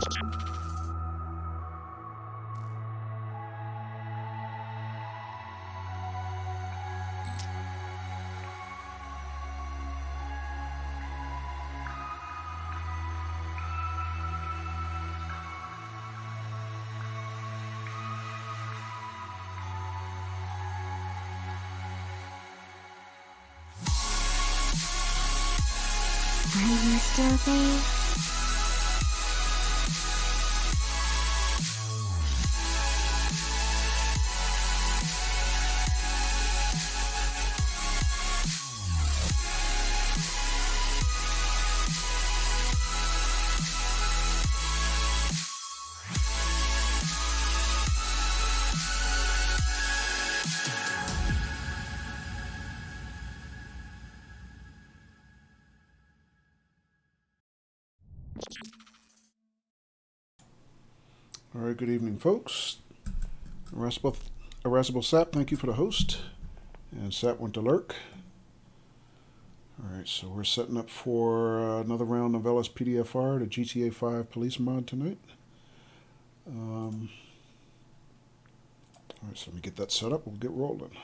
Are you still there? All right, good evening, folks. Irascible Sap, thank you for the host. And Sap went to lurk. All right, so we're setting up for another round of LSPDFR, the GTA 5 police mod tonight. All right, so let me get that set up. We'll get rolling.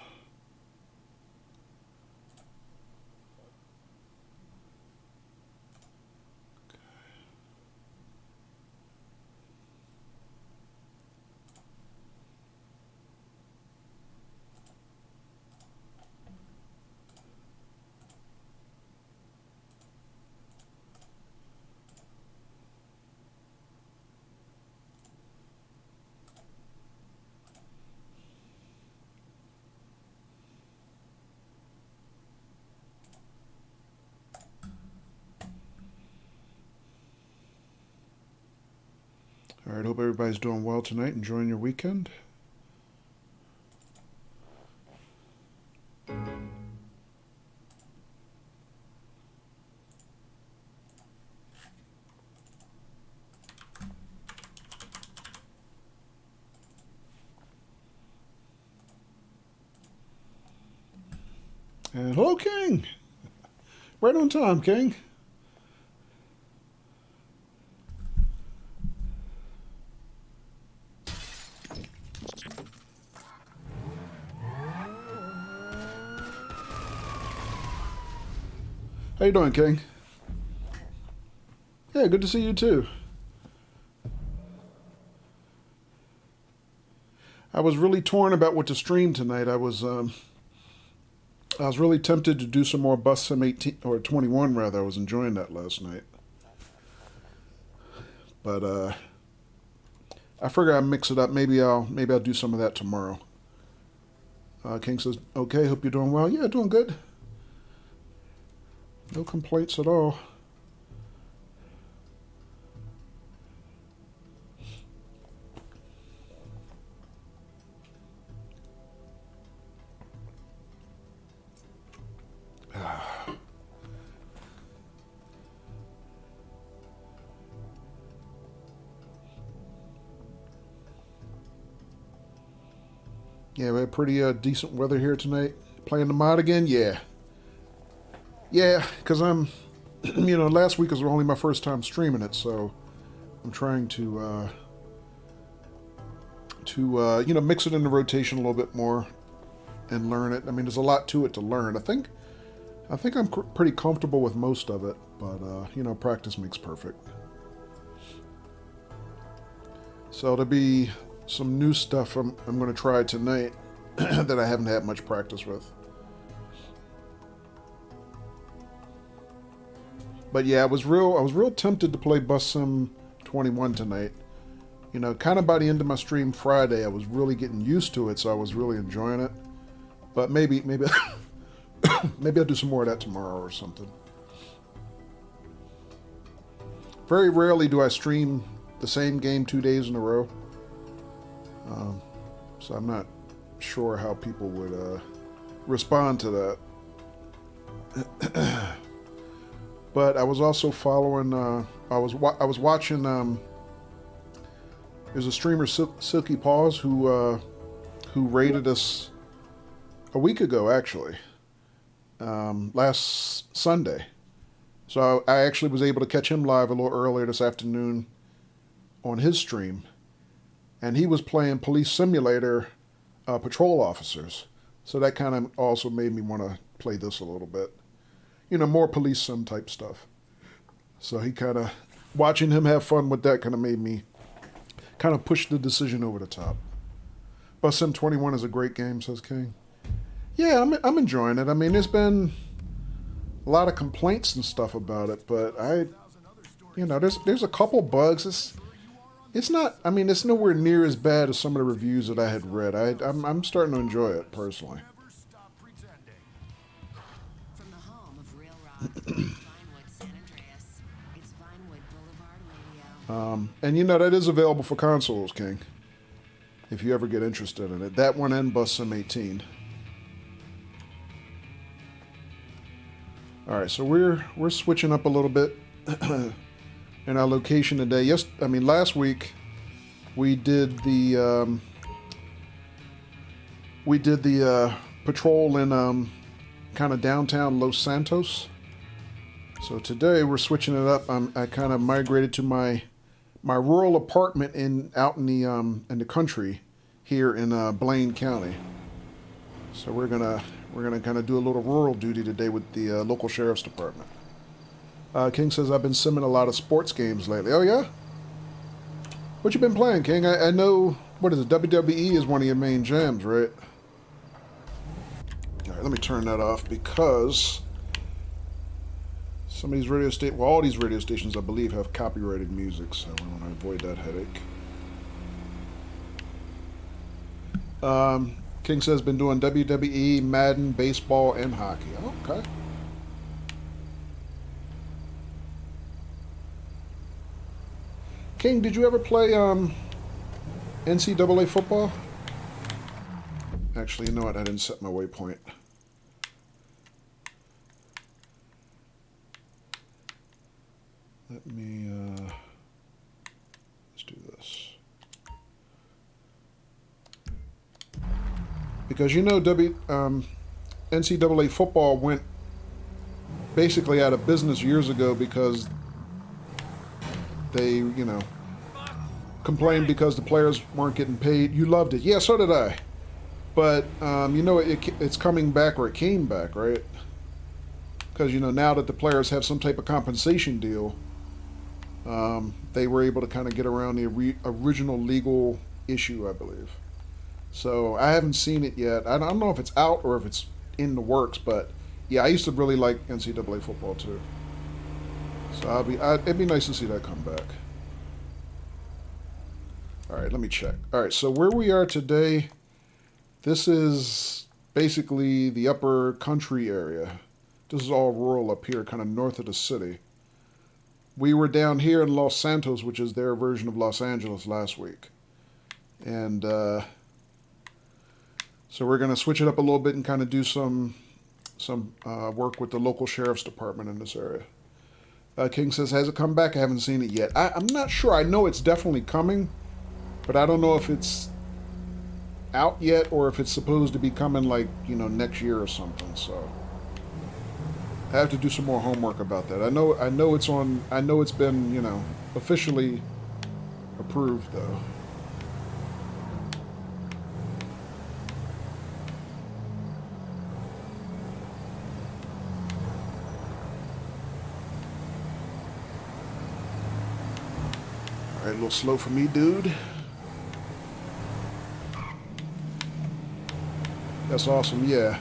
All right, hope everybody's doing well tonight, enjoying your weekend. And hello, King. Right on time, King. How you doing, King? Yeah, good to see you too. I was really torn about what to stream tonight. I was really tempted to do some more Bus Sim 18 or 21 rather. I was enjoying that last night, but I figure I'll mix it up. Maybe I'll do some of that tomorrow. King says, "Okay, hope you're doing well." Yeah, doing good. No complaints at all. Yeah, we had pretty decent weather here tonight. Playing the mod again? Yeah. Yeah, because I'm, last week was only my first time streaming it, so I'm trying to mix it in the rotation a little bit more and learn it. I mean, there's a lot to it to learn. I think I'm pretty comfortable with most of it, but, practice makes perfect. So there'll be some new stuff I'm going to try tonight that I haven't had much practice with. But yeah, I was real tempted to play Bus Sim 21 tonight. Kind of by the end of my stream Friday, I was really getting used to it, so I was really enjoying it. But maybe maybe I'll do some more of that tomorrow or something. Very rarely do I stream the same game 2 days in a row. So I'm not sure how people would respond to that. But I was also following. I was watching. There's a streamer, Silky Paws, who raided us a week ago, actually, last Sunday. So I actually was able to catch him live a little earlier this afternoon, on his stream, and he was playing Police Simulator patrol officers. So that kind of also made me want to play this a little bit. You know, more police sim type stuff. So he kind of, watching him have fun with that kind of made me kind of push the decision over the top. Bus Sim 21 is a great game, says King. Yeah, I'm enjoying it. I mean, there's been a lot of complaints and stuff about it, but there's a couple bugs. It's not, I mean, it's nowhere near as bad as some of the reviews that I had read. I'm starting to enjoy it personally. And that is available for consoles, King, if you ever get interested in it. That one and Bus Sim 18. All right, so we're switching up a little bit in our location today. Last week we did the patrol in kind of downtown Los Santos. So today we're switching it up. I kind of migrated to my rural apartment out in the country here in Blaine County. So we're gonna kind of do a little rural duty today with the local sheriff's department. King says I've been simming a lot of sports games lately. Oh yeah? What you been playing, King? I know, what is it? WWE is one of your main jams, right? All right, let me turn that off because some of these all these radio stations, I believe, have copyrighted music, so we want to avoid that headache. King says been doing WWE, Madden, baseball, and hockey. Okay. King, did you ever play NCAA football? Actually, you know what? I didn't set my waypoint. Let me, let's do this. Because NCAA football went basically out of business years ago because they, complained because the players weren't getting paid. You loved it. Yeah, so did I. But, it's coming back, or it came back, right? Because, now that the players have some type of compensation deal, they were able to kind of get around the original legal issue, I believe. So I haven't seen it yet. I don't know if it's out or if it's in the works, but yeah, I used to really like NCAA football too. So it'd be nice to see that come back. All right, let me check. All right, so where we are today, this is basically the upper country area. This is all rural up here, kind of north of the city. We were down here in Los Santos, which is their version of Los Angeles, last week. And so we're going to switch it up a little bit and kind of do some work with the local sheriff's department in this area. King says, has it come back? I haven't seen it yet. I'm not sure. I know it's definitely coming, but I don't know if it's out yet or if it's supposed to be coming next year or something. So I have to do some more homework about that. I know it's on. I know it's been officially approved though. All right, a little slow for me, dude. That's awesome. Yeah.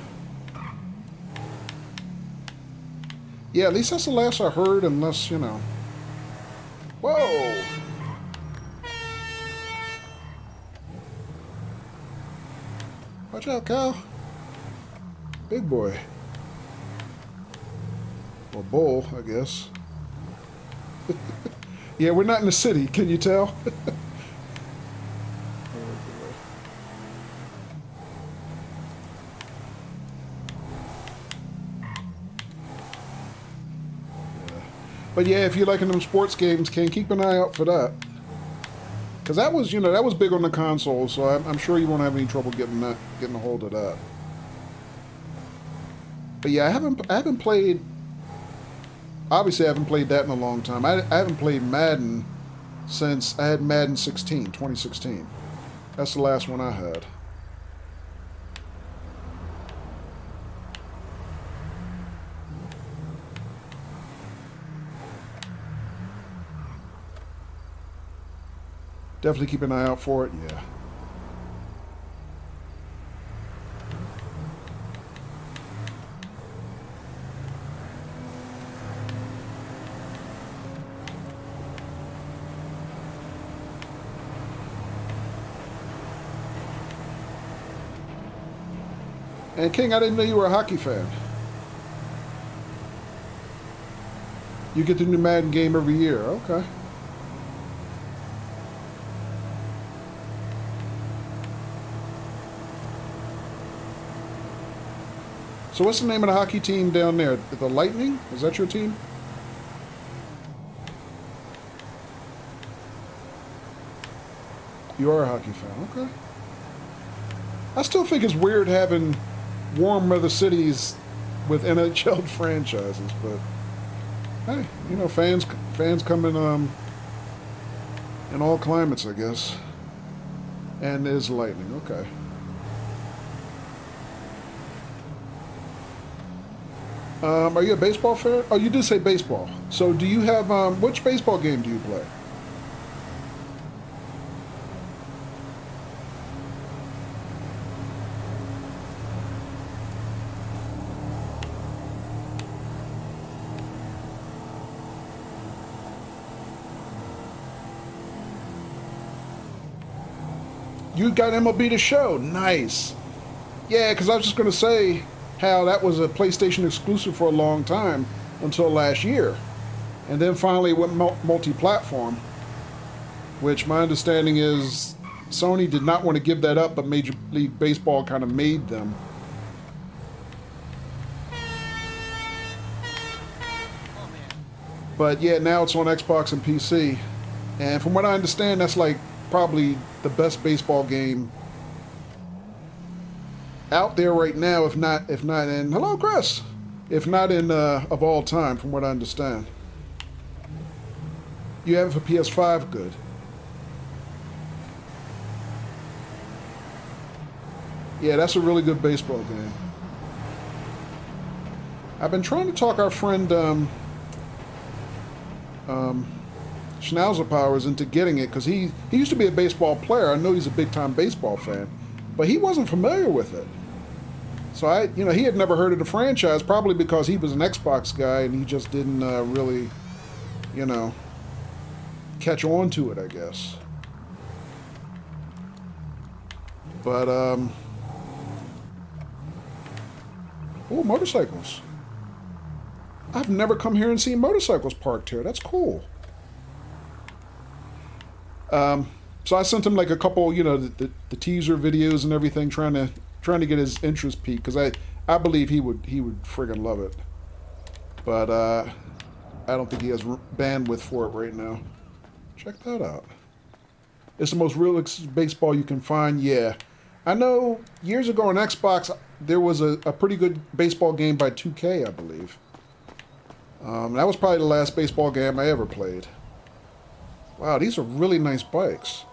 Yeah, at least that's the last I heard, unless, Whoa! Watch out, Kyle. Big boy. Or bull, I guess. Yeah, we're not in the city, can you tell? But yeah, if you're liking them sports games, can keep an eye out for that. Because that was, that was big on the console, so I'm sure you won't have any trouble getting a hold of that. But yeah, I haven't played. Obviously, I haven't played that in a long time. I haven't played Madden since I had Madden 16, 2016. That's the last one I had. Definitely keep an eye out for it, yeah. And King, I didn't know you were a hockey fan. You get the new Madden game every year, okay. So what's the name of the hockey team down there? The Lightning? Is that your team? You are a hockey fan, okay. I still think it's weird having warm weather cities with NHL franchises, but hey, you know, fans come in all climates, I guess. And there's Lightning, okay. Are you a baseball fan? Oh, you did say baseball. So do you have, which baseball game do you play? You got MLB The Show. Nice. Yeah, because I was just going to say how that was a PlayStation exclusive for a long time until last year. And then finally it went multi-platform, which my understanding is Sony did not want to give that up, but Major League Baseball kind of made them. But yeah, now it's on Xbox and PC. And from what I understand, that's like probably the best baseball game out there right now, if not in, hello Chris, if not in of all time, from what I understand. You have it for PS5, good. Yeah, that's a really good baseball game. I've been trying to talk our friend Schnauzer Powers into getting it, because he used to be a baseball player. I know he's a big time baseball fan, but he wasn't familiar with it. So he had never heard of the franchise, probably because he was an Xbox guy and he just didn't really, catch on to it, I guess. But oh, motorcycles. I've never come here and seen motorcycles parked here. That's cool. So I sent him like a couple, the teaser videos and everything, trying to get his interest peaked, because I believe he would friggin' love it. But I don't think he has bandwidth for it right now. Check that out. It's the most realistic baseball you can find. Yeah, I know. Years ago on Xbox, there was a pretty good baseball game by 2K, I believe. That was probably the last baseball game I ever played. Wow, these are really nice bikes.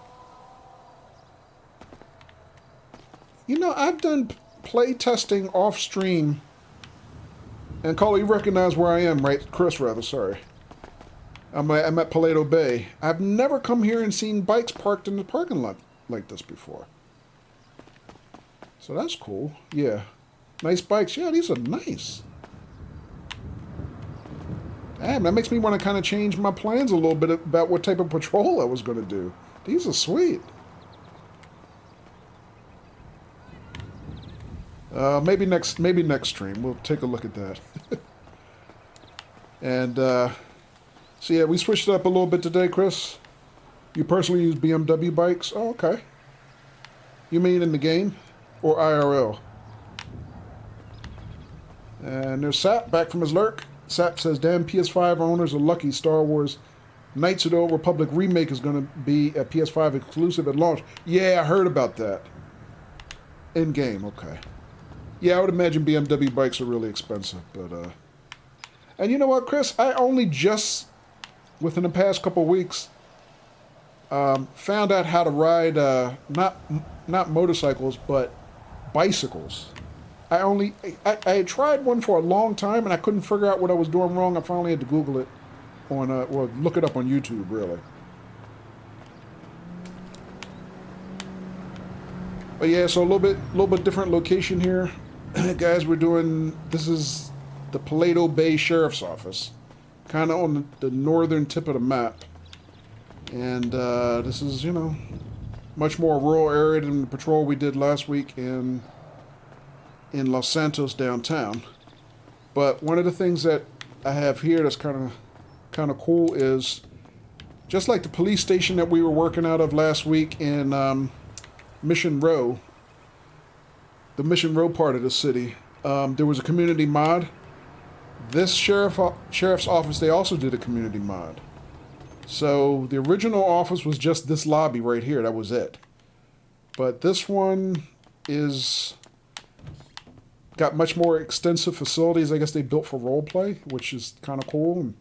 I've done play testing off stream. And Carl, you recognize where I am, right? Chris, rather, sorry. I'm at Paleto Bay. I've never come here and seen bikes parked in the parking lot like this before. So that's cool. Yeah. Nice bikes. Yeah, these are nice. Damn, that makes me want to kind of change my plans a little bit about what type of patrol I was going to do. These are sweet. Maybe next stream we'll take a look at that. And so yeah, we switched it up a little bit today, Chris. You personally use BMW bikes? Oh, okay. You mean in the game or IRL? And there's Sap back from his lurk. Sap says, "Damn PS5 owners are lucky. Star Wars Knights of the Old Republic remake is going to be a PS5 exclusive at launch." Yeah, I heard about that. In game, okay. Yeah, I would imagine BMW bikes are really expensive, but and you know what, Chris? I only just, within the past couple weeks, Found out how to ride not motorcycles but bicycles. I had tried one for a long time and I couldn't figure out what I was doing wrong. I finally had to Google it on or look it up on YouTube really. But yeah, so a little bit different location here, guys. This is the Paleto Bay Sheriff's Office, kind of on the northern tip of the map, and this is much more rural area than the patrol we did last week in Los Santos downtown. But one of the things that I have here that's kind of cool is just like the police station that we were working out of last week in Mission Row, the Mission Row part of the city. There was a community mod. This sheriff's office, they also did a community mod. So the original office was just this lobby right here. That was it. But this one is got much more extensive facilities. I guess they built for role play, which is kind of cool. And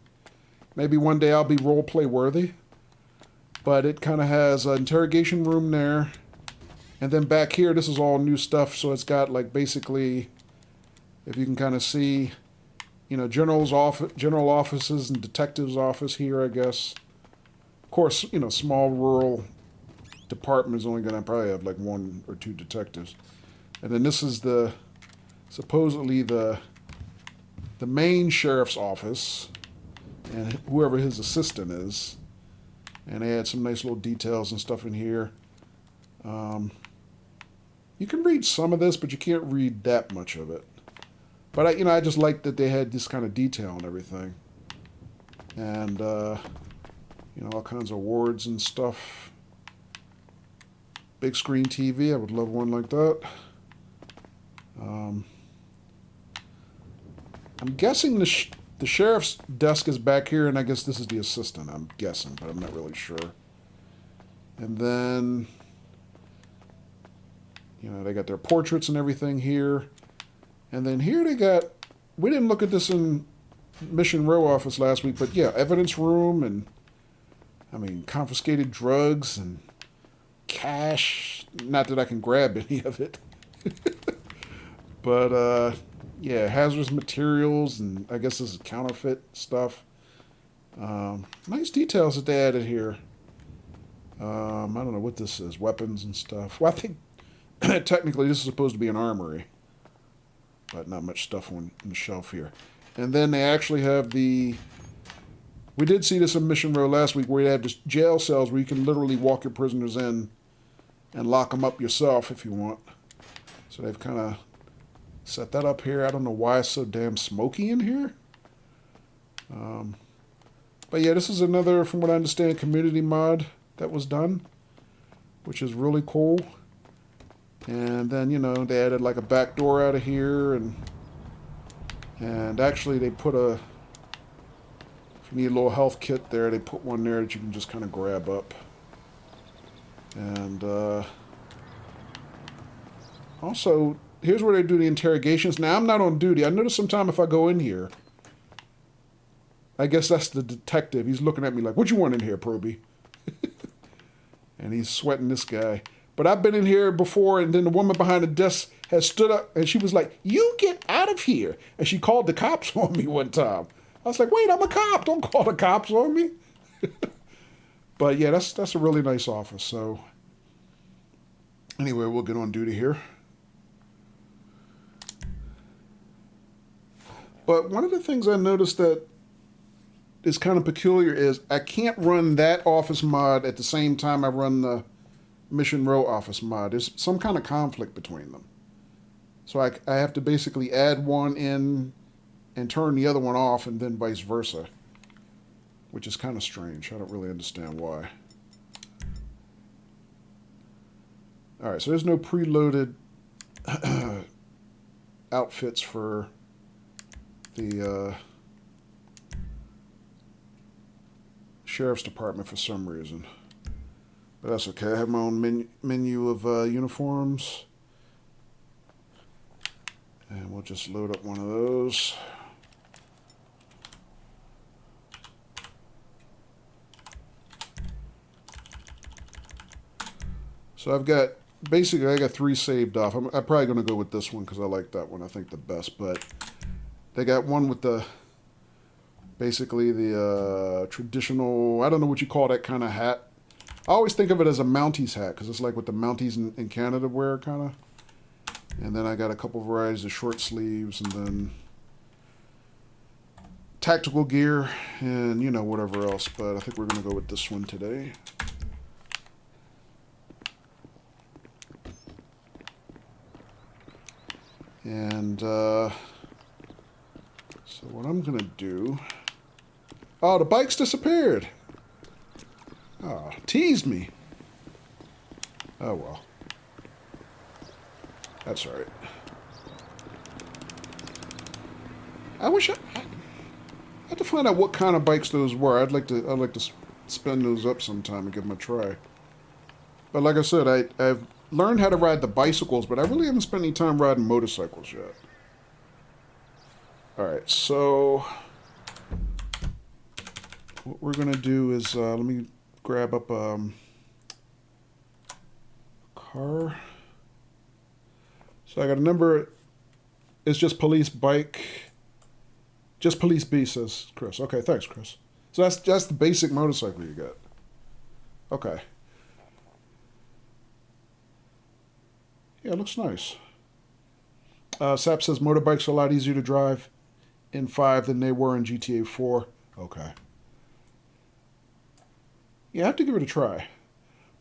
maybe one day I'll be role play worthy. But it kind of has an interrogation room there. And then back here, this is all new stuff. So it's got like basically, if you can kind of see, general offices and detectives' office here, I guess. Of course, small rural department is only going to probably have like 1 or 2 detectives. And then this is supposedly the main sheriff's office and whoever his assistant is. And they had some nice little details and stuff in here. You can read some of this, but you can't read that much of it. But I just like that they had this kind of detail and everything, and all kinds of awards and stuff. Big screen TV, I would love one like that. I'm guessing the sheriff's desk is back here, and I guess this is the assistant. I'm guessing, but I'm not really sure. And then, they got their portraits and everything here. And then here we didn't look at this in Mission Row office last week, but yeah, evidence room and, confiscated drugs and cash. Not that I can grab any of it. But, yeah, hazardous materials and I guess this is counterfeit stuff. Nice details that they added here. I don't know what this is, weapons and stuff. Well, I think technically this is supposed to be an armory. But not much stuff on the shelf here. And then they actually have we did see this in Mission Row last week where they have just jail cells where you can literally walk your prisoners in and lock them up yourself if you want. So they've kind of set that up here. I don't know why it's so damn smoky in here. But yeah, this is another, from what I understand, community mod that was done, which is really cool. And then, they added like a back door out of here, and actually they put if you need a little health kit there, they put one there that you can just kind of grab up. And also, here's where they do the interrogations. Now, I'm not on duty. I notice sometimes if I go in here, I guess that's the detective. He's looking at me like, what you want in here, Probie? And he's sweating this guy. But I've been in here before, and then the woman behind the desk has stood up, and she was like, you get out of here. And she called the cops on me one time. I was like, wait, I'm a cop. Don't call the cops on me. But yeah, that's a really nice office. So anyway, we'll get on duty here. But one of the things I noticed that is kind of peculiar is I can't run that office mod at the same time I run the Mission Row office mod. There's some kind of conflict between them. So I have to basically add one in and turn the other one off and then vice versa, which is kind of strange. I don't really understand why. All right, so there's no preloaded outfits for the Sheriff's Department for some reason. But that's okay. I have my own menu of uniforms. And we'll just load up one of those. So I've got, basically I got 3 saved off. I'm probably going to go with this one because I like that one, I think, the best. But they got one with the, basically the traditional, I don't know what you call that kind of hat. I always think of it as a Mounties hat because it's like what the Mounties in Canada wear, kind of. And then I got a couple varieties of short sleeves, and then tactical gear, and, you know, whatever else. But I think we're going to go with this one today. And so what I'm going to do... Oh, the bike's disappeared. Oh, teased me. Oh, well. That's all right. I wish I had to find out what kind of bikes those were. I'd like to spin those up sometime and give them a try. But like I said, I've learned how to ride the bicycles, but I really haven't spent any time riding motorcycles yet. All right, so what we're gonna do is let me grab up car. So I got a number. It's just police bike. Just police B, says Chris. Okay, thanks, Chris. So that's the basic motorcycle you got. Okay. Yeah, it looks nice. Sap says motorbikes are a lot easier to drive in 5 than they were in GTA 4. Okay. Yeah, I have to give it a try.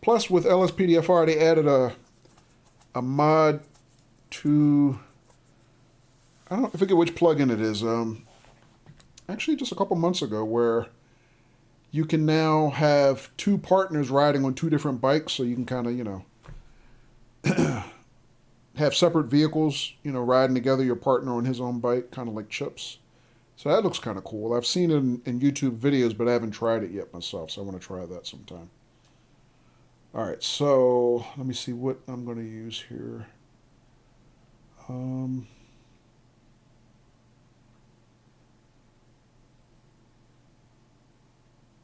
Plus, with LSPDFR, they added a mod to... I forget which plugin it is. Actually, just a couple months ago, where you can now have 2 partners riding on 2 different bikes, so you can kind of, you know, have separate vehicles, you know, riding together, your partner on his own bike, kind of like Chips. So that looks kind of cool. I've seen it in YouTube videos, but I haven't tried it yet myself, so I want to try that sometime. All right, so let me see what I'm going to use here.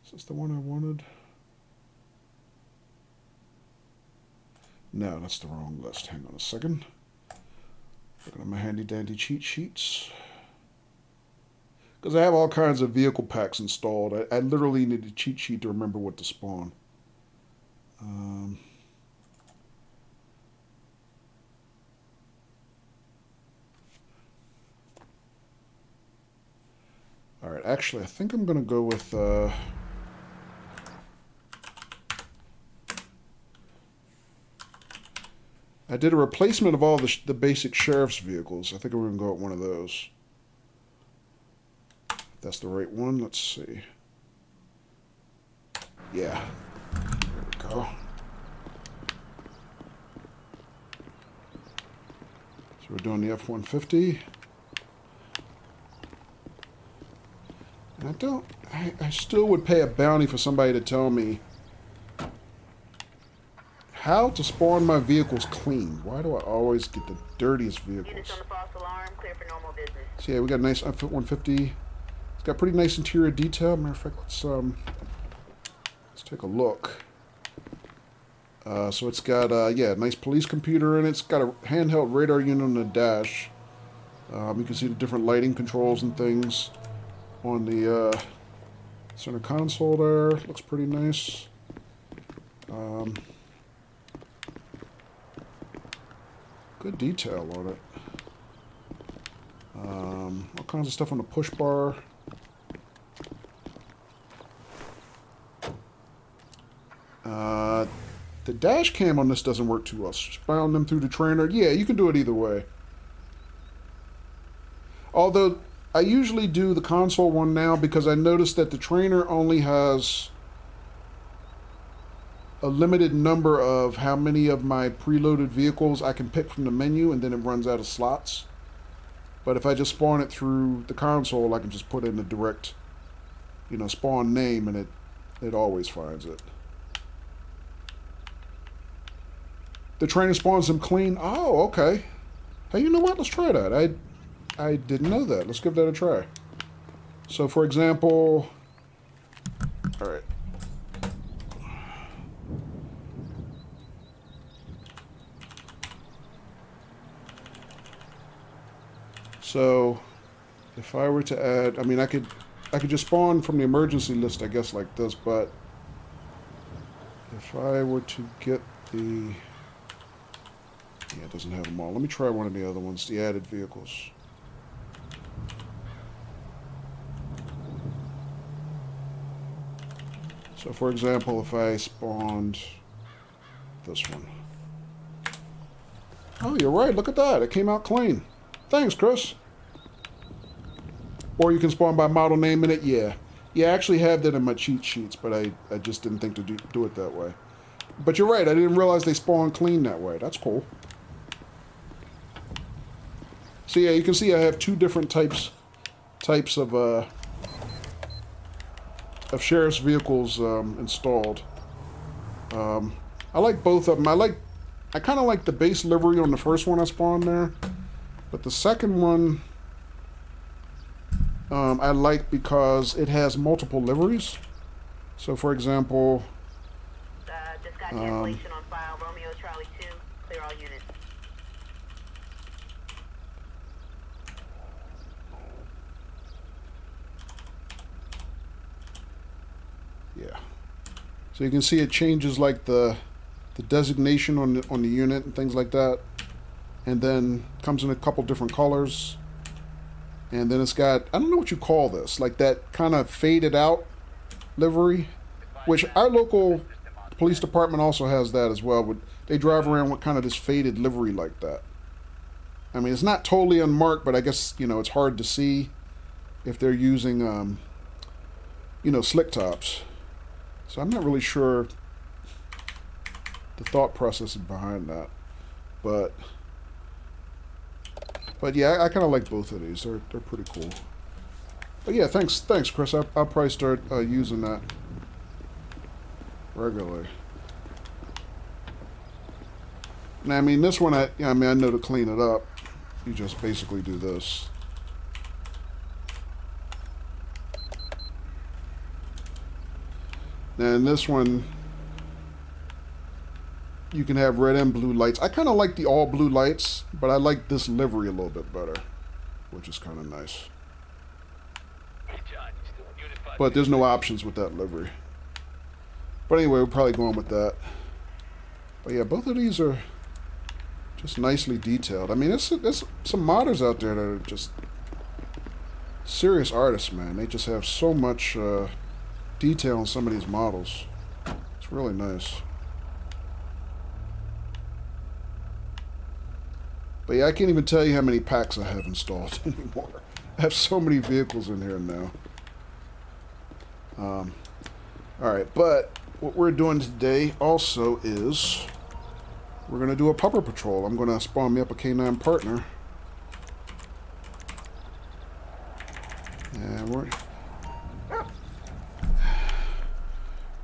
Is this the one I wanted? No, that's the wrong list. Hang on a second. Looking at my handy dandy cheat sheets. Because I have all kinds of vehicle packs installed. I literally need a cheat sheet to remember what to spawn. Alright, actually, I think I'm going to go with... I did a replacement of all the basic sheriff's vehicles. I think we're going to go with one of those. If that's the right one, let's see. Yeah. There we go. So we're doing the F-150. And I still would pay a bounty for somebody to tell me how to spawn my vehicles clean. Why do I always get the dirtiest vehicles? Units on the false alarm, clear for normal business. So yeah, we got a nice F-150. It's got pretty nice interior detail. Matter of fact, let's take a look. So it's got yeah, a nice police computer in it. It's got a handheld radar unit on the dash. You can see the different lighting controls and things on the center console there. Looks pretty nice. Good detail on it. All kinds of stuff on the push bar. The dash cam on this doesn't work too well. Spawn them through the trainer. Yeah, you can do it either way. Although, I usually do the console one now because I noticed that the trainer only has a limited number of how many of my preloaded vehicles I can pick from the menu, and then it runs out of slots. But if I just spawn it through the console, I can just put in the direct, you know, spawn name, and it always finds it. The trainer spawns them clean. Oh, okay. Hey, you know what? Let's try that. I didn't know that. Let's give that a try. So, for example... Alright. So if I were to add, I mean, I could just spawn from the emergency list, I guess, like this, but if I were to get the, yeah, it doesn't have them all. Let me try one of the other ones, the added vehicles. So for example, if I spawned this one. Oh, you're right, look at that. It came out clean. Thanks, Chris. Or you can spawn by model name in it. Yeah. Yeah, I actually have that in my cheat sheets, but I just didn't think to do it that way. But you're right, I didn't realize they spawn clean that way. That's cool. So yeah, you can see I have two different types of sheriff's vehicles installed. I like both of them. I kind of like the base livery on the first one I spawned there, but the second one I like because it has multiple liveries. So for example, just got cancellation on file. Romeo Charlie 2, clear all units. yeah. So you can see it changes like the designation on the unit and things like that, and then comes in a couple different colors. And then it's got, I don't know what you call this, like that kind of faded out livery, which our local police department also has that as well. They drive around with kind of this faded livery like that. I mean, it's not totally unmarked, but I guess, you know, it's hard to see if they're using, you know, slick tops. So I'm not really sure the thought process behind that. But yeah, I kind of like both of these. They're pretty cool. But yeah, thanks, Chris. I'll probably start using that regularly. Now, I mean, this one, I know to clean it up, you just basically do this. And this one, you can have red and blue lights. I kind of like the all blue lights, but I like this livery a little bit better, which is kind of nice. But there's no options with that livery. But anyway, we're probably going with that. But yeah, both of these are just nicely detailed. I mean, there's some modders out there that are just serious artists, man. They just have so much detail on some of these models. It's really nice. But yeah, I can't even tell you how many packs I have installed anymore. I have so many vehicles in here now. Alright, but what we're doing today also is we're going to do a pupper patrol. I'm going to spawn me up a K9 partner. And we're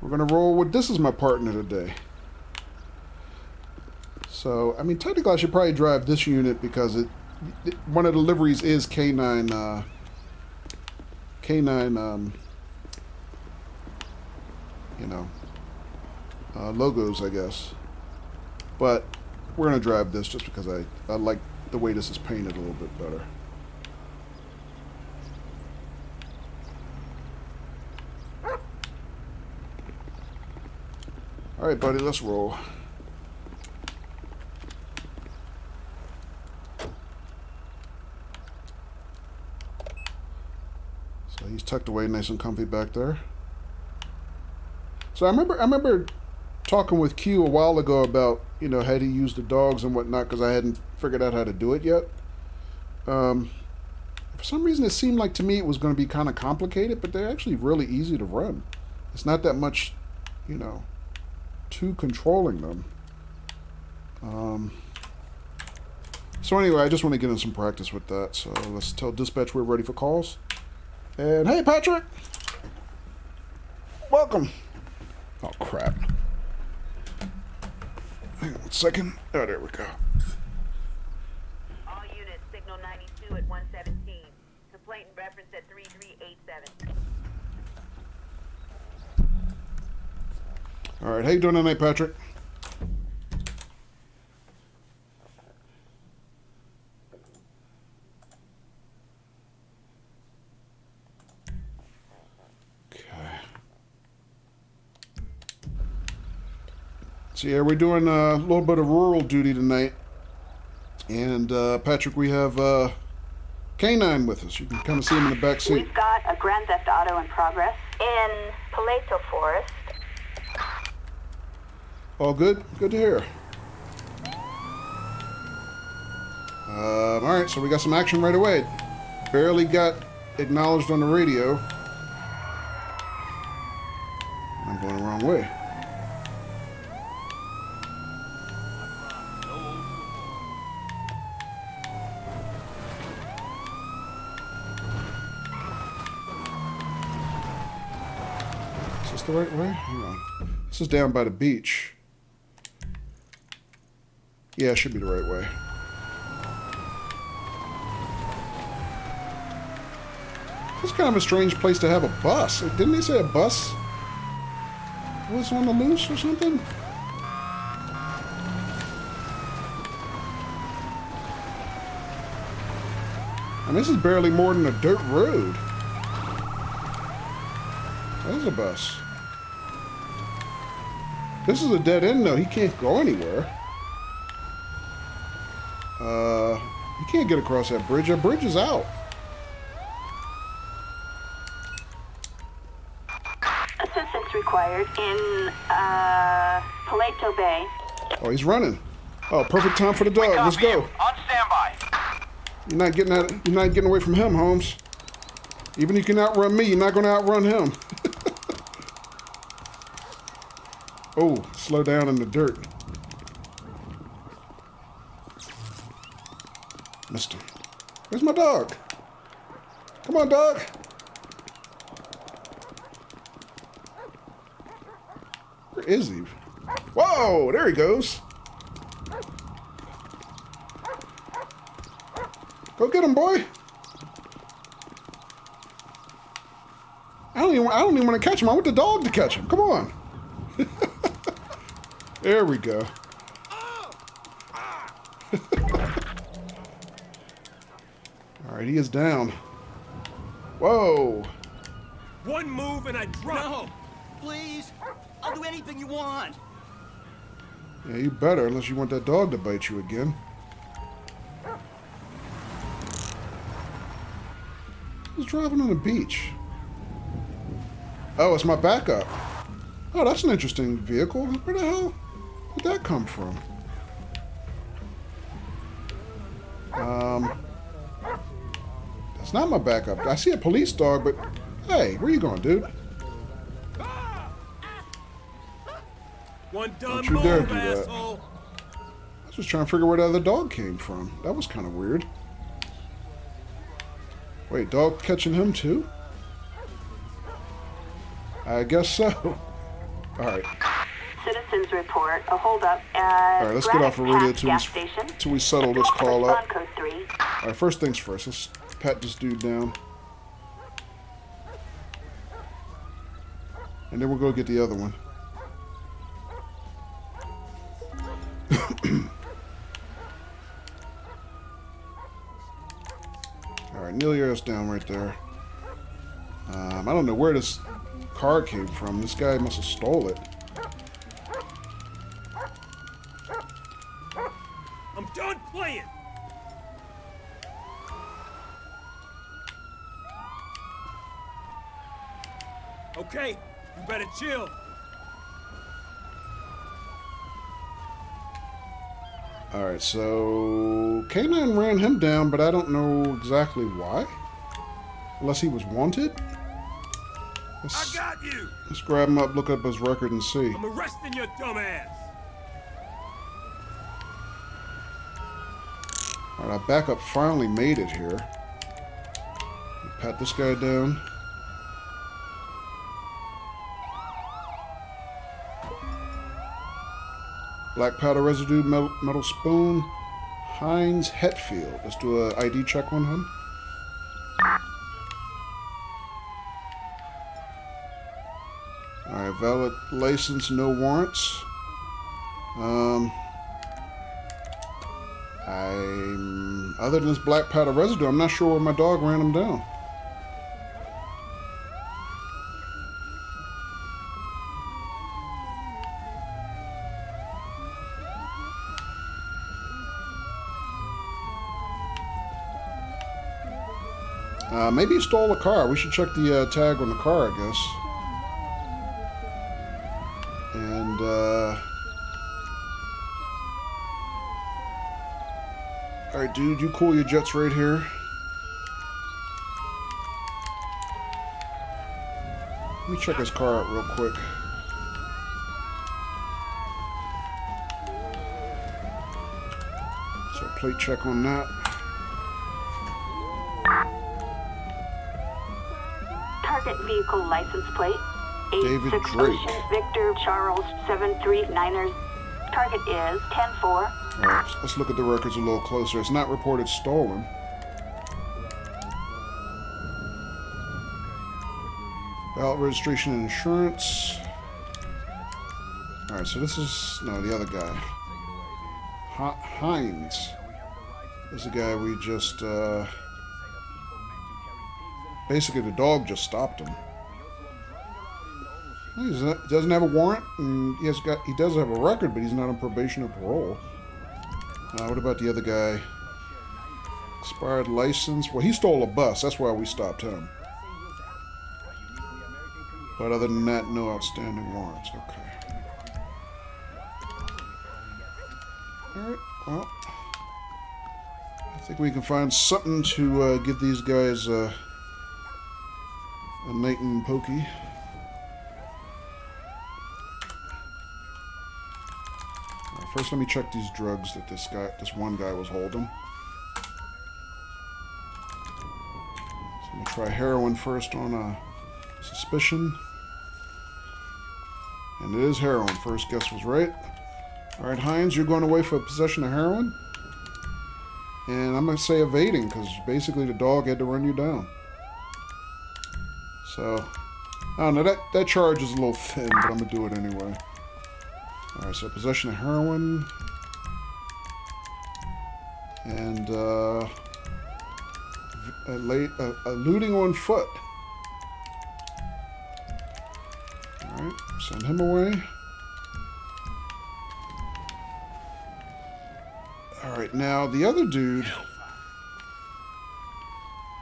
going to roll with, this is my partner today. So, I mean, technically I should probably drive this unit because one of the liveries is K9, you know, logos, I guess. But we're going to drive this just because I like the way this is painted a little bit better. All right, buddy, let's roll. So he's tucked away nice and comfy back there. So I remember talking with Q a while ago about, you know, had he used the dogs and whatnot, because I hadn't figured out how to do it yet. For some reason, it seemed like to me it was going to be kind of complicated, but they're actually really easy to run. It's not that much, you know, to controlling them. So anyway, I just want to get in some practice with that. So let's tell dispatch we're ready for calls. And hey, Patrick! Welcome! Oh, crap. Hang on 1 second. Oh, there we go. All units, signal 92 at 117. Complaint and reference at 3387. All right, how you doing tonight, Patrick? So yeah, we're doing a little bit of rural duty tonight. And Patrick, we have K9 with us. You can kind of see him in the back seat. We've got a Grand Theft Auto in progress in Paleto Forest. All good? Good to hear. Alright, so we got some action right away. Barely got acknowledged on the radio. I'm going the wrong way. Is this the right way? Hang on. This is down by the beach. Yeah, it should be the right way. It's kind of a strange place to have a bus. Didn't they say a bus was on the loose or something? I mean, this is barely more than a dirt road. There's a bus. This is a dead end, though. He can't go anywhere. You can't get across that bridge. That bridge is out. Assistance required in Paleto Bay. Oh, he's running. Oh, perfect time for the dog. Let's go. On standby. You're not getting away from him, Holmes. Even if you can outrun me, you're not going to outrun him. Oh, slow down in the dirt. Mister. Where's my dog? Come on, dog. Where is he? Whoa, there he goes. Go get him, boy. I don't even want to catch him. I want the dog to catch him. Come on. There we go. All right, he is down. Whoa. One move and I drop. No, please. I'll do anything you want. Yeah, you better, unless you want that dog to bite you again. Who's driving on the beach? Oh, it's my backup. Oh, that's an interesting vehicle. Where the hell did that come from? That's not my backup. I see a police dog, but hey, where you going, dude? One Don't done you dare move, do that. asshole. I was just trying to figure where the other dog came from. That was kind of weird. Wait, dog catching him too? I guess so. Alright. Citizens report a holdup at Alright, let's get off the radio gas station. till we settle this call up. Respond code 3. Alright, first things first. Let's pat this dude down. And then we'll go get the other one. Alright, kneel your ass down right there. I don't know where this car came from. This guy must have stole it. I'm done playing. Okay, you better chill. Alright, so K9 ran him down, but I don't know exactly why. Unless he was wanted. I got you. Let's grab him up, look up his record, and see. I'm arresting your dumb ass. Alright, our backup finally made it here. Pat this guy down. Black powder residue, metal spoon, Heinz Hetfield. Let's do a ID check on him. Alright, valid license, no warrants. Other than this black powder residue, I'm not sure where my dog ran him down. Maybe he stole a car. We should check the tag on the car, I guess. And, alright, dude, you cool your jets right here. Let me check his car out real quick. So, plate check on that. Target vehicle license plate. David 86 Drake. Ocean Victor Charles 739ers. Target is 10-4. Alright, so let's look at the records a little closer. It's not reported stolen. Valid registration and insurance. Alright, so this is... No, the other guy. Hines is the guy we just... Basically, the dog just stopped him. He doesn't have a warrant, and he does have a record, but he's not on probation or parole. What about the other guy? Expired license. Well, he stole a bus. That's why we stopped him. But other than that, no outstanding warrants. Okay. Alright, well. I think we can find something to give these guys a night and pokey. First, let me check these drugs that this one guy was holding. So I'm gonna try heroin first on suspicion, and it is heroin. First guess was right. All right, Hines, you're going away for possession of heroin, and I'm gonna say evading because basically the dog had to run you down. So I don't know. That charge is a little thin, but I'm gonna do it anyway. Alright, so possession of heroin. And, looting on foot. Alright, send him away. Alright, now the other dude...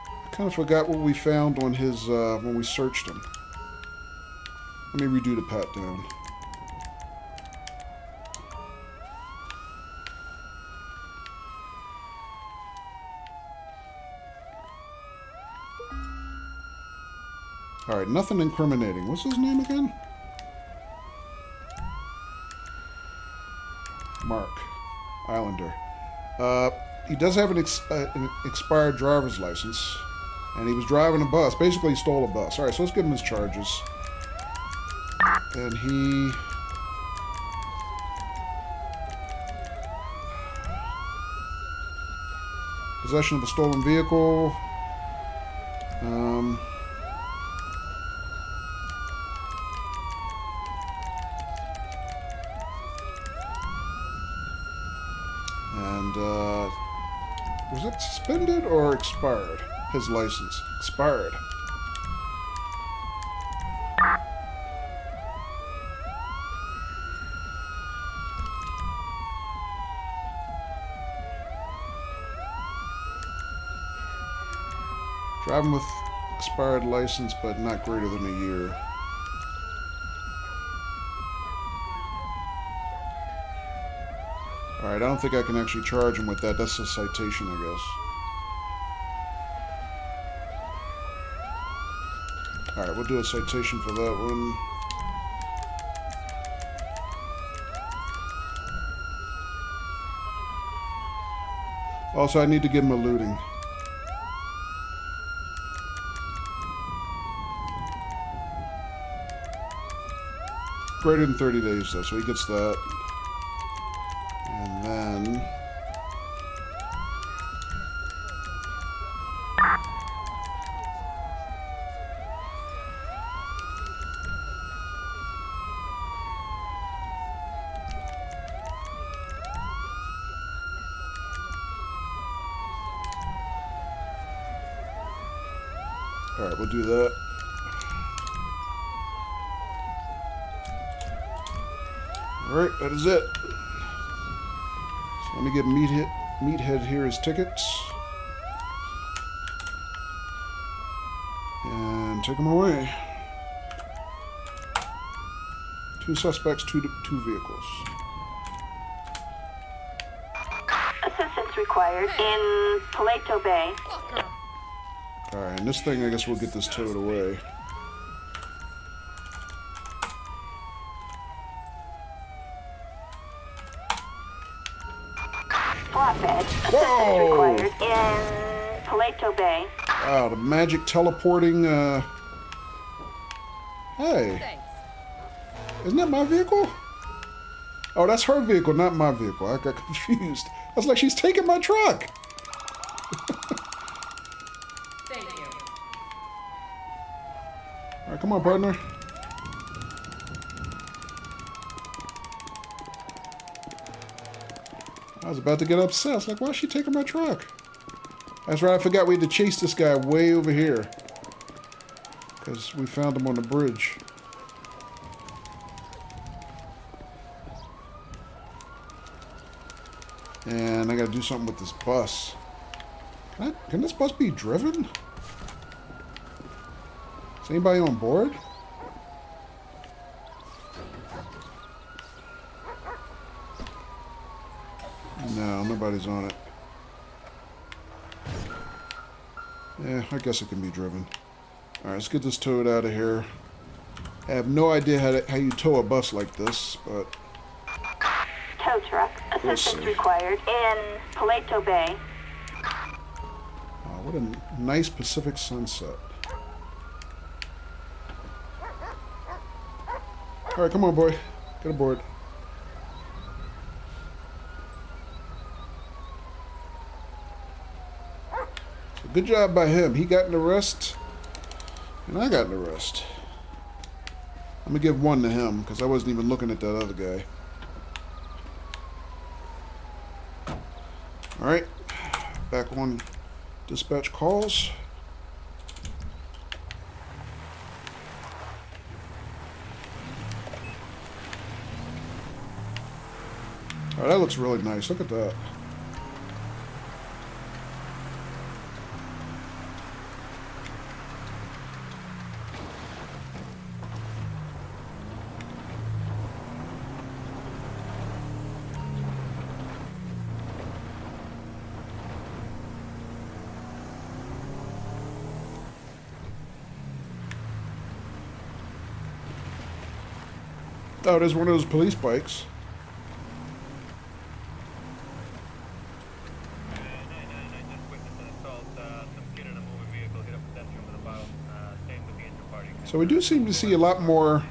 I kind of forgot what we found on his, when we searched him. Let me redo the pat down. Alright, nothing incriminating. What's his name again? Mark. Islander. He does have an expired driver's license. And he was driving a bus. Basically, he stole a bus. Alright, so let's give him his charges. And he... Possession of a stolen vehicle. Was it suspended or expired? His license. Expired. Driving with expired license, but not greater than a year. Alright, I don't think I can actually charge him with that. That's a citation, I guess. Alright, we'll do a citation for that one. Also, I need to give him a looting. Greater than 30 days, though, so he gets that. And then... Alright, we'll do that. Alright, that is it. So let me give Meathead here his tickets. And take them away. 2 suspects, two vehicles. Assistance required in Paleto Bay. Alright, and this thing, I guess we'll get this towed away. Flatbed. Assistance Whoa! required in Paleto Bay. Wow, the magic teleporting, Hey. Isn't that my vehicle? Oh, that's her vehicle, not my vehicle. I got confused. I was like, she's taking my truck. Thank you. Alright, come on, partner. I was about to get upset. I was like, why is she taking my truck? That's right, I forgot we had to chase this guy way over here. Because we found him on the bridge. And I gotta do something with this bus. Can this bus be driven? Is anybody on board? No, nobody's on it. Yeah, I guess it can be driven. Alright, let's get this towed out of here. I have no idea how you tow a bus like this, but... Tow truck. Assistance required in Paleto Bay. Oh, what a nice Pacific sunset. Alright, come on, boy. Get aboard. So good job by him. He got an arrest, and I got an arrest. I'm going to give one to him, because I wasn't even looking at that other guy. Alright, back on dispatch calls. Oh, that looks really nice. Look at that. Oh, there's one of those police bikes. So we do seem to see a lot more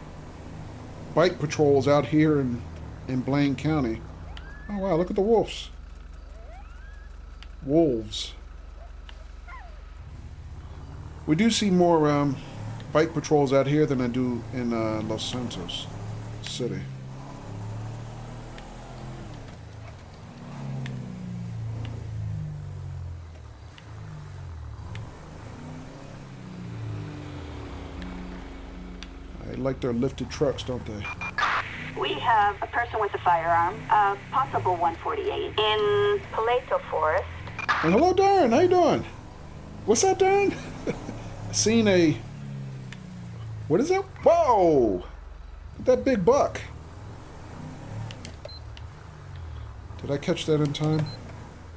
bike patrols out here in Blaine County. Oh wow, look at the wolves. Wolves. We do see more bike patrols out here than I do in Los Santos City. They like their lifted trucks, don't they? We have a person with a firearm, a possible 148, in Paleto Forest. And hello, Darren. How you doing? What's that, Darren? Seen a... What is that? Whoa! Look at that big buck. Did I catch that in time?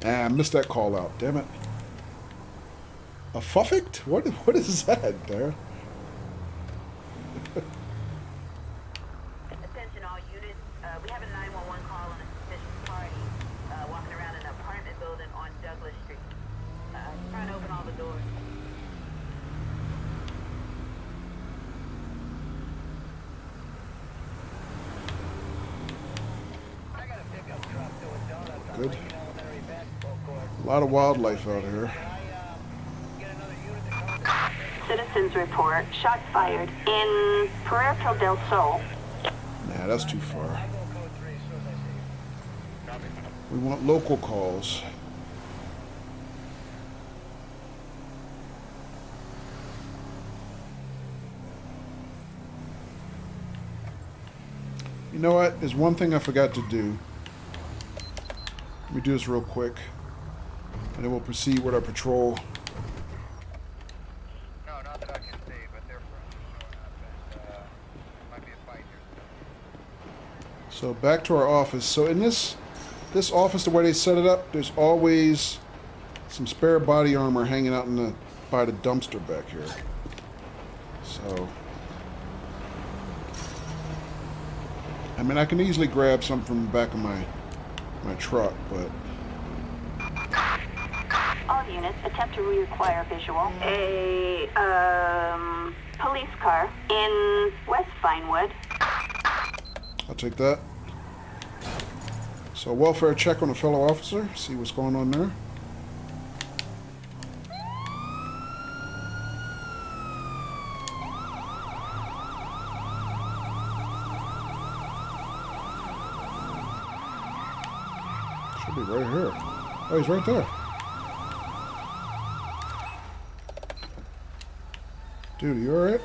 Ah, I missed that call out. Damn it. A fuffict? What is that, Darren? Attention all units. We have a 911 call on a suspicious party walking around an apartment building on Douglas Street. Trying to open all the doors. Good. A lot of wildlife out here. Citizens report, shots fired in Puerto del Sol. Nah, that's too far. We want local calls. You know what? There's one thing I forgot to do. Let me do this real quick, and then we'll proceed with our patrol. So back to our office. So in this office, the way they set it up, there's always some spare body armor hanging out by the dumpster back here. So, I mean, I can easily grab some from the back of my truck, but All units attempt to reacquire visual. A police car in West Vinewood. I'll take that. So, welfare check on a fellow officer. See what's going on there. Should be right here. Oh, he's right there. Dude, you alright?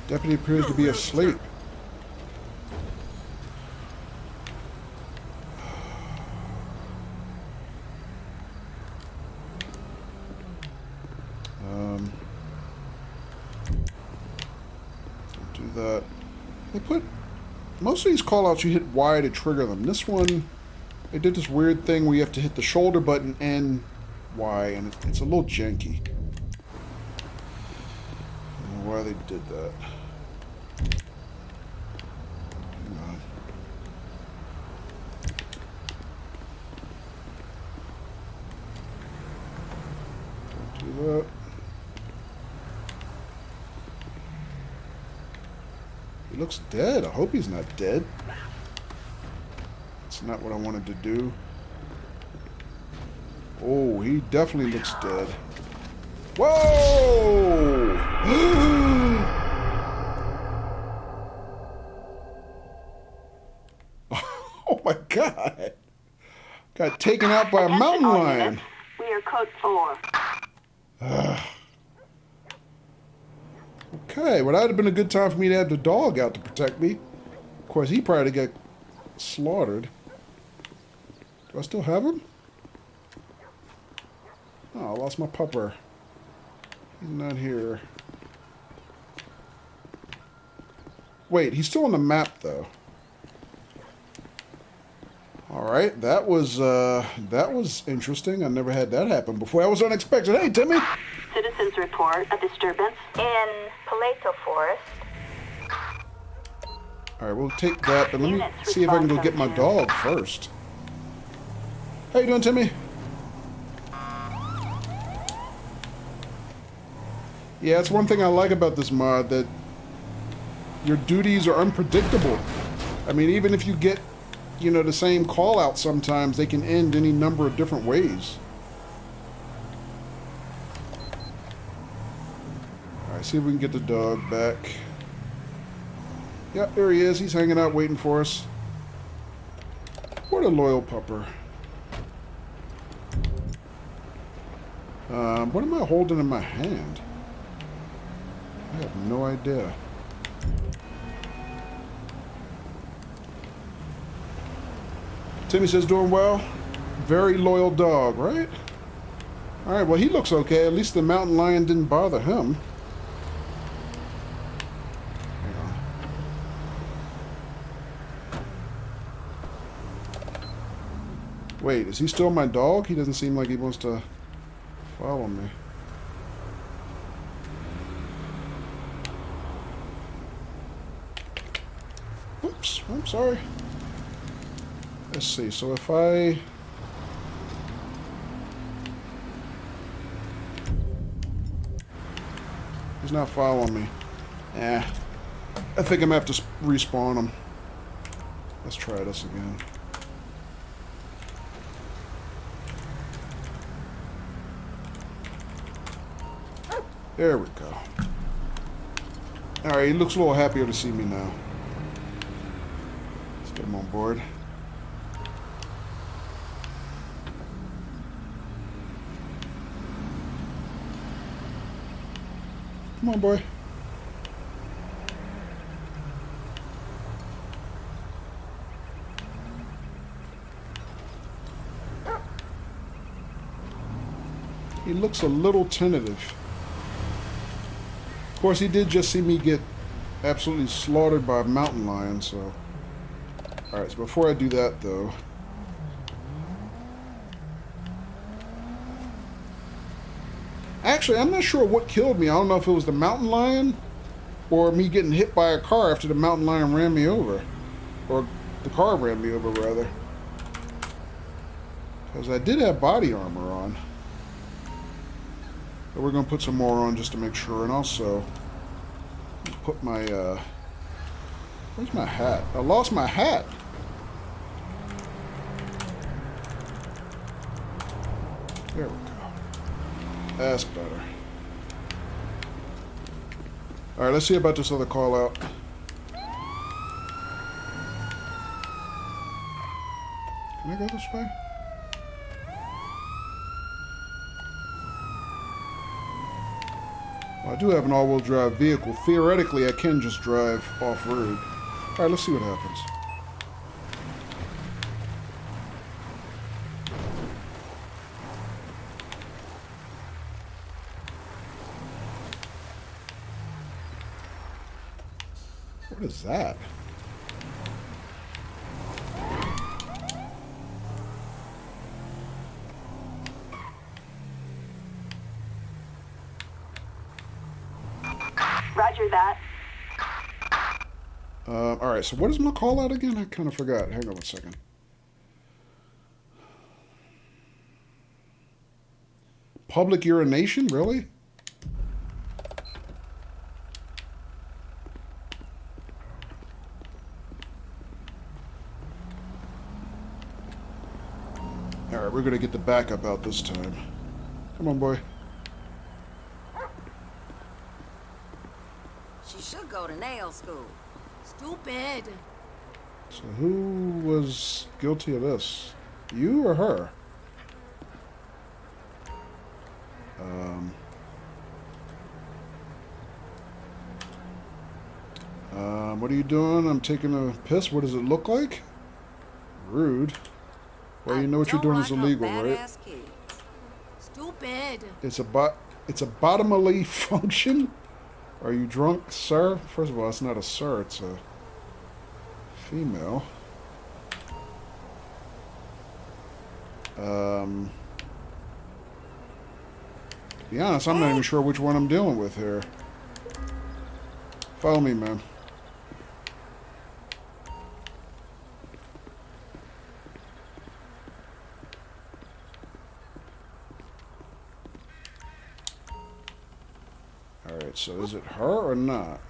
Deputy appears to be asleep. Don't do that. They put most of these callouts. You hit Y to trigger them. This one, they did this weird thing where you have to hit the shoulder button and Y, and it's a little janky. I don't know why they did that. Hang on. Don't do that. He looks dead. I hope he's not dead. That's not what I wanted to do. Oh, he definitely looks dead. Whoa! Oh my God! Got taken out by a mountain all lion. units. We are code 4. Okay, well, that would have been a good time for me to have the dog out to protect me. Of course, he probably got slaughtered. Do I still have him? Oh, I lost my pupper. He's not here. Wait, he's still on the map, though. Alright, that was interesting. I never had that happen before. That was unexpected. Hey, Timmy! Citizens report a disturbance in Paleto Forest. Alright, we'll take that, but let me see if I can go get my dog first. How you doing, Timmy? Yeah, that's one thing I like about this mod, that your duties are unpredictable. I mean, even if you get, you know, the same call out sometimes, they can end any number of different ways. Alright, see if we can get the dog back. Yep, there he is. He's hanging out waiting for us. What a loyal pupper. What am I holding in my hand? I have no idea. Timmy says doing well. Very loyal dog, right? Alright, well, he looks okay. At least the mountain lion didn't bother him. Hang on. Wait, is he still my dog? He doesn't seem like he wants to follow me. Oops, I'm sorry. Let's see, so if I... He's not following me. I think I'm gonna have to respawn him. Let's try this again. There we go. Alright, he looks a little happier to see me now. Let's get him on board. Come on, boy. He looks a little tentative. Of course, he did just see me get absolutely slaughtered by a mountain lion, so... Alright, so before I do that, though... Actually, I'm not sure what killed me. I don't know if it was the mountain lion or me getting hit by a car after the mountain lion ran me over. Or the car ran me over, rather. Because I did have body armor on. But we're going to put some more on just to make sure. And also, put my... where's my hat? I lost my hat. There we go. That's better. Alright, let's see about this other call out. Can I go this way? Well, I do have an all-wheel drive vehicle. Theoretically, I can just drive off-road. Alright, let's see what happens. What is that? Roger that. Alright, so what is my call out again? I kind of forgot. Hang on one second. Public urination? Really? Alright, we're gonna get the backup out this time. Come on, boy. She should go to nail school. Stupid. So who was guilty of this? You or her? What are you doing? I'm taking a piss. What does it look like? Rude. Well, you know what you're doing is illegal, right? Stupid. It's a bodily function. Are you drunk, sir? First of all, it's not a sir. It's a female. To be honest, I'm not even sure which one I'm dealing with here. Follow me, man. Alright, so is it her or not?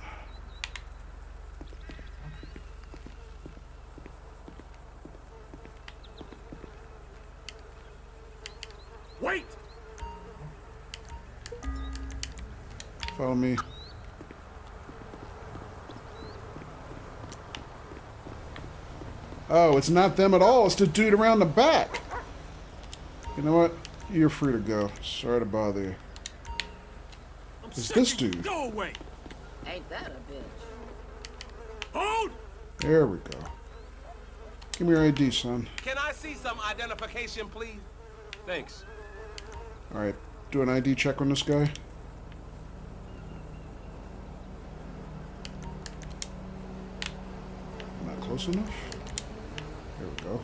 Wait! Follow me. Oh, it's not them at all. It's the dude around the back. You know what? You're free to go. Sorry to bother you. It's this dude. Go away! Ain't that a bitch? Hold! There we go. Give me your ID, son. Can I see some identification, please? Thanks. Alright, do an ID check on this guy. Not close enough. There we go.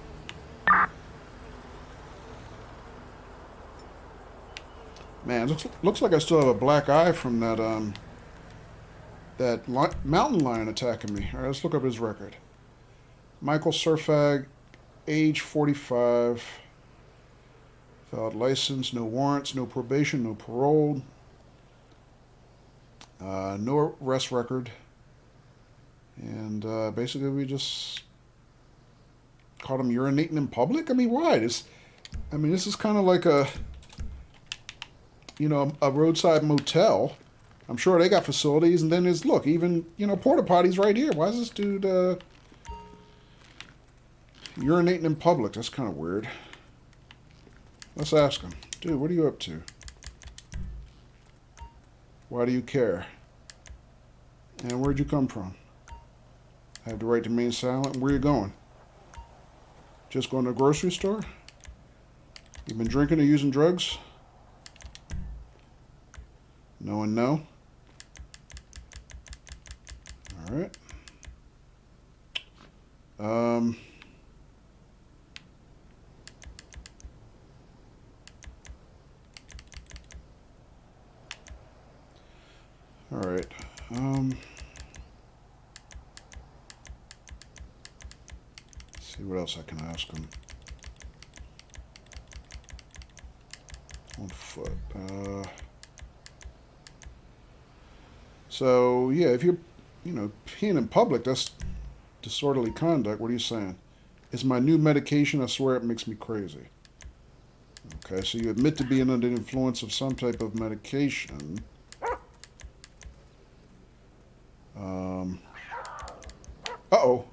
Man, looks like I still have a black eye from that mountain lion attacking me. All right, let's look up his record. Michael Surfag, age 45, valid license, no warrants, no probation, no parole, no arrest record, and basically we just caught him urinating in public. I mean, why? This is kind of like a roadside motel. I'm sure they got facilities, and then there's, look, even, porta potties right here. Why is this dude urinating in public? That's kind of weird. Let's ask him. Dude, what are you up to? Why do you care? And where'd you come from? I have the right to remain silent. Where are you going? Just going to the grocery store? You been drinking or using drugs? No and no. All right. All right. See what else I can ask him. On foot. So yeah, if you're, peeing in public, that's disorderly conduct. What are you saying? It's my new medication. I swear it makes me crazy. Okay, so you admit to being under the influence of some type of medication. Uh-oh.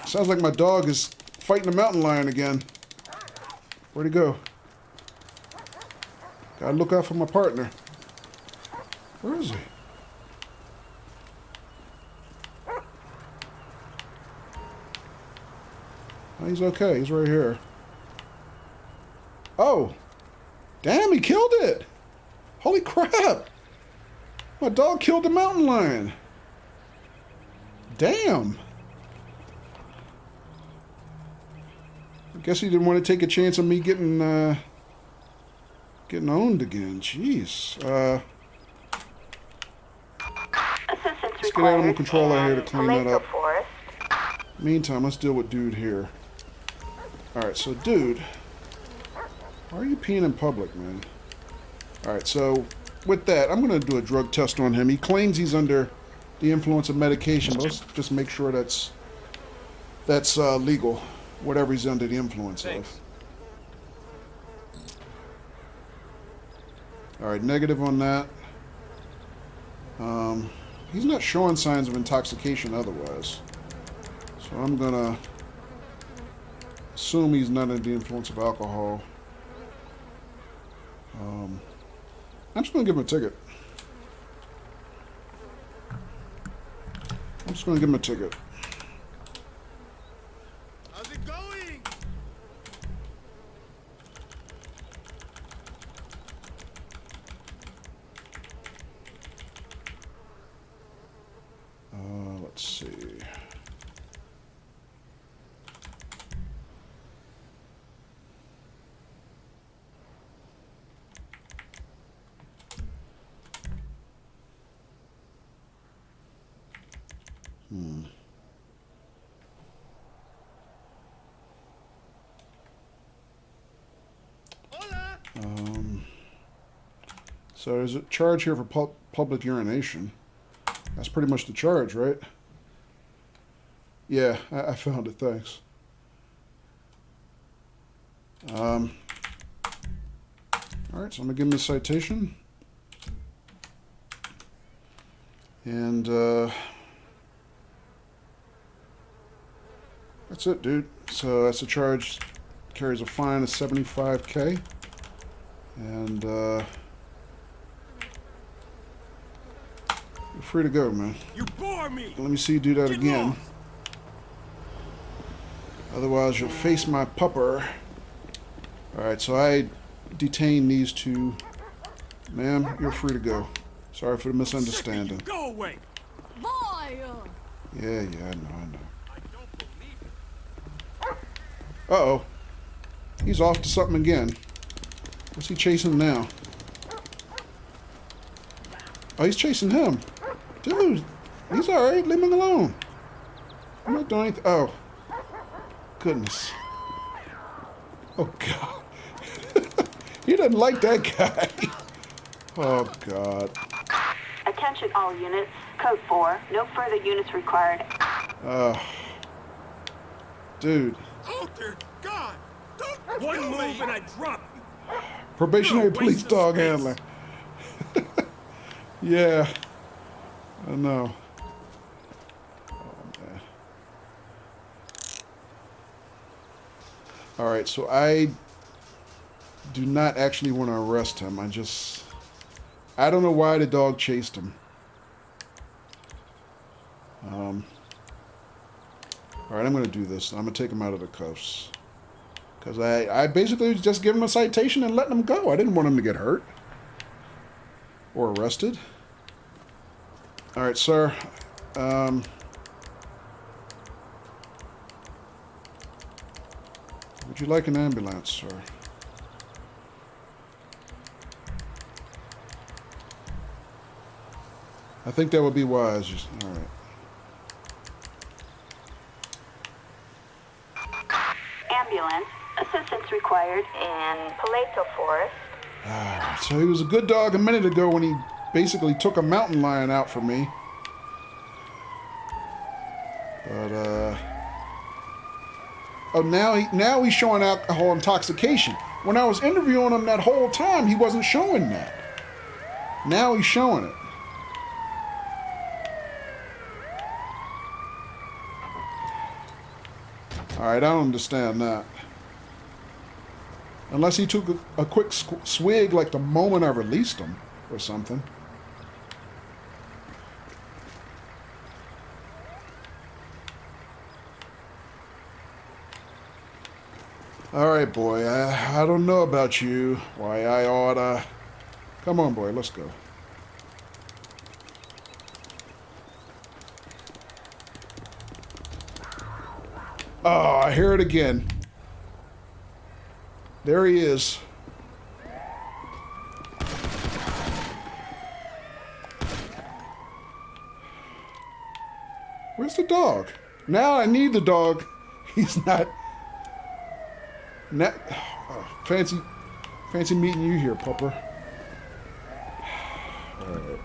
Sounds like my dog is fighting a mountain lion again. Where'd he go? Gotta look out for my partner. Where is he? Oh, he's okay. He's right here. Oh! Damn, he killed it! Holy crap! My dog killed the mountain lion. Damn! I guess he didn't want to take a chance on me getting owned again. Jeez. Let's get animal control out here to clean that up. Meantime, let's deal with dude here. Alright, so dude, why are you peeing in public, man? Alright, so with that, I'm going to do a drug test on him. He claims he's under the influence of medication, but let's just make sure that's legal. Whatever he's under the influence of. Alright, negative on that. He's not showing signs of intoxication otherwise. So I'm gonna assume he's not under the influence of alcohol. I'm just gonna give him a ticket. How's it going? Let's see. So there's a charge here for public urination. That's pretty much the charge, right? Yeah, I found it, thanks. Alright, so I'm gonna give him a citation. And that's it, dude. So that's a charge, carries a fine of $75K. And you're free to go, man. You bore me. Let me see you do that again. Lost. Otherwise, you'll face my pupper. Alright, so I detain these two. Ma'am, you're free to go. Sorry for the misunderstanding. Go away. Boy! Yeah, I know. I don't believe it. Uh-oh. He's off to something again. What's he chasing now? Oh, he's chasing him. Dude, he's alright. Leave him alone. I'm not doing anything. Oh. Goodness. Oh, God. He doesn't like that guy. Oh, God. Attention all units. Code 4. No further units required. Dude. Oh, dear God. Don't One move and I drop you. Probationary You're a police waste of dog space. handler. Yeah. I know. Oh, man. Alright, so I do not actually want to arrest him. I don't know why the dog chased him. Alright, I'm going to do this. I'm going to take him out of the cuffs. Because I basically just give him a citation and letting him go. I didn't want him to get hurt. Or arrested. Alright, sir. Would you like an ambulance, sir? I think that would be wise. Alright. Ambulance. Assistance required in Paleto Forest. Alright, so he was a good dog a minute ago when he basically took a mountain lion out for me. But, oh, now he's showing alcohol intoxication. When I was interviewing him that whole time, he wasn't showing that. Now he's showing it. Alright, I don't understand that. Unless he took a quick swig like the moment I released him or something. Alright, boy, I don't know about you. Why, I oughta... Come on, boy, let's go. Oh, I hear it again. There he is. Where's the dog? Now I need the dog. He's not... fancy meeting you here, pupper. Alright.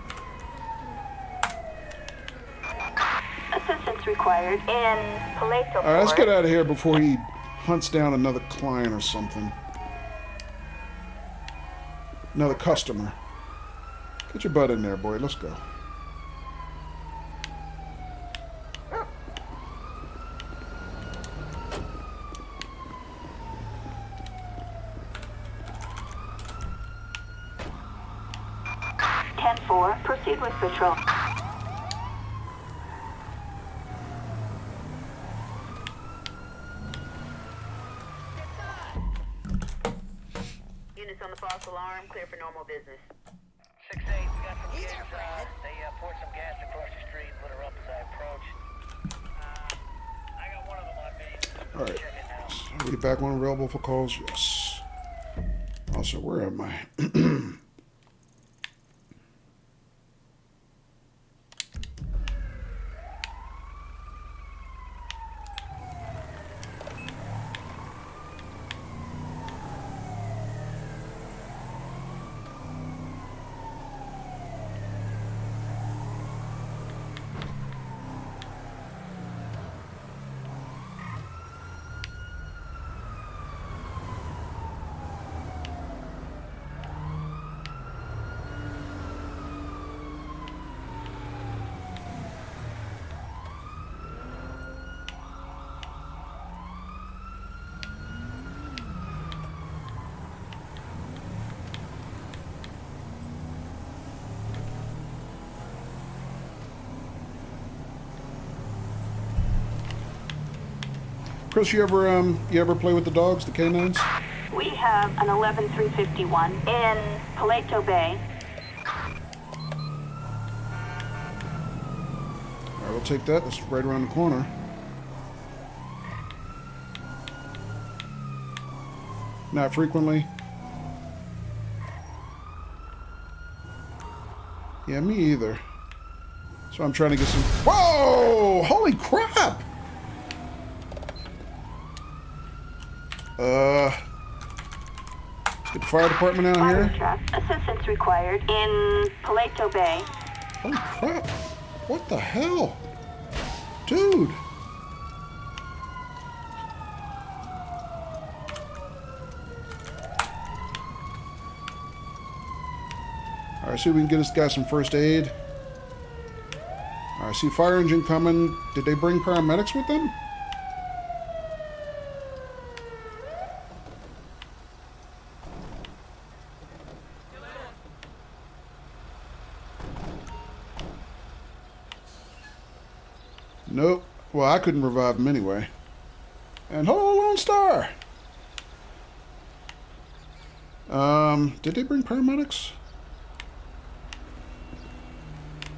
Assistance required in Paleto Forest. Alright, let's get out of here before he hunts down another client or something. Another customer. Get your butt in there, boy. Let's go. Proceed with patrol. Units on the false alarm, clear for normal business. 6-8, we got some kids, they poured some gas across the street, lit her up as I approached. I got one of them on me. Alright. Are we back when available for calls? Yes. Also, where am I? Chris, you ever play with the dogs, the canines? We have an 11351 in Paleto Bay. Alright, we'll take that. That's right around the corner. Not frequently. Yeah, me either. So I'm trying to get some... Whoa! Holy crap! Let's get the fire department out Fire here. truck. Assistance required in Paleto Bay. Holy crap. What the hell? Dude. Alright, see if we can get this guy some first aid. Alright, see fire engine coming. Did they bring paramedics with them? Nope. Well, I couldn't revive him anyway. And hello, Lone Star! Did they bring paramedics?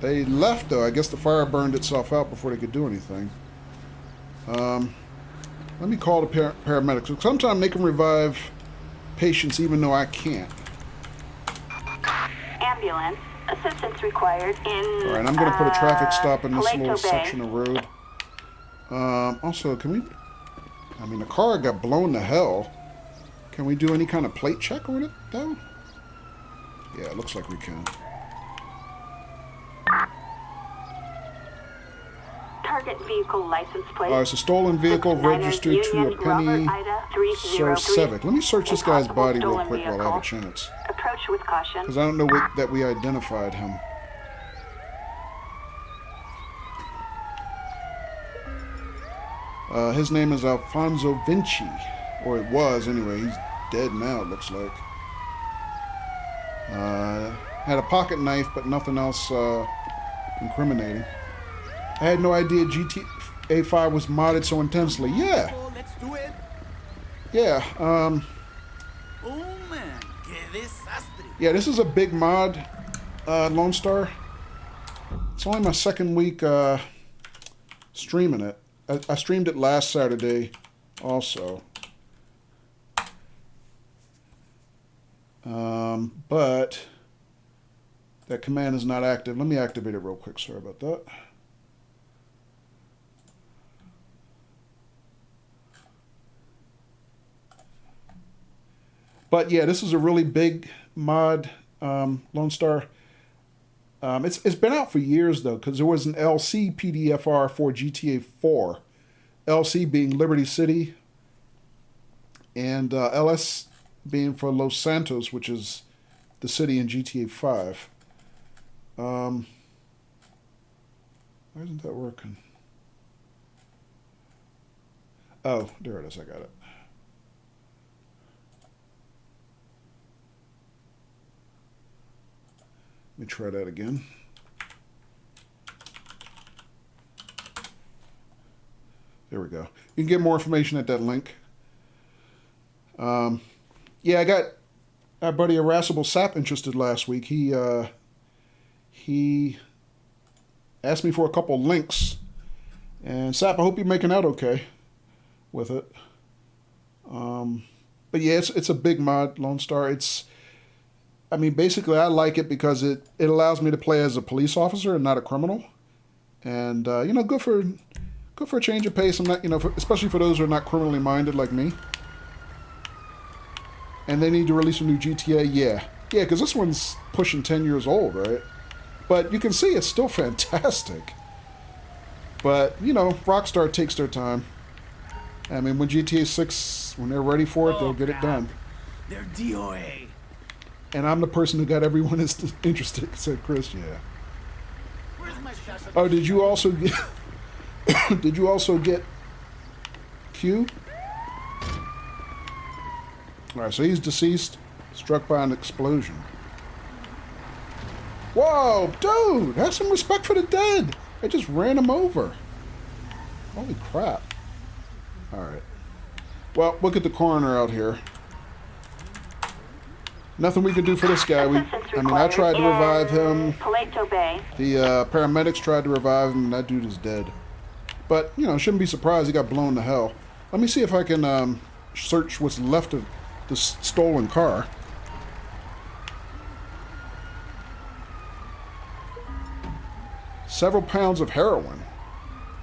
They left, though. I guess the fire burned itself out before they could do anything. Let me call the paramedics. Sometimes they can revive patients even though I can't. Ambulance. Assistance required in... Alright, I'm going to put a traffic stop in this Paleto little Bay. section of road. Also, can we... I mean, the car got blown to hell. Can we do any kind of plate check on it, though? Yeah, it looks like we can. Target vehicle license plate. It's a stolen vehicle registered to a Penny Civic. Let me search this guy's body real quick while I have a chance. Approach with caution. Because I don't know that we identified him. His name is Alfonso Vinci. Or it was, anyway. He's dead now, it looks like. Had a pocket knife, but nothing else incriminating. I had no idea GTA-5 was modded so intensely. Yeah. Oh, let's do it. Yeah, Oh man, que desastre. yeah, this is a big mod, Lone Star. It's only my second week streaming it. I streamed it last Saturday also. But that command is not active. Let me activate it real quick. Sorry about that. But yeah, this is a really big mod, Lone Star. It's been out for years though, because there was an LSPDFR for GTA 4. LC being Liberty City, and LS being for Los Santos, which is the city in GTA 5. Why isn't that working? Oh, there it is. I got it. Let me try that again. There we go. You can get more information at that link. Yeah, I got our buddy Irascible Sap interested last week. He asked me for a couple links. And Sap, I hope you're making out okay with it. But yeah, it's a big mod, Lone Star. I mean, basically, I like it because it allows me to play as a police officer and not a criminal, and you know, good for a change of pace. I'm not, you know, especially for those who are not criminally minded like me. And they need to release a new GTA, yeah, because this one's pushing 10 years old, right? But you can see it's still fantastic. But you know, Rockstar takes their time. I mean, when GTA 6, when they're ready for it, they'll get it done. They're DOA. And I'm the person who got everyone interested, said Chris, yeah. Where's my stash of... Oh, did you also get... did you also get Q? Alright, so he's deceased, struck by an explosion. Whoa, dude! Have some respect for the dead! I just ran him over. Holy crap. Alright. Well, look at the coroner out here. Nothing we can do for this guy. I tried to revive him. Paleto Bay. The paramedics tried to revive him, and that dude is dead. But, you know, shouldn't be surprised he got blown to hell. Let me see if I can search what's left of the stolen car. Several pounds of heroin.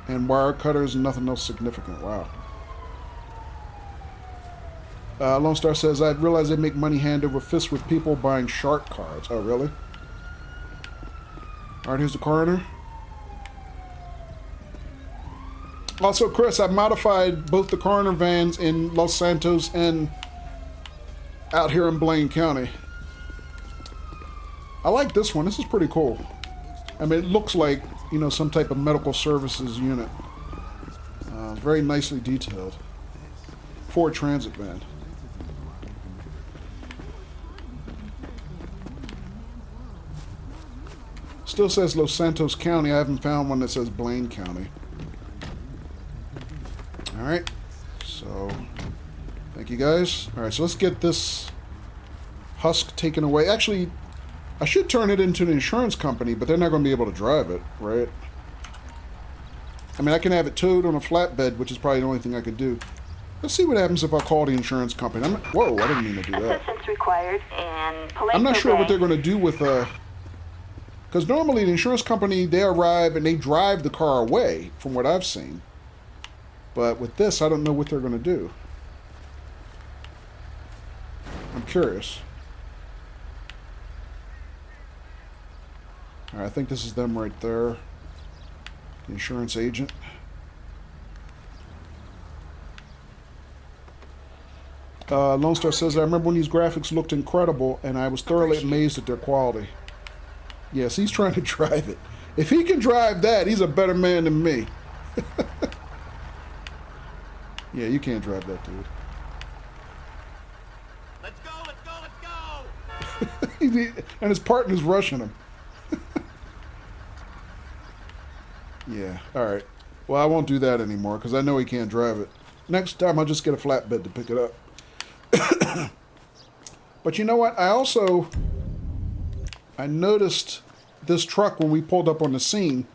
And wire cutters and nothing else significant. Wow. Lone Star says, I realize they make money hand over fist with people buying shark cards. Oh, really? Alright, here's the coroner. Also, Chris, I've modified both the coroner vans in Los Santos and out here in Blaine County. I like this one. This is pretty cool. I mean, it looks like, you know, some type of medical services unit. Very nicely detailed. Ford Transit van. Still says Los Santos County. I haven't found one that says Blaine County. Alright. So, thank you guys. Alright, so let's get this husk taken away. Actually, I should turn it into an insurance company, but they're not going to be able to drive it, right? I mean, I can have it towed on a flatbed, which is probably the only thing I could do. Let's see what happens if I call the insurance company. Whoa, I didn't mean to do that. Assistance required in I'm not sure what they're going to do with because normally the insurance company, they arrive and they drive the car away, from what I've seen. But with this, I don't know what they're going to do. I'm curious. All right, I think this is them right there. The insurance agent. Lone Star says, I remember when these graphics looked incredible, and I was thoroughly amazed at their quality. Yes, he's trying to drive it. If he can drive that, he's a better man than me. Yeah, you can't drive that, dude. Let's go, let's go, let's go! And his partner's rushing him. Yeah, alright. Well, I won't do that anymore, because I know he can't drive it. Next time, I'll just get a flatbed to pick it up. But you know what? I noticed this truck when we pulled up on the scene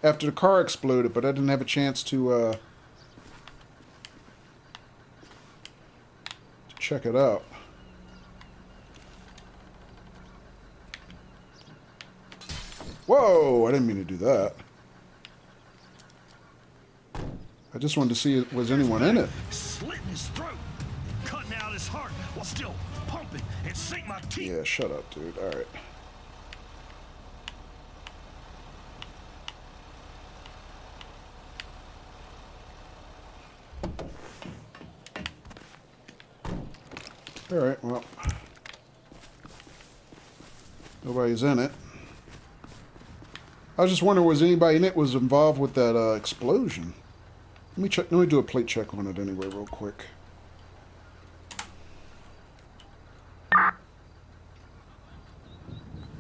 after the car exploded, but I didn't have a chance to check it out. Whoa! I didn't mean to do that. I just wanted to see if was anyone in it. Slitting his throat, cutting out his heart while still pumping and sink my teeth. Yeah, shut up, dude. All right. All right, well, nobody's in it. I was just wondering, was anybody in it was involved with that explosion? Let me check. Let me do a plate check on it anyway, real quick.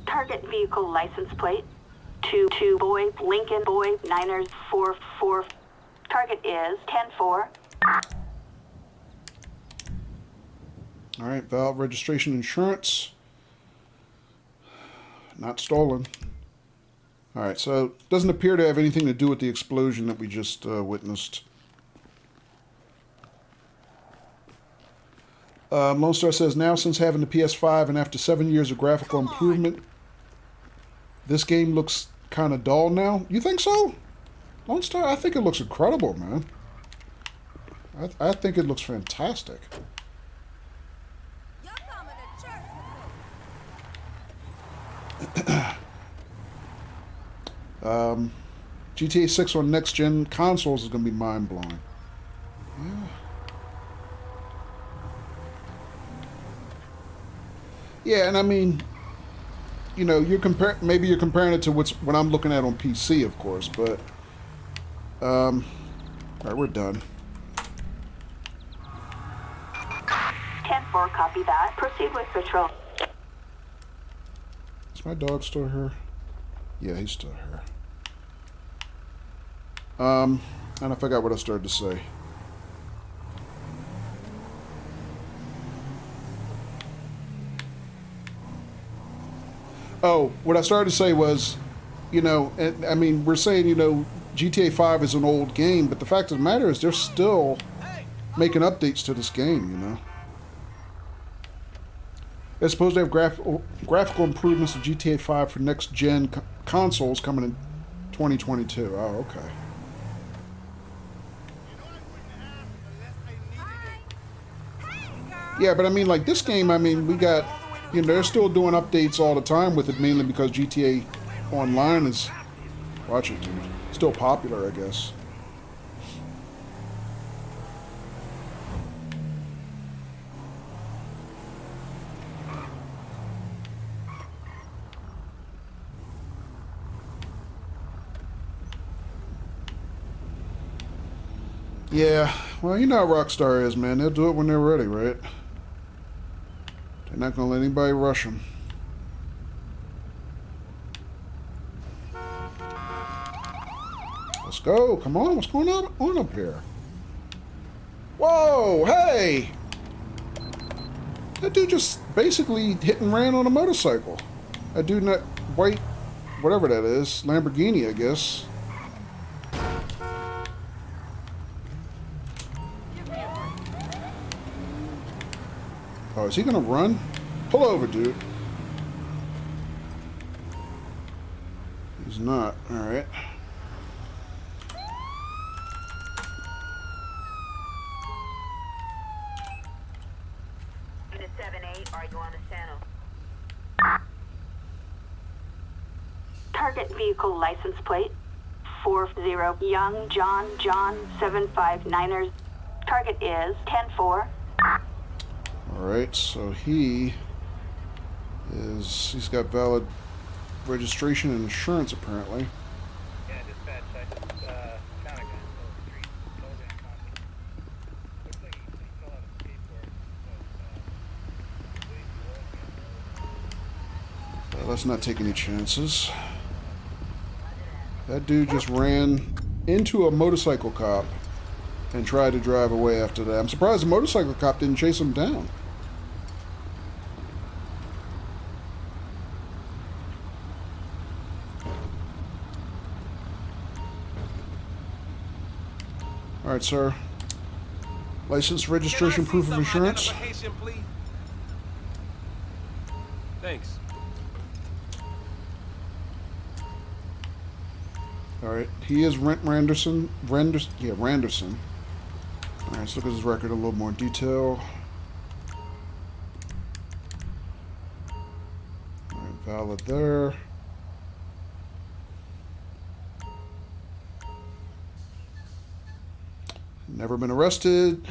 Target vehicle license plate 22 Boy Lincoln Boy Niners 44. Target is 10-4. All right, valve registration insurance. Not stolen. All right, so it doesn't appear to have anything to do with the explosion that we just witnessed. Lone Star says, now since having the PS5 and after 7 years of graphical improvement, this game looks kind of dull now. You think so? Lone Star, I think it looks incredible, man. I think it looks fantastic. You're coming to church with me. GTA 6 on next-gen consoles is going to be mind-blowing. Yeah. Yeah, and I mean, you know, maybe you're comparing it to what I'm looking at on PC, of course, but all right, we're done. 10-4, copy that. Proceed with patrol. Is my dog still here? Yeah, he's still here. And I forgot what I started to say. Oh, what I started to say was, you know, I mean, we're saying, you know, GTA 5 is an old game, but the fact of the matter is they're still making updates to this game, you know. They're supposed to have graphical improvements to GTA 5 for next-gen consoles coming in 2022. Oh, okay. Yeah, but I mean, like, this game, I mean, we got, you know, they're still doing updates all the time with it, mainly because GTA Online is, watch it, dude, still popular, I guess. Yeah, well, you know how Rockstar is, man. They'll do it when they're ready, right? They're not going to let anybody rush them. Let's go. Come on. What's going on up here? Whoa, hey! That dude just basically hit and ran on a motorcycle. That dude in that white, whatever that is, Lamborghini, I guess. Oh, is he gonna run? Pull over, dude. He's not. Alright. Unit 7-8, are you on the channel? Target vehicle license plate 40 Young John 759ers. Target is 10-4. Alright, so he's got valid registration and insurance apparently. Yeah, dispatch. I just found a guy in the street. Logan County. Looks like he still has a skateboard. Let's not take any chances. That dude just ran into a motorcycle cop and tried to drive away after that. I'm surprised the motorcycle cop didn't chase him down. All right, sir. License, registration, proof of insurance. Identification, please? Thanks. All right, he is Randerson. Yeah, Randerson. All right, let's look at his record in a little more detail. All right, valid there. Never been arrested.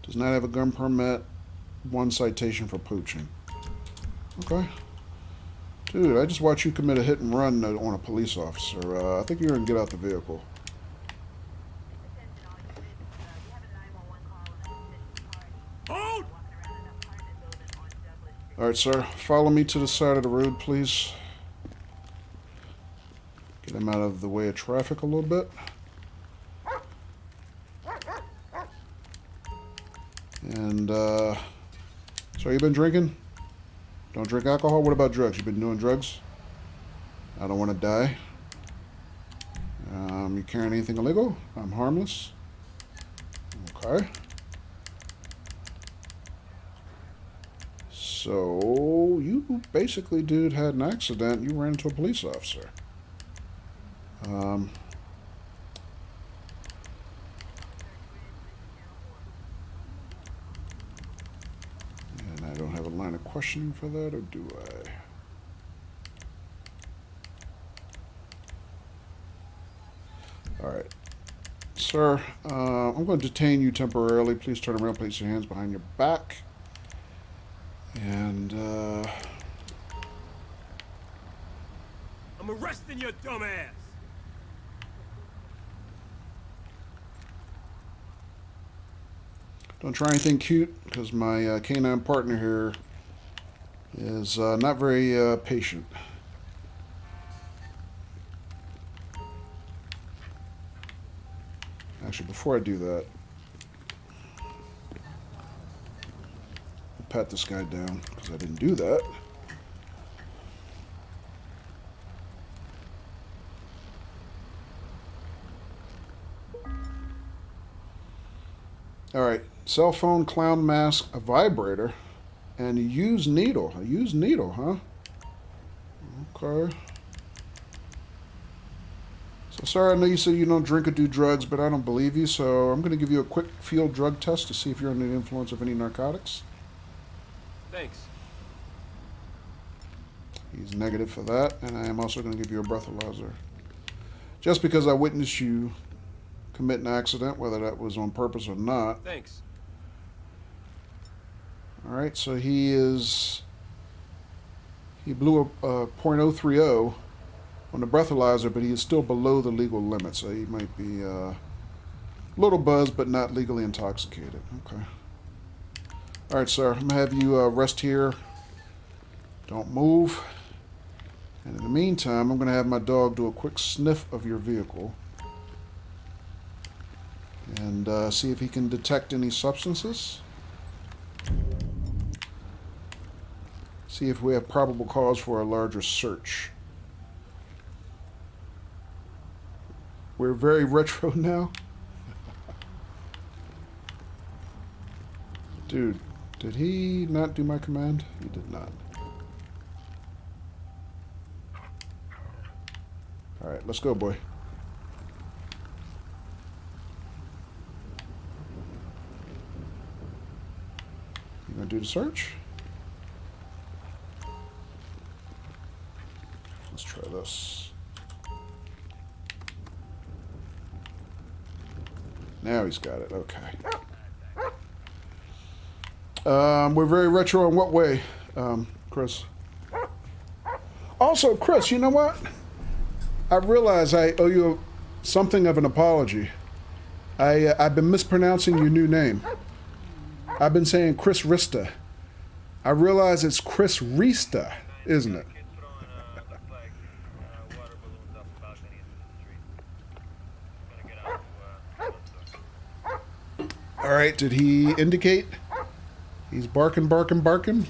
Does not have a gun permit. 1 citation for poaching. Okay. Dude, I just watched you commit a hit and run on a police officer. I think you're gonna get out the vehicle. Hold! All right, sir. Follow me to the side of the road, please. Get him out of the way of traffic a little bit. And, so you been drinking? Don't drink alcohol? What about drugs? You been doing drugs? I don't want to die. You carrying anything illegal? I'm harmless. Okay. So, you basically, dude, had an accident. You ran into a police officer. And I don't have a line of questioning for that, or do I? Alright. Sir, I'm going to detain you temporarily. Please turn around, place your hands behind your back. And, I'm arresting your dumb ass. don't try anything cute, because my canine partner here is not very patient. Actually, before I do that, I'll pat this guy down, because I didn't do that. All right, cell phone, clown mask, a vibrator, and a used needle. A used needle, huh? Okay. So, sorry, I know you said you don't drink or do drugs, but I don't believe you, so I'm going to give you a quick field drug test to see if you're under the influence of any narcotics. Thanks. He's negative for that, and I am also going to give you a breathalyzer. Just because I witnessed you commit an accident, whether that was on purpose or not. Thanks. All right, so he blew a .030 on the breathalyzer, but he is still below the legal limit, so he might be a little buzzed, but not legally intoxicated. Okay. All right, sir, I'm gonna have you rest here. Don't move. And in the meantime, I'm gonna have my dog do a quick sniff of your vehicle. and see if he can detect any substances. See if we have probable cause for a larger search. We're very retro now. Dude, did he not do my command? He did not. Alright, let's go, boy. You gonna do the search? Let's try this. Now he's got it. Okay. We're very retro in what way, Chris? Also, Chris, you know what? I realize I owe you something of an apology. I've been mispronouncing your new name. I've been saying Chris Rista. I realize it's Chris Rista, isn't it? All right, did he indicate? He's barking, barking, barking.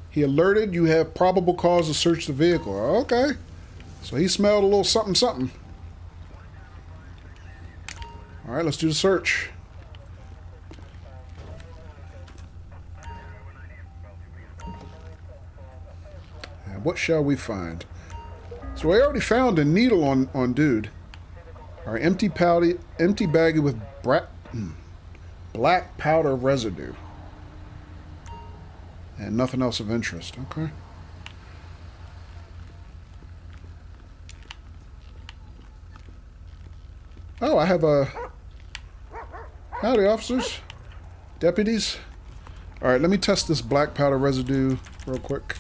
He alerted you have probable cause to search the vehicle. Okay. So he smelled a little something, something. All right, let's do the search. And what shall we find? So we already found a needle on dude. Our empty baggie with black powder residue. And nothing else of interest. Okay. Oh, I have a... Howdy, officers. Deputies. All right, let me test this black powder residue real quick.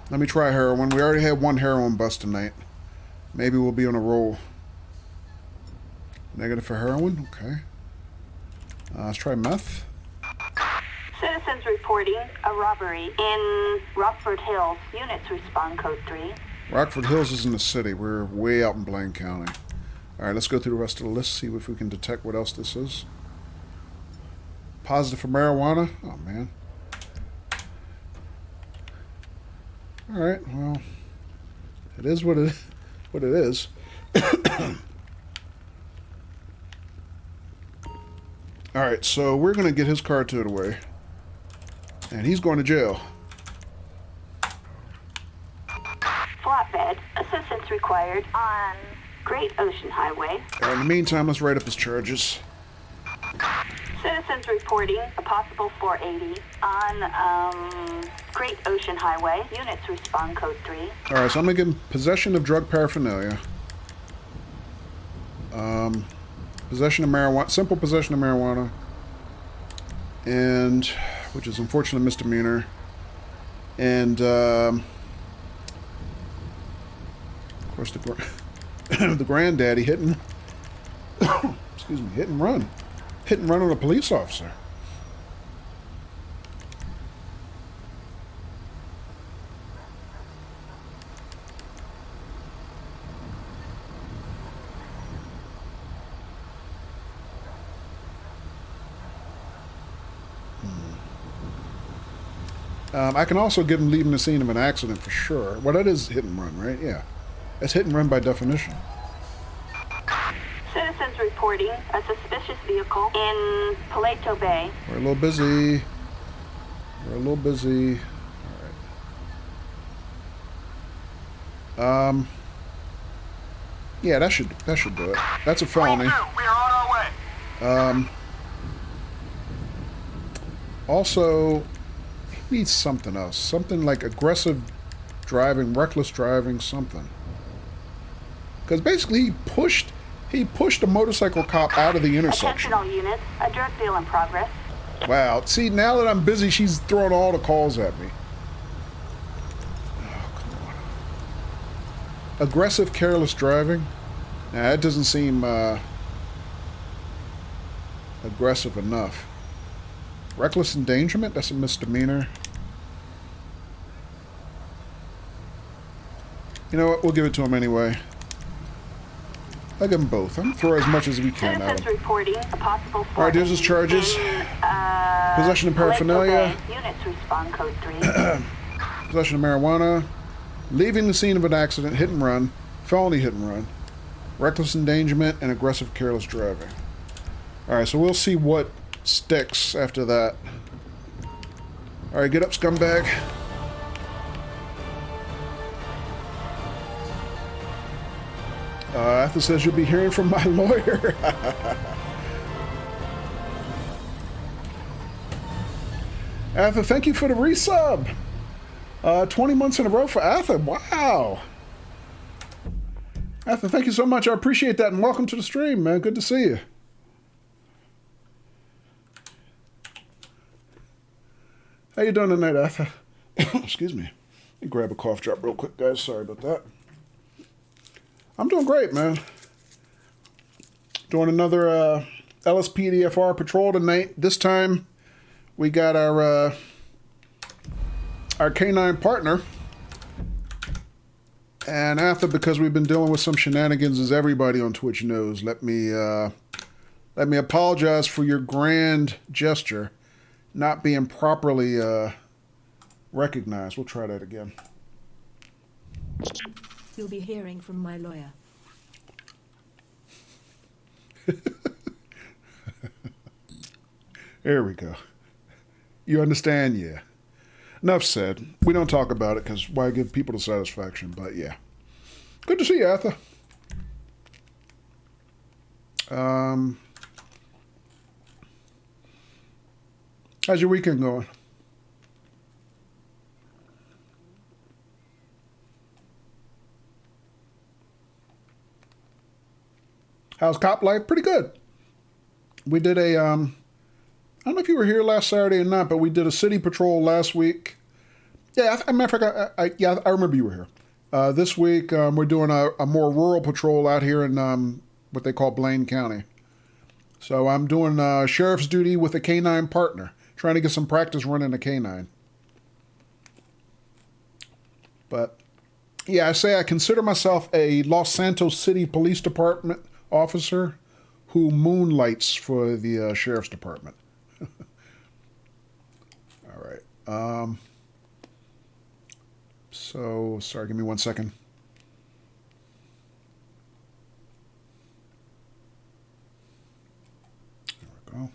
Let me try heroin. We already had one heroin bust tonight. Maybe we'll be on a roll. Negative for heroin? Okay. Let's try meth. Citizens reporting a robbery in Rockford Hills. Units respond code 3. Rockford Hills is in the city. We're way out in Blaine County. Alright, let's go through the rest of the list, see if we can detect what else this is. Positive for marijuana? Oh, man. Alright, well, it is what it is. Alright, so we're going to get his car towed away. And he's going to jail. Flatbed. Assistance required on Great Ocean Highway. Alright, in the meantime, let's write up his charges. Citizens reporting a possible 480 on Great Ocean Highway. Units respond code 3. Alright, so I'm going to give him possession of drug paraphernalia. Possession of marijuana, simple possession of marijuana. And, which is unfortunately a misdemeanor. And, of course, the granddaddy hitting, excuse me, hit and run. Hit and run on a police officer. I can also give him leaving the scene of an accident for sure. Well, that is hit and run, right? Yeah. That's hit and run by definition. Citizens reporting a suspicious vehicle in Paleto Bay. We're a little busy. We're a little busy. All right. Yeah, that should do it. That's a felony. We are on our way. Also, he needs something else. Something like aggressive driving, reckless driving, something. Because basically he pushed a motorcycle cop out of the intersection. Attention all units, a drug deal in progress. Wow. See, now that I'm busy, she's throwing all the calls at me. Oh, come on. Aggressive, careless driving? Nah, that doesn't seem aggressive enough. Reckless endangerment? That's a misdemeanor. You know what? We'll give it to him anyway. I'll give them both. I'm going to throw as much as we can at Citizens him. reporting a possible Alright, there's his charges. Possession of paraphernalia. Units respond code 3. Possession of marijuana. Leaving the scene of an accident. Hit and run. Felony hit and run. Reckless endangerment and aggressive careless driving. Alright, so we'll see what sticks after that. Alright, get up, scumbag. Arthur says you'll be hearing from my lawyer. Arthur, thank you for the resub. 20 months in a row for Arthur. Wow. Arthur, thank you so much. I appreciate that, and welcome to the stream, man. Good to see you. How you doing tonight, Arthur? Excuse me. Let me grab a cough drop real quick, guys. Sorry about that. I'm doing great, man. Doing another LSPDFR patrol tonight. This time, we got our K9 partner. And after, because we've been dealing with some shenanigans, as everybody on Twitch knows, let me apologize for your grand gesture not being properly recognized. We'll try that again. You'll be hearing from my lawyer. There we go. You understand? Yeah. Enough said. We don't talk about it because why give people the satisfaction? But yeah. Good to see you, Arthur. How's your weekend going? How's cop life? Pretty good. We did a, I don't know if you were here last Saturday or not, but we did a city patrol last week. Yeah, I remember you were here. This week, we're doing a more rural patrol out here in what they call Blaine County. So I'm doing sheriff's duty with a K9 partner, trying to get some practice running a K9. But, yeah, I consider myself a Los Santos City Police Department officer who moonlights for the sheriff's department. All right. So, sorry, give me 1 second. There we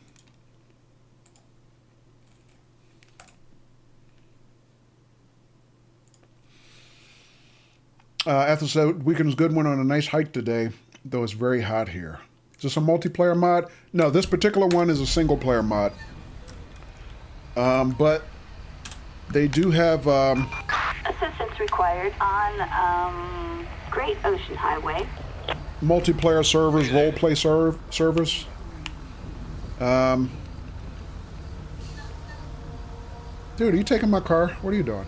go. Ethel said, weekend was good. Went on a nice hike today, though it's very hot here. Is this a multiplayer mod? No, this particular one is a single player mod. But they do have Assistance required on Great Ocean Highway. multiplayer servers, roleplay servers. Dude, are you taking my car? What are you doing?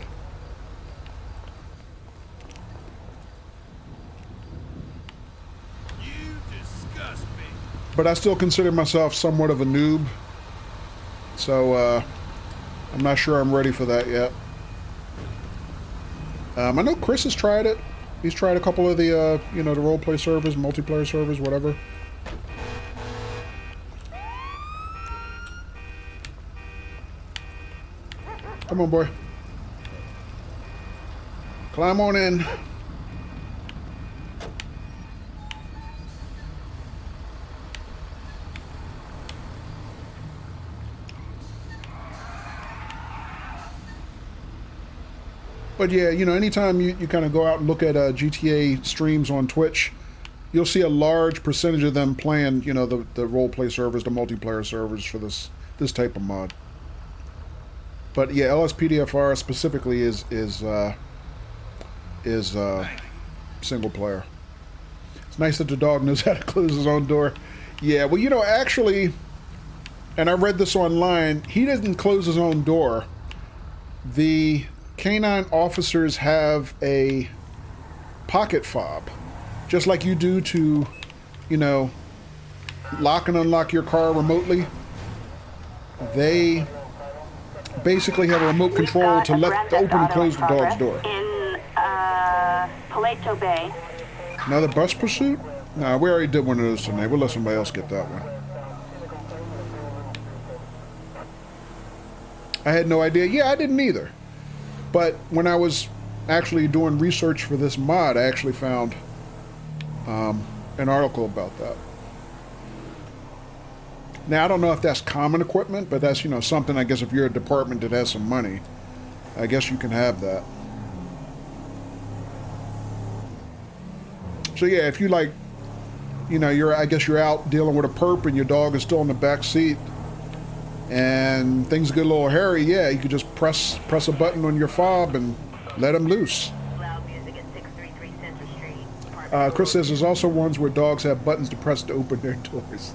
But I still consider myself somewhat of a noob. So, I'm not sure I'm ready for that yet. I know Chris has tried it. He's tried a couple of the, the roleplay servers, multiplayer servers, whatever. Come on, boy. Climb on in. But yeah, anytime you kind of go out and look at GTA streams on Twitch, you'll see a large percentage of them playing, the roleplay servers, the multiplayer servers for this type of mod. But yeah, LSPDFR specifically is single player. It's nice that the dog knows how to close his own door. Yeah, well, actually, and I read this online, he didn't close his own door. The K9 officers have a pocket fob, just like you do to, lock and unlock your car remotely. They basically have a remote control to open and close the dog's door. In Paleto Bay. Another bus pursuit? Nah, we already did one of those tonight. We'll let somebody else get that one. I had no idea. Yeah, I didn't either. But when I was actually doing research for this mod, I actually found an article about that. Now, I don't know if that's common equipment, but that's, you know, something, I guess, if you're a department that has some money, I guess you can have that. So, yeah, if you, like, you know, I guess you're out dealing with a perp and your dog is still in the back seat and things get a little hairy, yeah, you could just press a button on your fob and let him loose. Loud music at 633 Center Street. Chris says there's also ones where dogs have buttons to press to open their doors.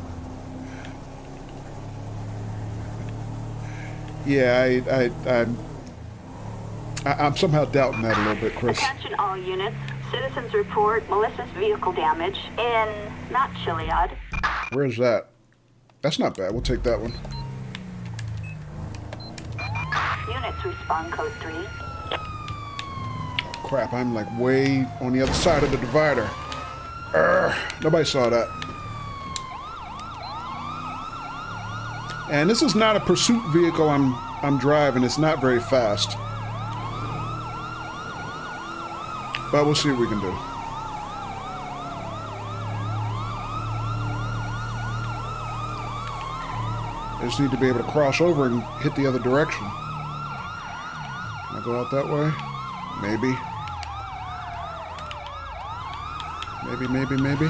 Yeah, I'm somehow doubting that a little bit, Chris. Attention all units. Citizens report malicious vehicle damage in not Chiliad. Where's that? That's not bad. We'll take that one. Units respond code 3. Oh, crap, I'm like way on the other side of the divider. Nobody saw that. And this is not a pursuit vehicle I'm driving. It's not very fast. But we'll see what we can do. I just need to be able to cross over and hit the other direction. Can I go out that way? Maybe. Maybe.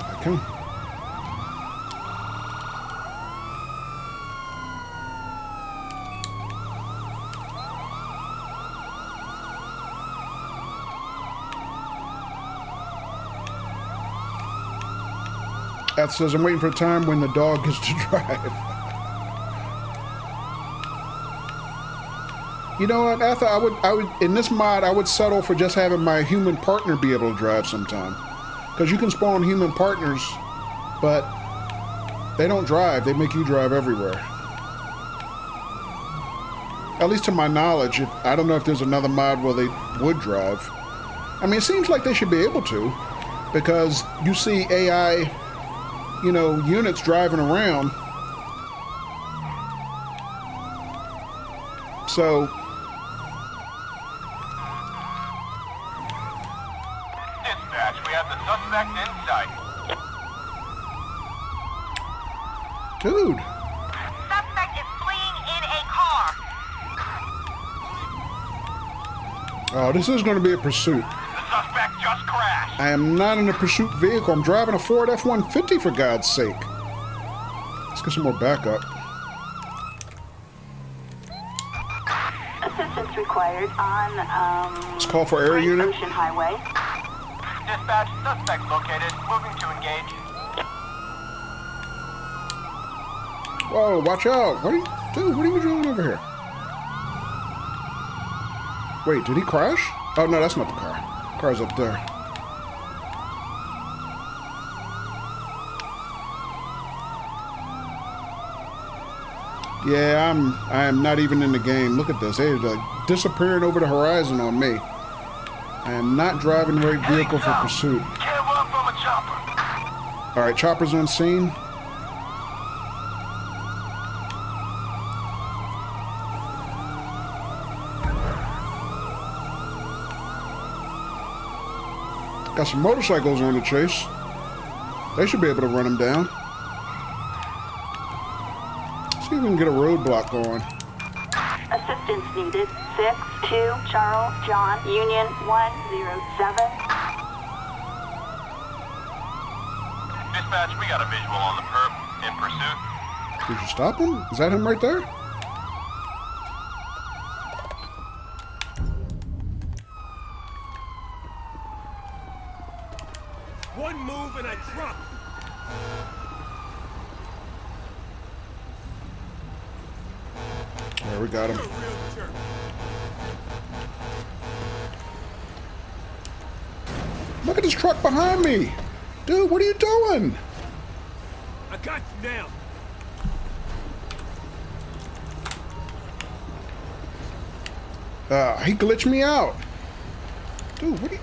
I can. Beth says, I'm waiting for a time when the dog gets to drive. You know what, Etha, I would, in this mod, I would settle for just having my human partner be able to drive sometime. Because you can spawn human partners, but they don't drive. They make you drive everywhere. At least to my knowledge. I don't know if there's another mod where they would drive. I mean, it seems like they should be able to, because you see AI, you know, units driving around. So, Dispatch, we have the suspect in sight. dude. Suspect is fleeing in a car. Oh, this is going to be a pursuit. The suspect just crashed. I am not in a pursuit vehicle. I'm driving a Ford F-150, for God's sake. Let's get some more backup. Assistance required on, Let's call for air unit. Ocean Highway. Dispatch, suspect located. Moving to engage. Whoa, watch out. Dude, what are you doing over here? Wait, did he crash? Oh, no, that's not the car. The car's up there. Yeah, I am not even in the game. Look at this. They're like disappearing over the horizon on me. I am not driving the right vehicle for pursuit. Can't run from a chopper. All right, chopper's on scene. Got some motorcycles on the chase. They should be able to run them down. Let's see if we can get a roadblock going. Assistance needed. 6-2 Charles John Union 107. Dispatch, we got a visual on the perp. In pursuit. Did you stop him? Is that him right there? One move and I drop. There, we got him. You're a real jerk. Look at this truck behind me. Dude, what are you doing? I got you now. He glitched me out. Dude, what are you...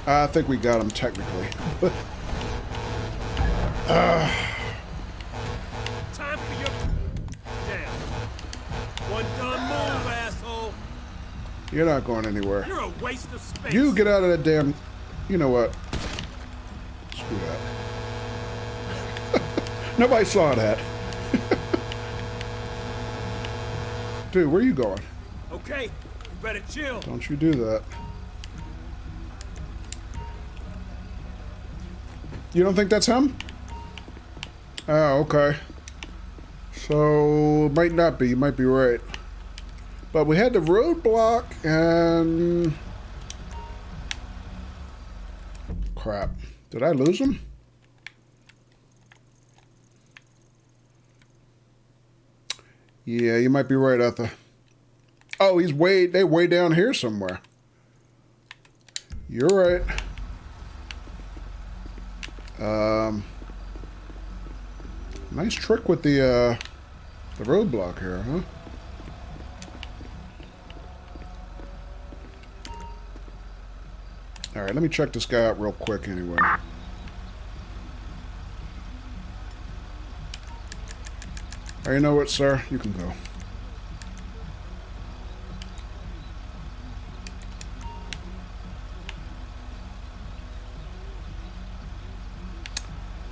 I think we got him technically. Time for your... Damn. One done move, asshole. You're not going anywhere. You're a waste of space. You get out of that damn... You know what? Screw that. Nobody saw that. Dude, where you going? Okay, you better chill. Don't you do that. You don't think that's him? Oh, okay. So, might not be. You might be right. But we had the roadblock and... Crap. Did I lose him? Yeah, you might be right, Arthur. Oh, they're way down here somewhere. You're right. Nice trick with the roadblock here, huh? All right, let me check this guy out real quick anyway. Oh, you know what, sir? You can go.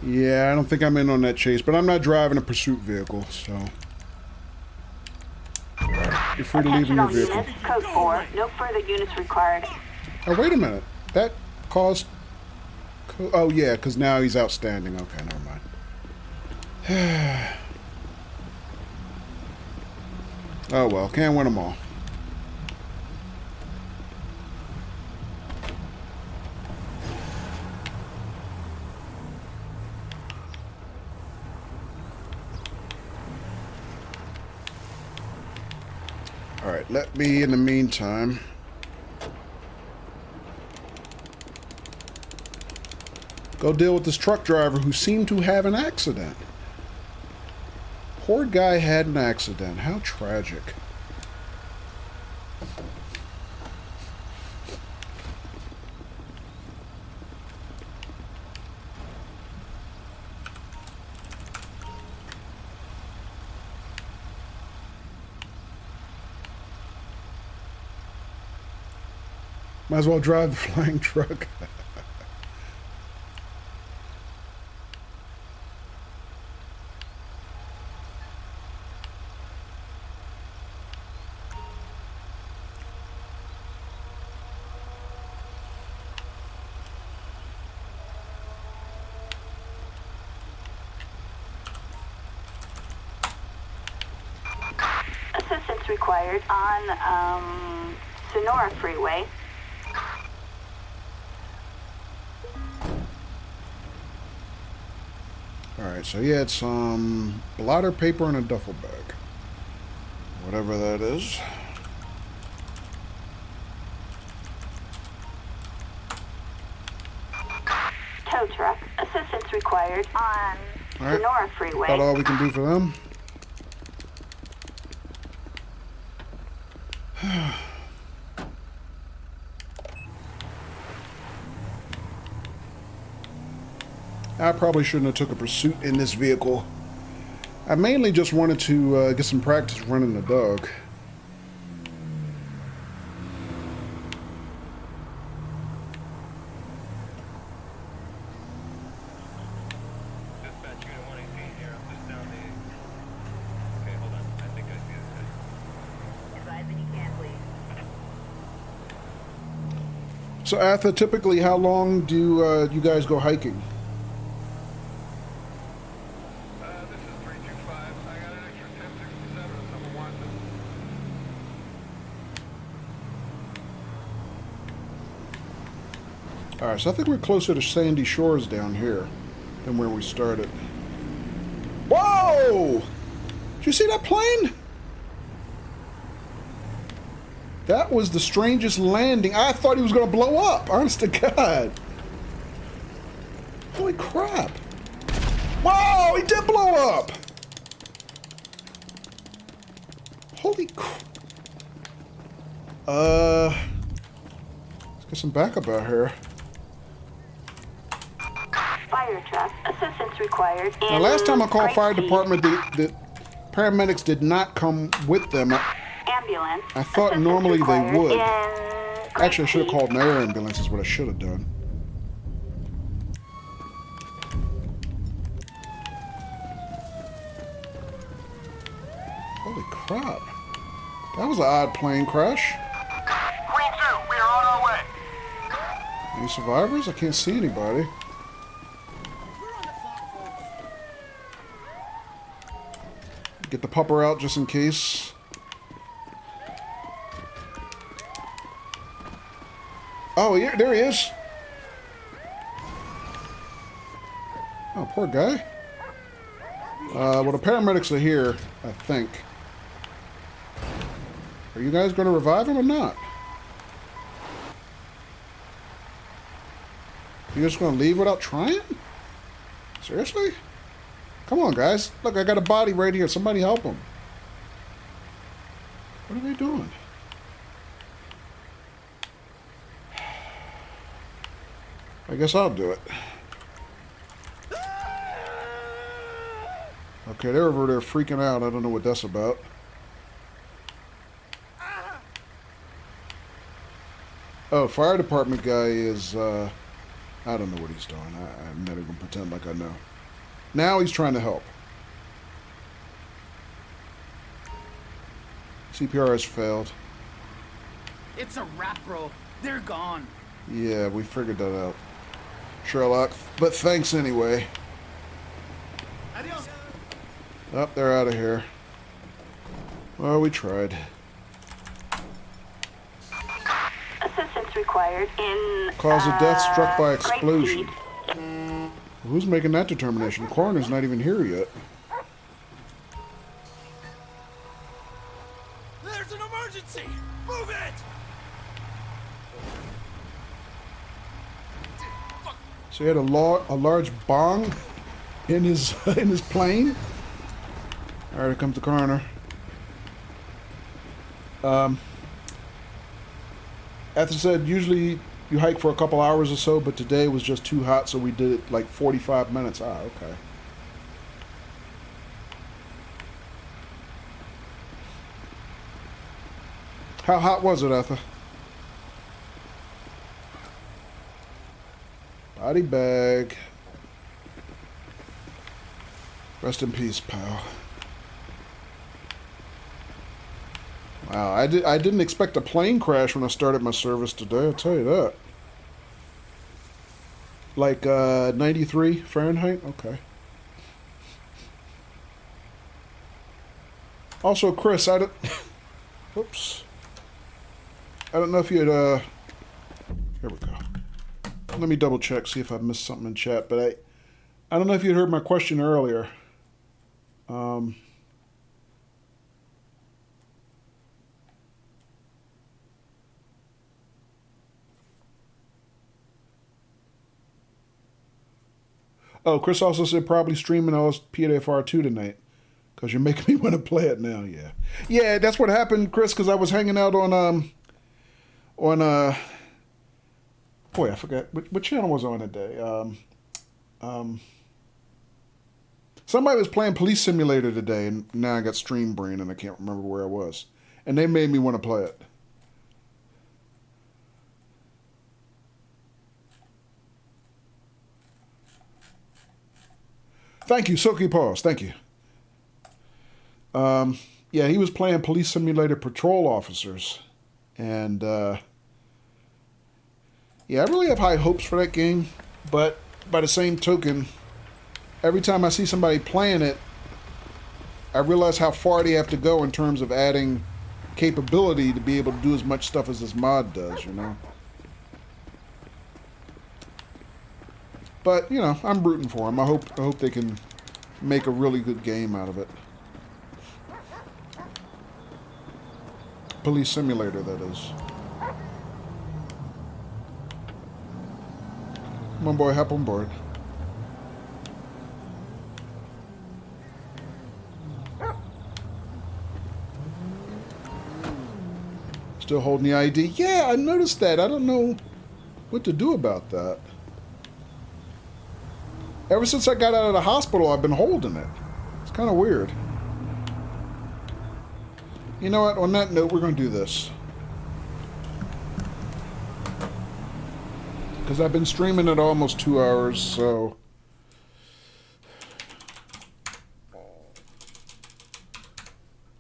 Yeah, I don't think I'm in on that chase, but I'm not driving a pursuit vehicle, so... Alright, you're free to leave in your vehicle. Units, code 4. No further units required. Oh, wait a minute. That caused... Oh, yeah, because now he's outstanding. Okay, never mind. Oh, well, can't win them all. Alright, let me, in the meantime... go deal with this truck driver who seemed to have an accident. Poor guy had an accident. How tragic. Might as well drive the flying truck. Assistance required on Sonora Freeway. Alright, so he had some blotter paper in a duffel bag. Whatever that is. Tow truck. Assistance required on Sonora Freeway. About all we can do for them. I probably shouldn't have took a pursuit in this vehicle. I mainly just wanted to get some practice running the dog. Dispatch unit 118 here. I'm just down the... Okay, hold on. I think I see this guy. Advise when you can, please. So, Atha, typically how long do you guys go hiking? This is 325. I got an extra 1067 if someone wants it. Alright, so I think we're closer to Sandy Shores down here than where we started. Whoa! Did you see that plane? That was the strangest landing. I thought he was going to blow up. Honest to God. Holy crap. Whoa! He did blow up! Holy let's get some backup out here. Fire truck. Assistance required. Now, last time I called Right fire seat. department, the paramedics did not come with them. Ambulance. I thought Assistance normally they required would. in Actually, I should have right called an air ambulance is what I should have done. Holy crap. That was an odd plane crash. Green 2, we are on our way. Any survivors? I can't see anybody. Get the pupper out just in case. Oh, yeah, there he is. Oh, poor guy. Well, the paramedics are here, I think. Are you guys going to revive him or not? You just going to leave without trying? Seriously? Come on, guys. Look, I got a body right here. Somebody help him. What are they doing? I guess I'll do it. Okay, they're over there freaking out. I don't know what that's about. Oh, fire department guy is, I don't know what he's doing. I'm not even going to pretend like I know. Now he's trying to help. CPR has failed. It's a wrap, bro. They're gone. Yeah, we figured that out. Sherlock, but thanks anyway. Adios. Oh, they're out of here. Well, we tried. Assistance required in Cause of death struck by right explosion. seat. Who's making that determination? The coroner's not even here yet. There's an emergency! Move it! So he had a large bong in his in his plane. All right, here comes the coroner. Ether said usually you hike for a couple hours or so, but today was just too hot, so we did it like 45 minutes. Ah, okay. How hot was it, Ether? Body bag. Rest in peace, pal. Wow, I didn't expect a plane crash when I started my service today, I'll tell you that. Like 93 Fahrenheit? Okay. Also, Chris, I don't... Oops. I don't know if you had... Here we go. Let me double check, see if I missed something in chat, but I don't know if you heard my question earlier. Oh, Chris also said probably streaming LSPDFR 2 tonight. Because you're making me want to play it now, yeah. Yeah, that's what happened, Chris, because I was hanging out on boy, I forgot. What channel was on today? Somebody was playing Police Simulator today, and now I got Stream Brain, and I can't remember where I was. And they made me want to play it. Thank you, Silky Paws. Thank you. Yeah, he was playing Police Simulator Patrol Officers. And, yeah, I really have high hopes for that game. But by the same token, every time I see somebody playing it, I realize how far they have to go in terms of adding capability to be able to do as much stuff as this mod does, you know? But, you know, I'm rooting for them. I hope they can make a really good game out of it. Police Simulator, that is. Come on, boy, hop on board. Still holding the ID. Yeah, I noticed that. I don't know what to do about that. Ever since I got out of the hospital, I've been holding it. It's kind of weird. You know what? On that note, we're going to do this. Because I've been streaming it almost 2 hours, so...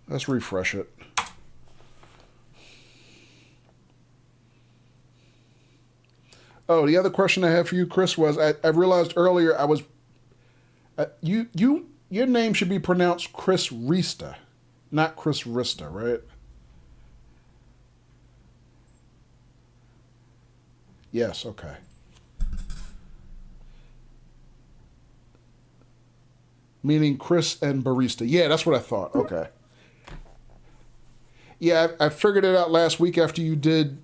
Let's refresh it. Oh, the other question I have for you, Chris, was I realized earlier I was... your name should be pronounced Chris Rista, not Chris Rista, right? Yes, okay. Meaning Chris and Barista. Yeah, that's what I thought. Okay. Yeah, I figured it out last week after you did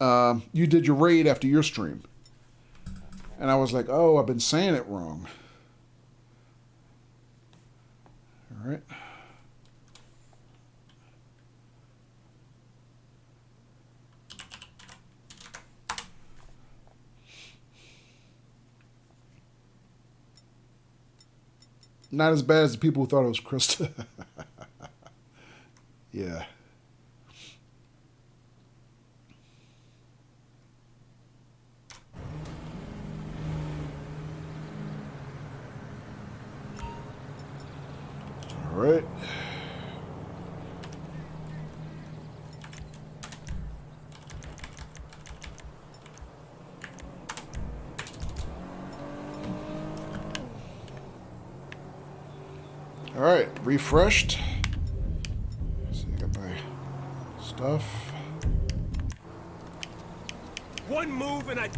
your raid after your stream. And I was like, oh, I've been saying it wrong. All right. Not as bad as the people who thought it was Krista. Yeah. All right. All right, refreshed. See, I got my stuff. One move and I...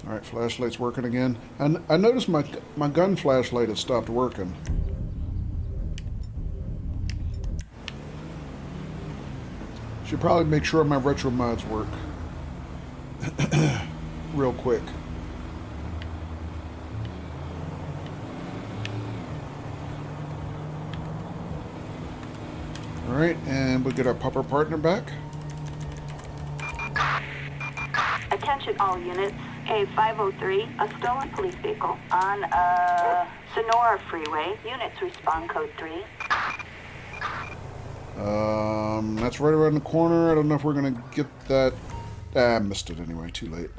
All right, flashlight's working again. And I noticed my gun flashlight had stopped working. Should probably make sure my retro mods work real quick. All right, and we'll get our pupper partner back. Attention all units. A503, a stolen police vehicle on Sonora Freeway. Units respond code 3. That's right around the corner. I don't know if we're gonna get that. I missed it anyway. Too late.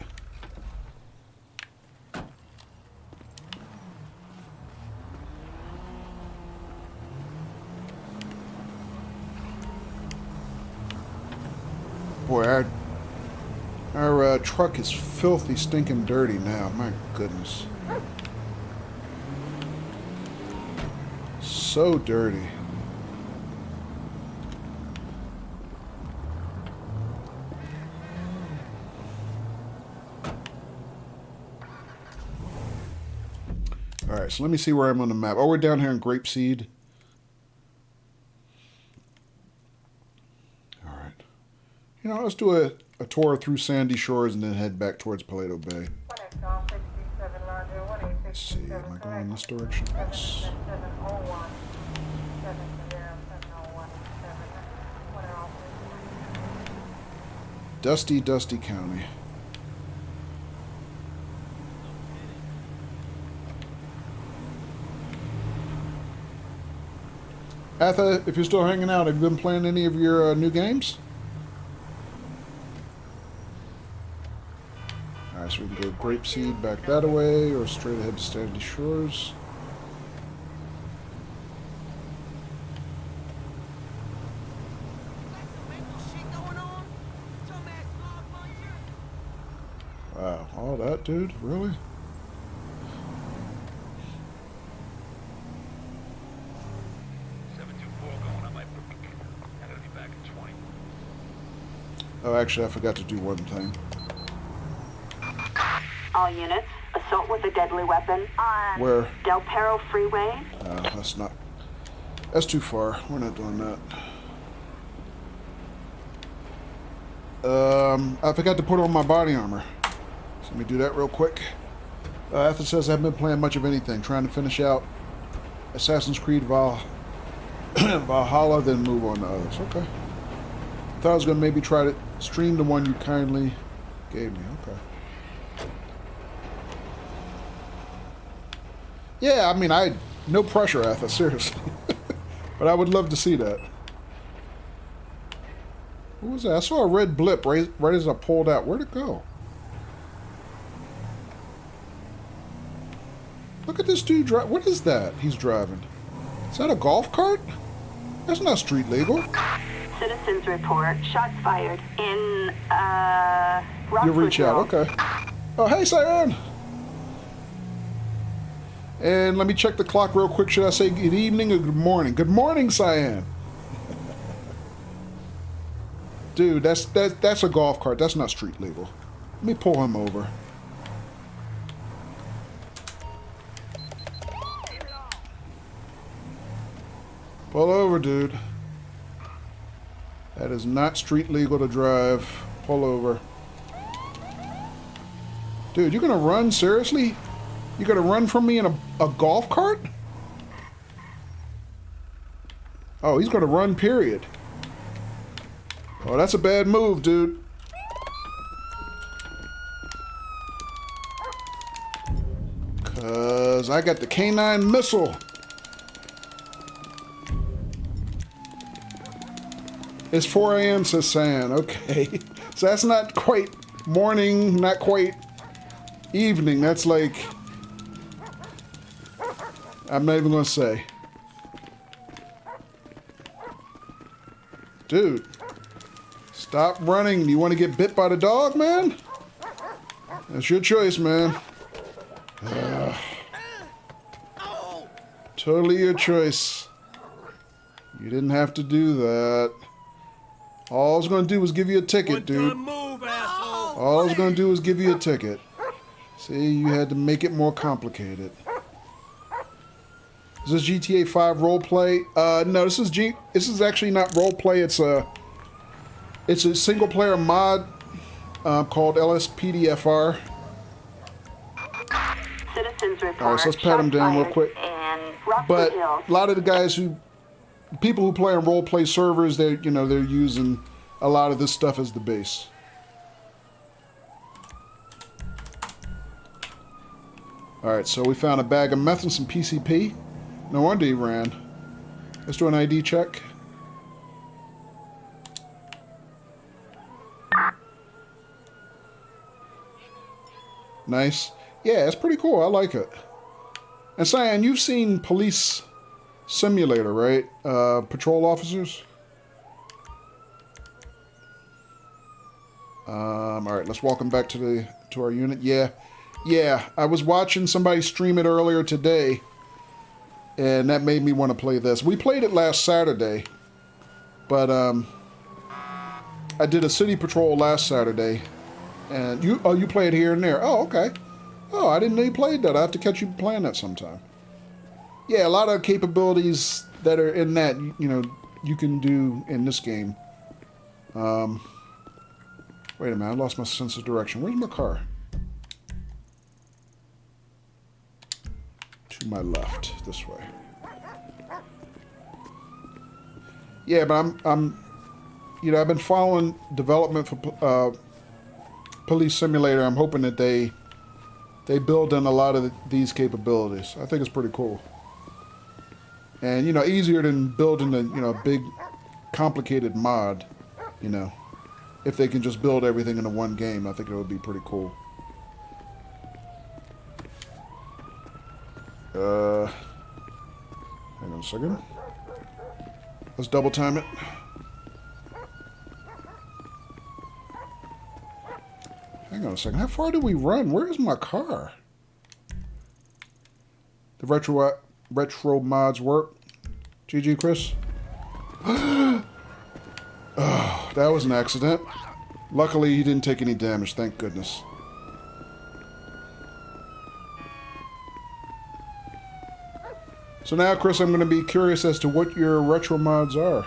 Boy, our truck is filthy, stinking dirty now. My goodness. So dirty. All right, so let me see where I'm on the map. Oh, we're down here in Grapeseed. All right. You know, let's do a tour through Sandy Shores and then head back towards Paleto Bay. Let's see, am I going this direction? Yes. Dusty, dusty county. Atha, if you're still hanging out, have you been playing any of your new games? Alright, so we can go Grapeseed back that way, or straight ahead to Sandy Shores. Wow, all that, dude? Really? Oh, actually, I forgot to do one thing. All units, assault with a deadly weapon on Where? Del Perro Freeway. That's too far. We're not doing that. I forgot to put on my body armor. Let me do that real quick. Athens says I haven't been playing much of anything. Trying to finish out Assassin's Creed Valhalla, then move on to others. Okay. Thought I was going to maybe try to stream the one you kindly gave me. Okay. Yeah, I mean, no pressure, Athens, seriously. But I would love to see that. What was that? I saw a red blip right as I pulled out. Where'd it go? Look at this dude drive. What is that he's driving? Is that a golf cart? That's not street legal. Citizens report. Shots fired in, You reach out, okay. Oh, hey, Cyan! And let me check the clock real quick. Should I say good evening or good morning? Good morning, Cyan! Dude, that's a golf cart. That's not street legal. Let me pull him over. Pull over, dude. That is not street legal to drive. Pull over. Dude, you're gonna run? Seriously? You're gonna run from me in a golf cart? Oh, he's gonna run, period. Oh, that's a bad move, dude. Cause I got the K9 missile. It's 4 a.m., says San. Okay. So that's not quite morning, not quite evening. That's like... I'm not even going to say. Dude. Stop running. You want to get bit by the dog, man? That's your choice, man. Totally your choice. You didn't have to do that. All I was going to do was give you a ticket, dude. Move, asshole. All I was going to do was give you a ticket. See, you had to make it more complicated. Is this GTA 5 roleplay? No, this is actually not roleplay. It's a single player mod called LSPDFR. Citizens report. Alright, so let's pat him down real quick. But a lot of the guys people who play on roleplay servers, they're using a lot of this stuff as the base. Alright, so we found a bag of meth and some PCP. No wonder he ran. Let's do an ID check. Nice. Yeah, it's pretty cool. I like it. And Cyan, you've seen Police Simulator, right? Patrol officers? Alright, let's welcome back to our unit. Yeah, I was watching somebody stream it earlier today, and that made me want to play this. We played it last Saturday, but I did a city patrol last Saturday, and you play it here and there. Oh, okay. Oh, I didn't know you played that. I have to catch you playing that sometime. Yeah, a lot of capabilities that are in that, you can do in this game. Wait a minute, I lost my sense of direction. Where's my car? To my left, this way. Yeah, but I've been following development for Police Simulator. I'm hoping that they build in a lot of these capabilities. I think it's pretty cool. And, easier than building a big, complicated mod, If they can just build everything into one game, I think it would be pretty cool. Hang on a second. Let's double time it. Hang on a second. How far do we run? Where is my car? The retro mods work. GG, Chris. Oh, that was an accident. Luckily, he didn't take any damage. Thank goodness. So now, Chris, I'm going to be curious as to what your retro mods are.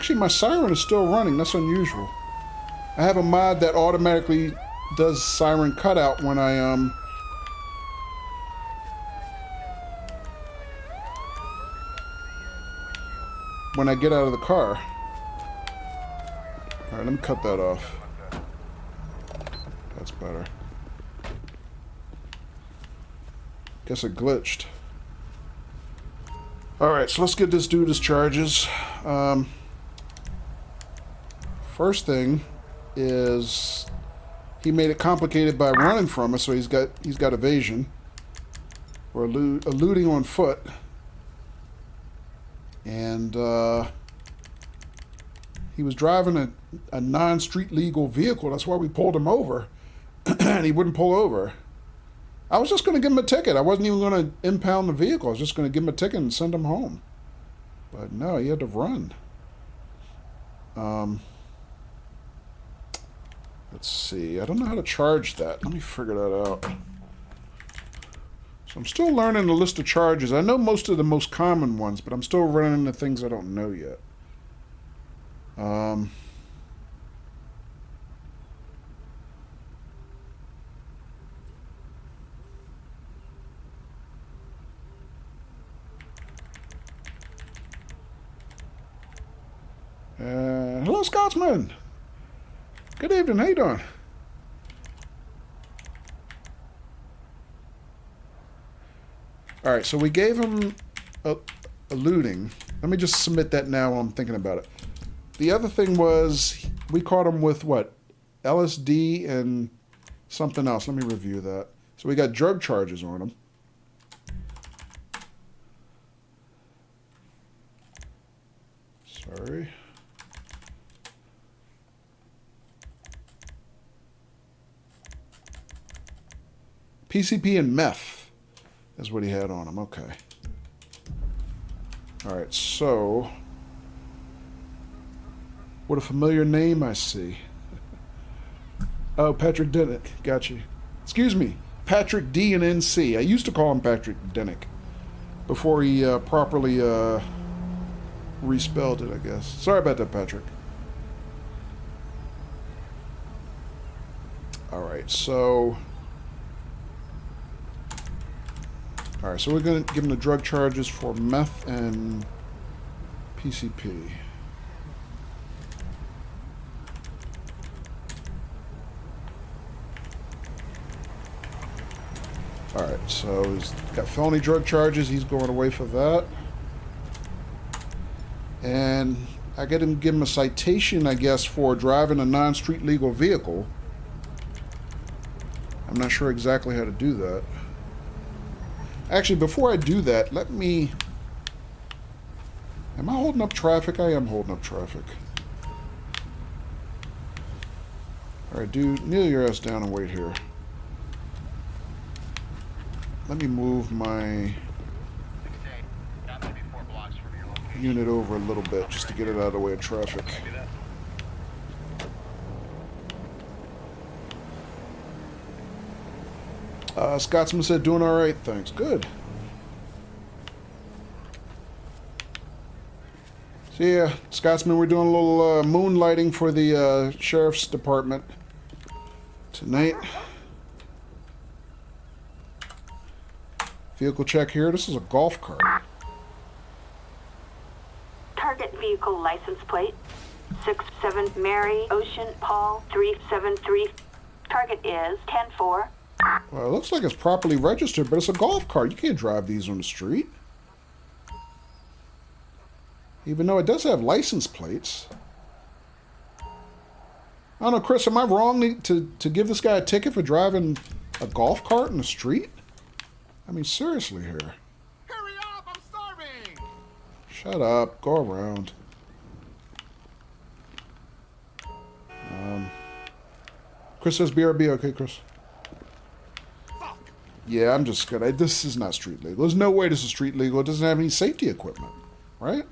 Actually, my siren is still running. That's unusual. I have a mod that automatically does siren cutout when I get out of the car. All right, let me cut that off. That's better. Guess it glitched. All right, so let's get this dude his charges. First thing is he made it complicated by running from us, so he's got evasion or eluding on foot, and he was driving a non-street legal vehicle. That's why we pulled him over, and he wouldn't pull over. I was just going to give him a ticket. I wasn't even going to impound the vehicle. I was just going to give him a ticket and send him home. But no, he had to run. Let's see. I don't know how to charge that. Let me figure that out. So I'm still learning the list of charges. I know most of the most common ones, but I'm still running into things I don't know yet. Hello, Scotsman. Good evening. How you doing? All right, so we gave him eluding. Let me just submit that now while I'm thinking about it. The other thing was we caught him with what? LSD and something else. Let me review that. So we got drug charges on him. Sorry. PCP and meth is what he had on him. Okay. All right, so what a familiar name I see. Oh, Patrick Denick. Got you. Excuse me. Patrick D and NC. I used to call him Patrick Denick before he properly respelled it, I guess. Sorry about that, Patrick. All right, so... All right, so we're going to give him the drug charges for meth and PCP. All right, so he's got felony drug charges. He's going away for that. And I got to give him a citation, I guess, for driving a non-street legal vehicle. I'm not sure exactly how to do that. Actually, before I do that, let me... Am I holding up traffic? I am holding up traffic. Alright, dude, kneel your ass down and wait here. Let me move my unit over a little bit just to get it out of the way of traffic. Scotsman said, doing all right, thanks. Good. So yeah, Scotsman, we're doing a little moonlighting for the Sheriff's Department tonight. Vehicle check here. This is a golf cart. Target vehicle license plate 67 Mary Ocean Paul 373. Target is 10-4. Well, it looks like it's properly registered, but it's a golf cart. You can't drive these on the street. Even though it does have license plates. I don't know, Chris, am I wrong to give this guy a ticket for driving a golf cart in the street? I mean, seriously here. Hurry up, I'm starving! Shut up. Go around. Chris says BRB. Okay, Chris. Yeah, I'm just gonna... This is not street legal. There's no way this is street legal. It doesn't have any safety equipment. Right?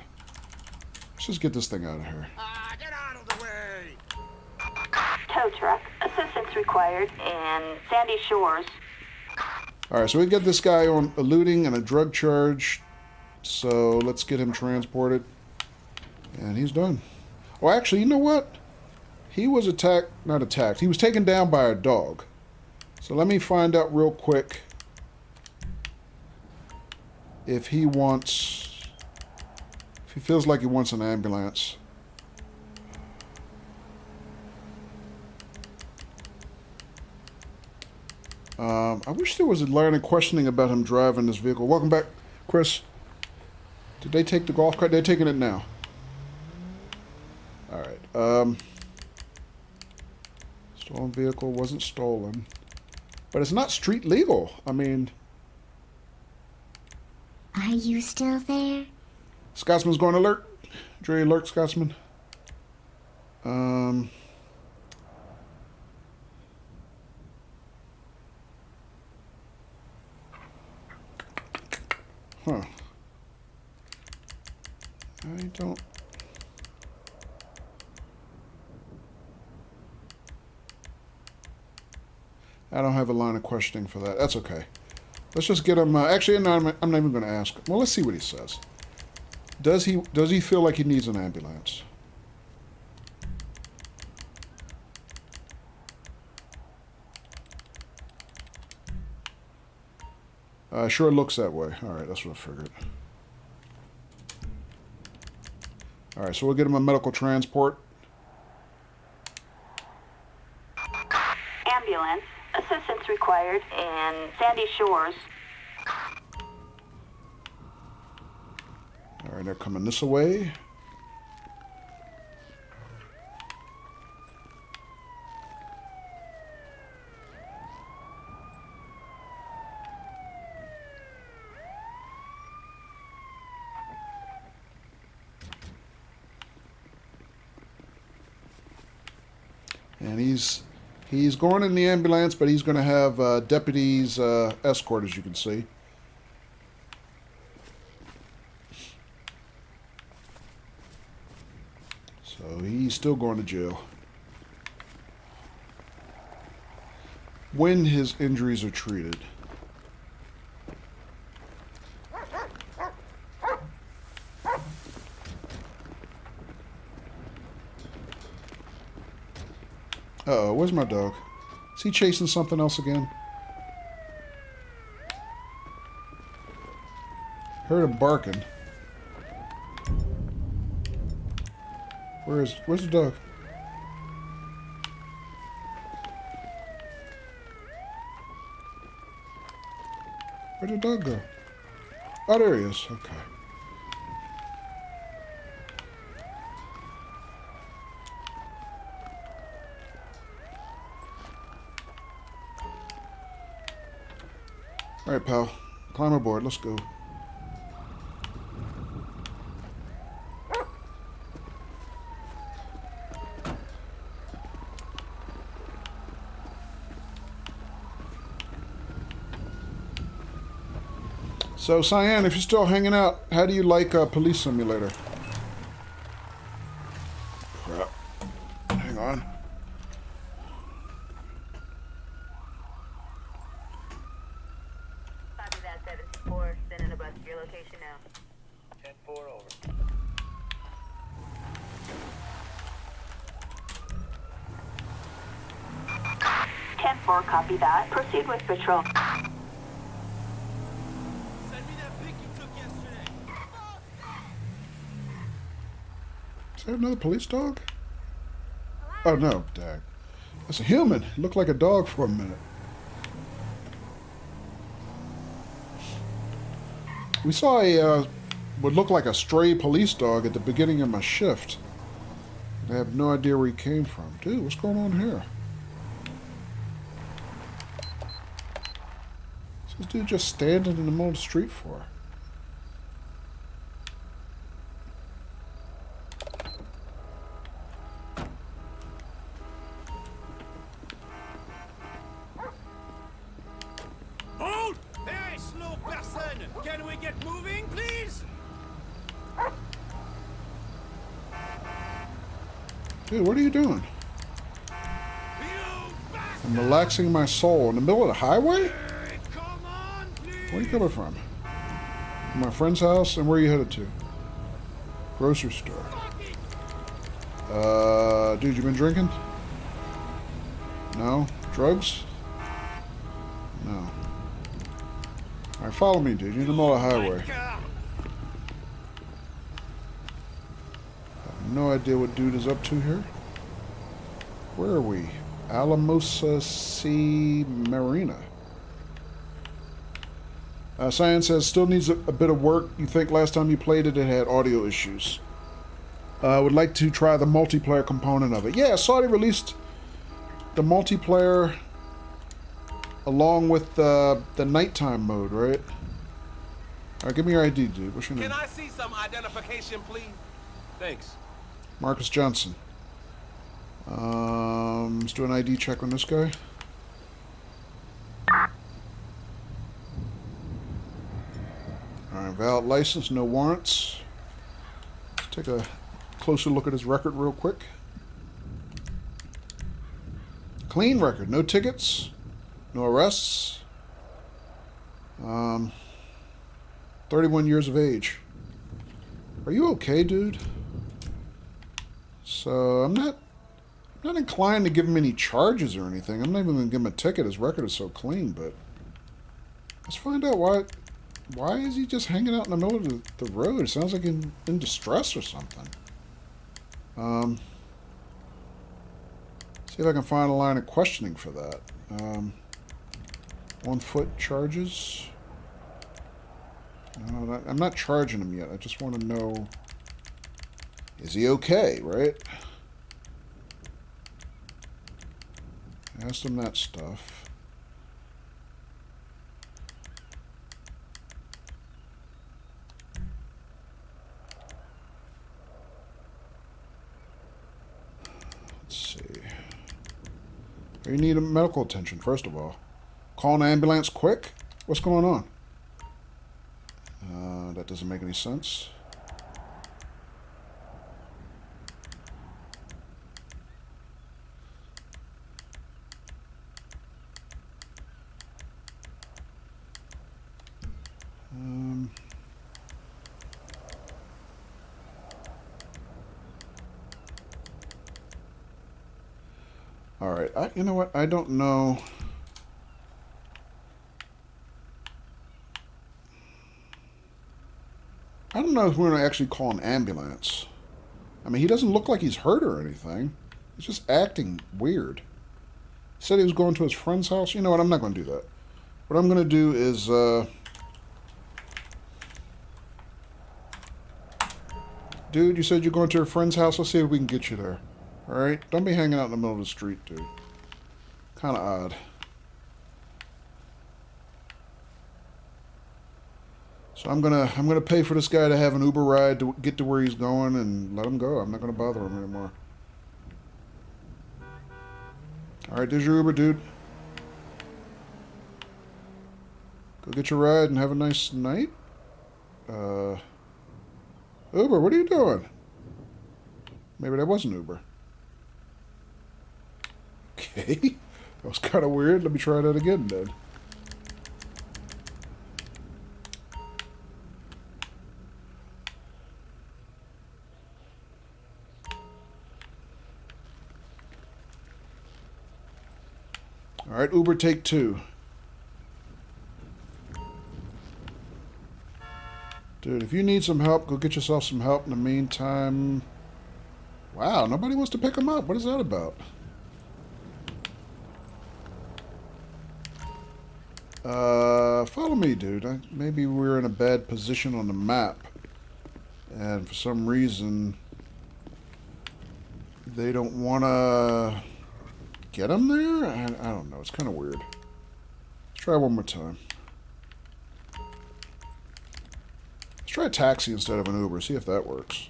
Let's just get this thing out of here. Get out of the way! Tow truck. Assistance required in Sandy Shores. Alright, so we get this guy on eluding and a drug charge. So let's get him transported. And he's done. Well, actually, you know what? He was attacked, not attacked. He was taken down by a dog. So let me find out real quick if he wants, if he feels like he wants an ambulance. I wish there was a line of questioning about him driving this vehicle. Welcome back, Chris. Did they take the golf cart? They're taking it now. Alright. Stolen vehicle wasn't stolen. But it's not street legal. I mean... Are you still there? Scotsman's going alert. Dre alert, Scotsman. Huh. I don't... I don't have a line of questioning for that. That's okay. Let's just get him... actually, no, I'm not even going to ask. Well, let's see what he says. Does he feel like he needs an ambulance? Sure looks that way. Alright, that's what I figured. Alright, so we'll get him a medical transport. Ambulance. Assistance required in Sandy Shores. Alright, they're coming this way. And he's going in the ambulance, but he's going to have deputies escort, as you can see. So he's still going to jail. When his injuries are treated. Uh-oh, where's my dog? Is he chasing something else again? Heard him barking. Where's the dog? Where'd the dog go? Oh, there he is. Okay. All right, pal. Climb aboard. Let's go. So, Cyan, if you're still hanging out, how do you like Police Simulator? Crap. Hang on. Copy that, 74. Sending a bus to your location now. 10-4 over. Ten 4, copy that. Proceed with patrol. Is that another police dog? Oh, no. Dag. That's a human. It looked like a dog for a minute. We saw a, what looked like a stray police dog at the beginning of my shift. I have no idea where he came from. Dude, what's going on here? What's this dude just standing in the middle of the street for? Can we get moving, please? Dude, what are you doing? I'm relaxing my soul in the middle of the highway? Where are you coming from? My friend's house, and where are you headed to? Grocery store. Dude, you been drinking? No? Drugs? No. Alright, follow me, dude. You're in the middle of the highway. I have no idea what dude is up to here. Where are we? Alamosa C. Marina. Science says, still needs a bit of work. You think last time you played it, it had audio issues. Would like to try the multiplayer component of it. Yeah, Saudi released the multiplayer along with the nighttime mode, right? Alright, give me your ID, dude. What's your name? Can I see some identification, please? Thanks. Marcus Johnson. Let's do an ID check on this guy. Alright, valid license, no warrants. Let's take a closer look at his record real quick. Clean record, no tickets, no arrests. 31 years of age. Are you okay, dude? So, I'm not inclined to give him any charges or anything. I'm not even going to give him a ticket. His record is so clean, but let's find out why is he just hanging out in the middle of the road? It sounds like in distress or something. See if I can find a line of questioning for that. On foot charges. No, I'm not charging him yet. I just want to know, is he okay, right? Asked him that stuff. Let's see. You need medical attention, first of all. Call an ambulance quick? What's going on? That doesn't make any sense. Alright, you know what? I don't know. I don't know if we're going to actually call an ambulance. I mean, he doesn't look like he's hurt or anything. He's just acting weird. He said he was going to his friend's house. You know what? I'm not going to do that. What I'm going to do is, dude, you said you're going to your friend's house. Let's see if we can get you there. Alright? Don't be hanging out in the middle of the street, dude. Kind of odd. So I'm gonna pay for this guy to have an Uber ride to get to where he's going and let him go. I'm not gonna bother him anymore. Alright, there's your Uber, dude. Go get your ride and have a nice night. Uber, what are you doing? Maybe that wasn't Uber. Okay. That was kind of weird. Let me try that again, then. Alright, Uber, take 2. Dude, if you need some help, go get yourself some help in the meantime. Wow, nobody wants to pick him up. What is that about? Follow me, dude. Maybe we're in a bad position on the map. And for some reason, they don't want to get him there? I don't know. It's kind of weird. Let's try one more time. Let's try a taxi instead of an Uber. See if that works.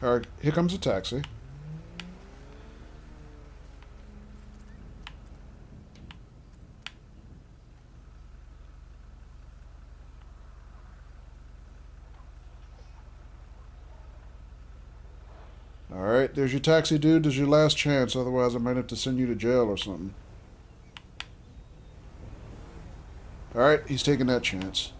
Alright, here comes a taxi. Alright, Alright, there's your taxi, dude. There's your last chance. Otherwise, I might have to send you to jail or something. Alright, he's taking that chance.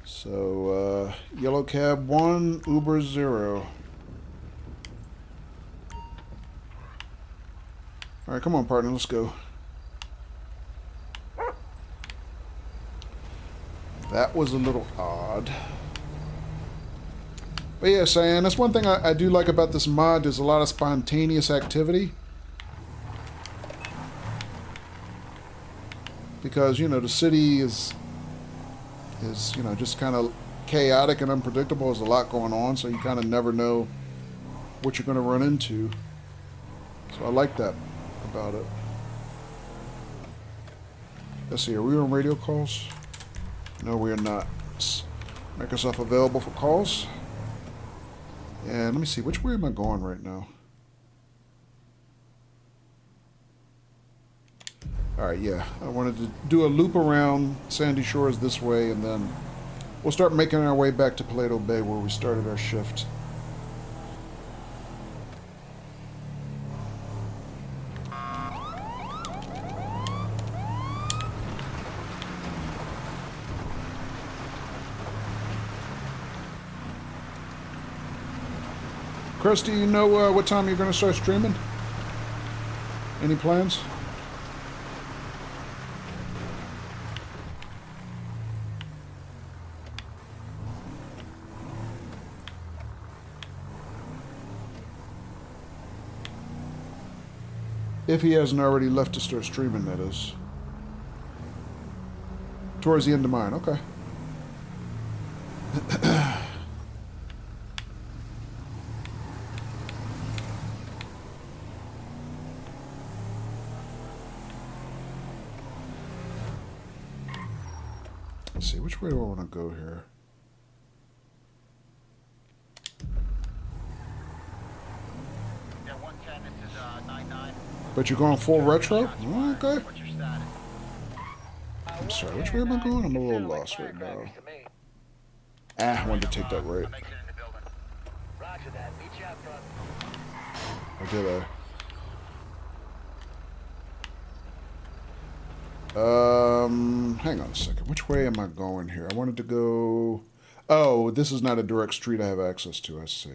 So, yellow cab 1, Uber 0. Alright, come on, partner. Let's go. That was a little odd. But yeah, Cyan, that's one thing I do like about this mod. There's a lot of spontaneous activity. Because, you know, the city is you know, just kind of chaotic and unpredictable. There's a lot going on, so you kind of never know what you're going to run into. So I like that about it. Let's see, are we on radio calls? No, we are not. Let's make ourselves available for calls. And let me see, which way am I going right now? Alright, yeah. I wanted to do a loop around Sandy Shores this way, and then we'll start making our way back to Paleto Bay where we started our shift. Chris, do you know what time you're going to start streaming? Any plans? If he hasn't already left to start streaming, that is. Towards the end of mine, okay. Let's see, which way do I want to go here? Yeah, 110, this is 99. But you're going full retro? Okay. I'm sorry, which way am I going? I'm a little lost right now. Ah, I wanted to take that right. Roger that. Meet you out front. Or did I? Hang on a second. Which way am I going here? I wanted to go... Oh, this is not a direct street I have access to, I see.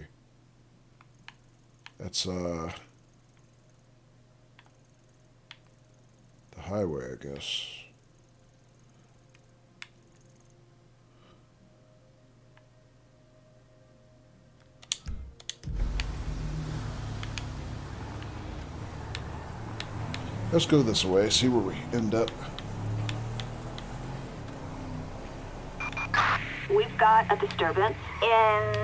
That's, the highway, I guess. Let's go this way, see where we end up. We've got a disturbance in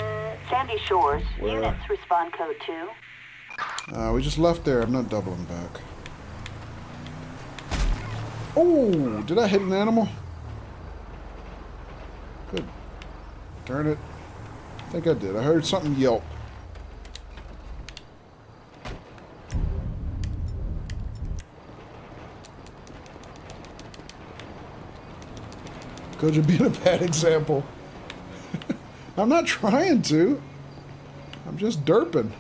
Sandy Shores. Where? Units respond code 2. We just left there. I'm not doubling back. Oh, did I hit an animal? Good. Darn it. I think I did. I heard something yelp. Could you be a bad example? I'm not trying to. I'm just derping.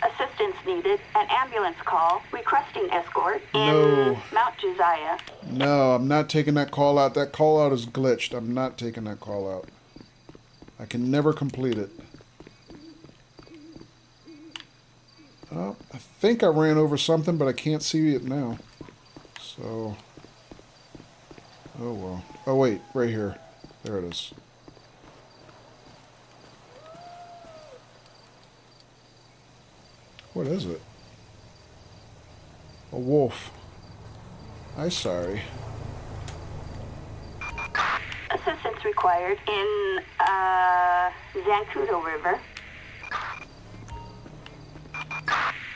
Assistance needed. An ambulance call requesting escort in No. Mount Josiah. No, I'm not taking that call out. That call out is glitched. I'm not taking that call out. I can never complete it. Oh, I think I ran over something, but I can't see it now. So, oh well. Oh wait, right here. There it is. What is it? A wolf. I'm sorry. Assistance required in Zancudo River.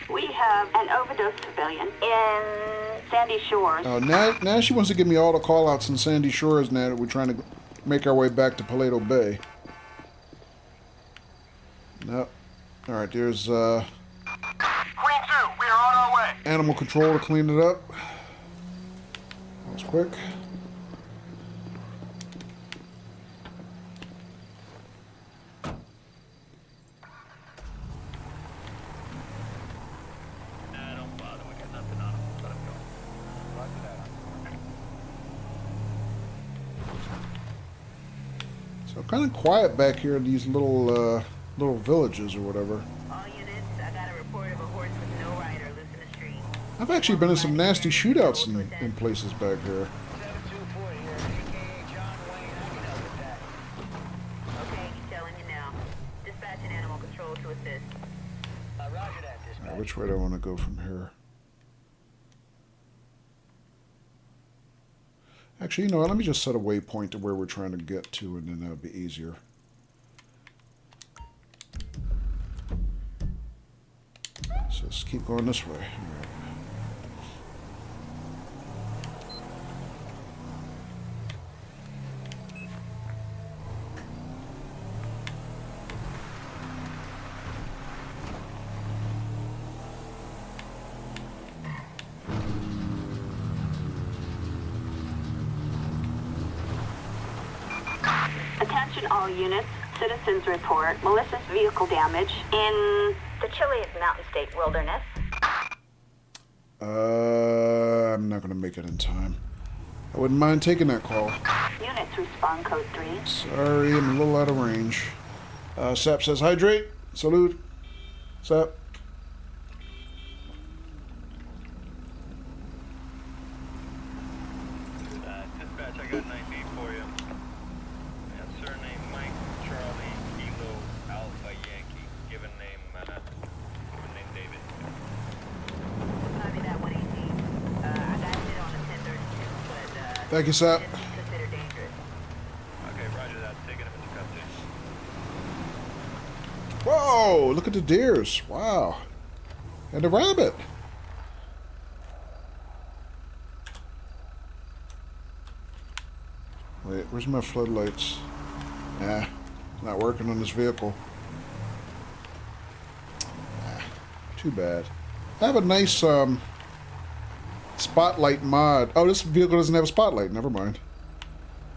We have an overdose civilian in Sandy Shores. Oh, now she wants to give me all the call-outs in Sandy Shores now that we're trying to make our way back to Paleto Bay. Nope. Alright, there's, Queen 2, we are on our way. animal control to clean it up. That was quick. Don't bother. We got nothing on him. Let him go. Roger that. So kind of quiet back here in these little villages or whatever. All units, I got a report of a horse with no rider loose in the street. I've actually been in some nasty shootouts in places back here. 724 here, aka John Wayne. I can help with that. Okay, he's telling you now. Dispatching animal control to assist. Roger that, dispatch. Alright, which way do I want to go from here? Actually, you know what? Let me just set a waypoint to where we're trying to get to, and then that'll be easier. So let's keep going this way. All right. Attention all units. Citizens report malicious vehicle damage in the Chilean Mountain State Wilderness. I'm not going to make it in time. I wouldn't mind taking that call. Units respond code 3. Sorry, I'm a little out of range. Sap says hydrate. Salute. Sap. Dispatch, I got 9B for you. And surname Mike, Charlie, Kilo, Alpha, Yankee. Given name David. Copy that 118. I got hit on a 1032, but Thank you, Sap. this is considered dangerous. Okay, roger that. Taking him into custody. Whoa, look at the deers. Wow. And a rabbit. Wait, where's my floodlights? Nah, not working on this vehicle. Nah, too bad. I have a nice spotlight mod. Oh, this vehicle doesn't have a spotlight. Never mind.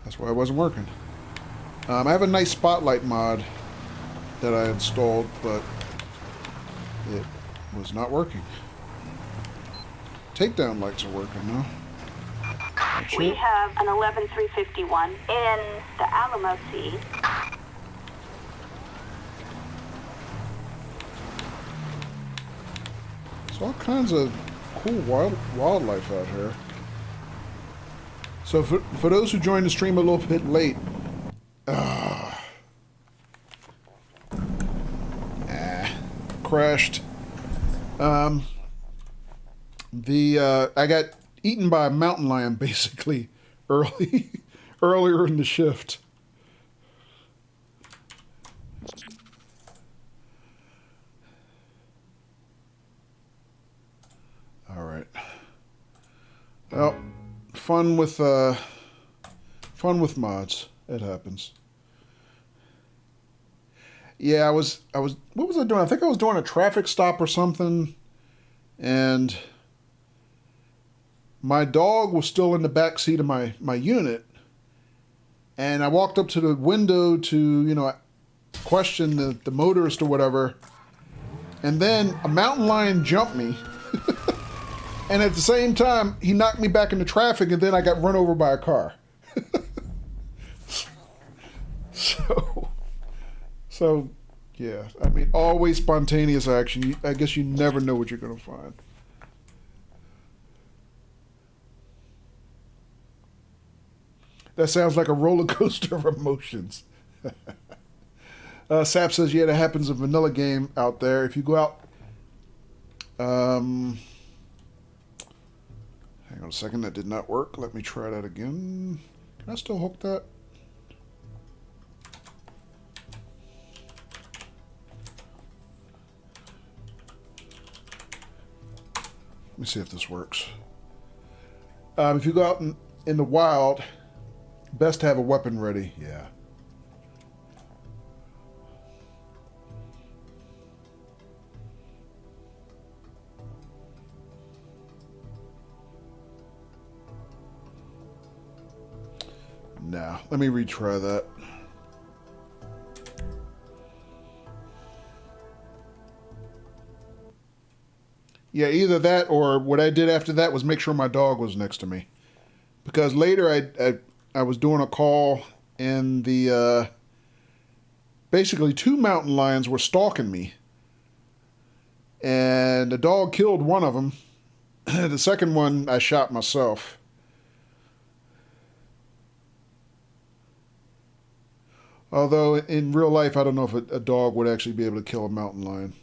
That's why it wasn't working. I have a nice spotlight mod that I installed, but it was not working. Takedown lights are working now. That's We it. have an 11351 in the Alamo Sea. There's all kinds of cool wildlife out here. So for those who joined the stream a little bit late, crashed. I got eaten by a mountain lion basically earlier in the shift. All right. Well, fun with mods. It happens. Yeah, I was. What was I doing? I think I was doing a traffic stop or something, and my dog was still in the back seat of my unit, and I walked up to the window to question the motorist or whatever, and then a mountain lion jumped me, and at the same time he knocked me back into traffic, and then I got run over by a car. So, yeah, I mean, always spontaneous action. I guess you never know what you're going to find. That sounds like a roller coaster of emotions. Sap says, yeah, that happens in vanilla game out there. If you go out... hang on a second, that did not work. Let me try that again. Can I still hook that? Let me see if this works. If you go out in the wild, best to have a weapon ready. Yeah. Nah, let me retry that. Yeah, either that or what I did after that was make sure my dog was next to me. Because later I was doing a call and the basically 2 mountain lions were stalking me. And the dog killed one of them. The second one I shot myself. Although in real life I don't know if a dog would actually be able to kill a mountain lion.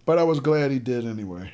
But I was glad he did anyway.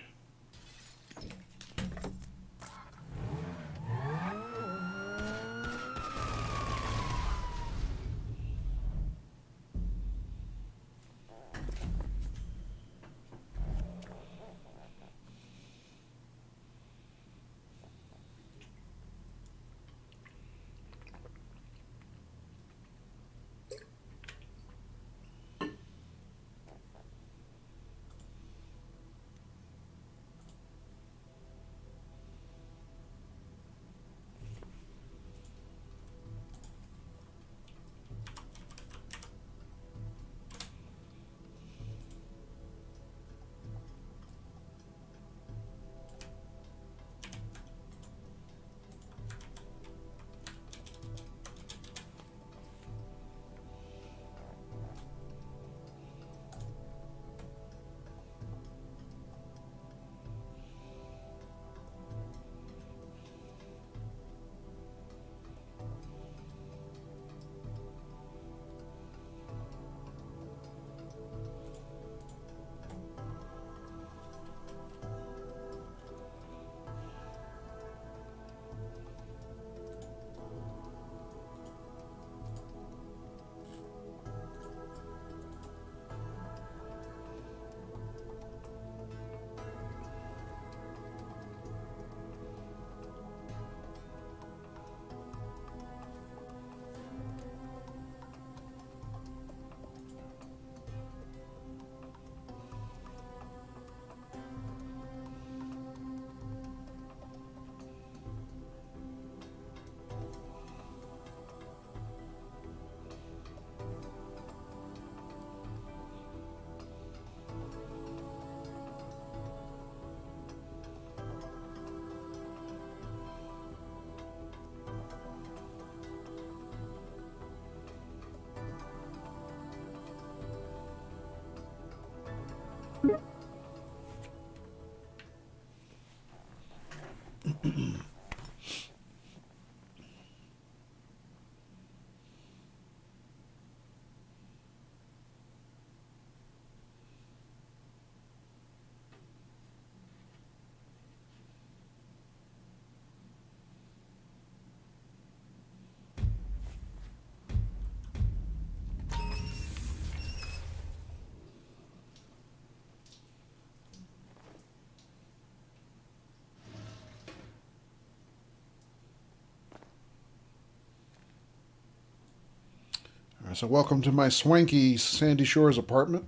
So welcome to my swanky Sandy Shores apartment.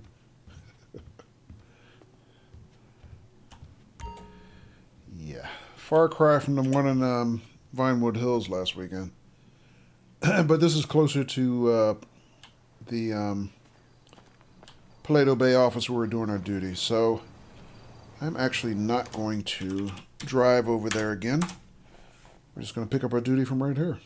Yeah, far cry from the one in Vinewood Hills last weekend. But this is closer to the Paleto Bay office where we're doing our duty. So I'm actually not going to drive over there again. We're just going to pick up our duty from right here.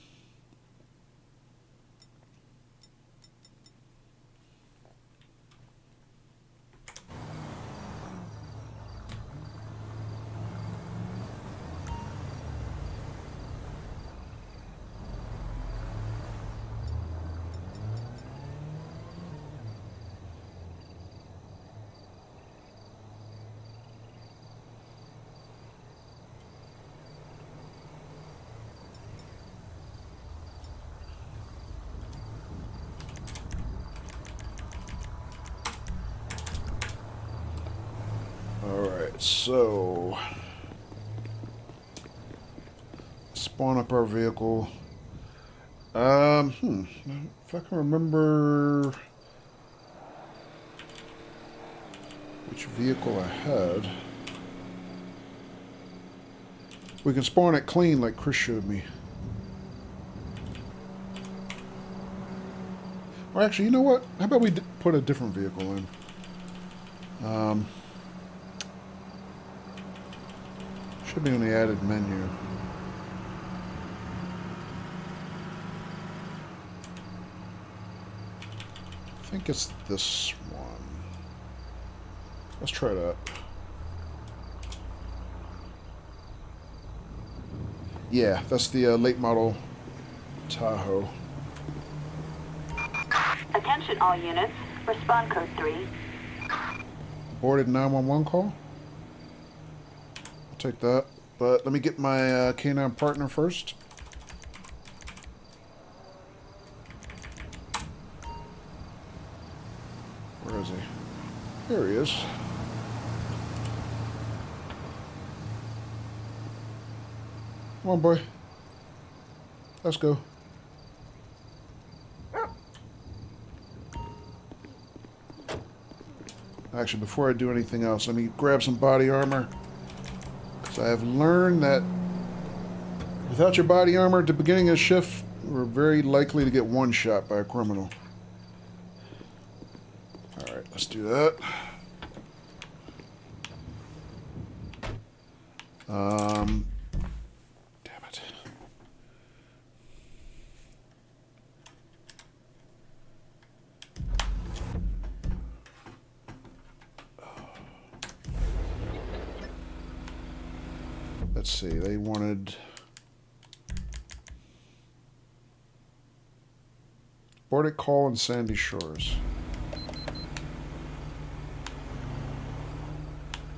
So, spawn up our vehicle. If I can remember which vehicle I had. We can spawn it clean like Chris showed me. Or actually, you know what? How about we put a different vehicle in? Should be on the added menu. I think it's this one. Let's try that. Yeah, that's the late model Tahoe. Attention all units. Respond code 3. Aborted 911 call. I'll take that. But let me get my canine partner first. Where is he? There he is. Come on, boy. Let's go. Actually, before I do anything else, let me grab some body armor. Because I have learned that without your body armor at the beginning of the shift, we're very likely to get one shot by a criminal. Alright, let's do that. Damn it. Let's see, they wanted aborted call in Sandy Shores.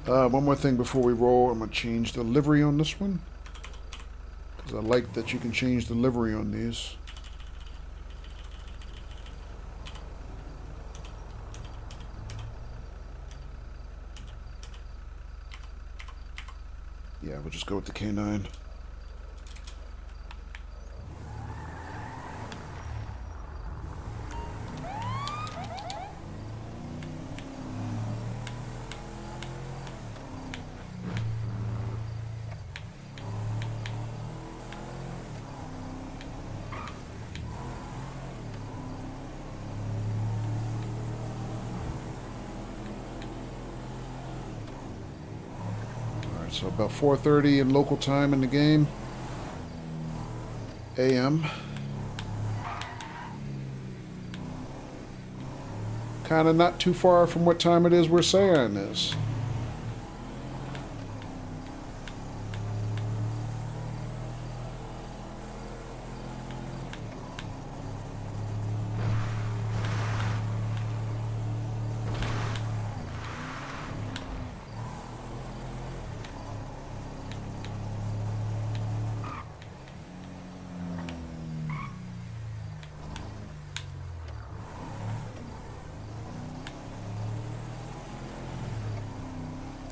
One more thing before we roll. I'm going to change the livery on this one. Because I like that you can change the livery on these. Yeah, we'll just go with the K9. So about 4:30 in local time in the game. AM. Kind of not too far from what time it is we're saying is.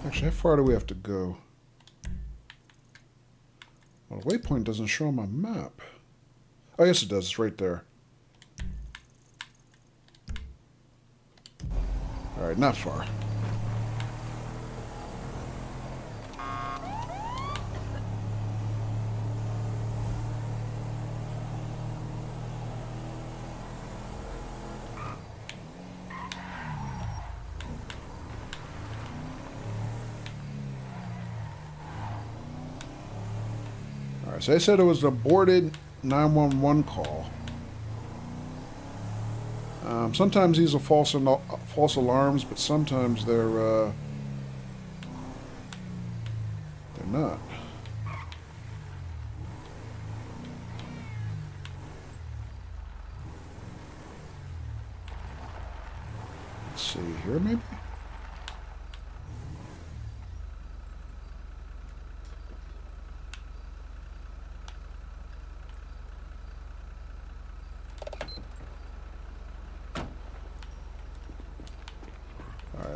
Actually, how far do we have to go? Well, the waypoint doesn't show on my map. Oh, yes it does. It's right there. Alright, not far. So they said it was an aborted 911 call. Sometimes these are false alarms, but sometimes they're not. Let's see here, maybe.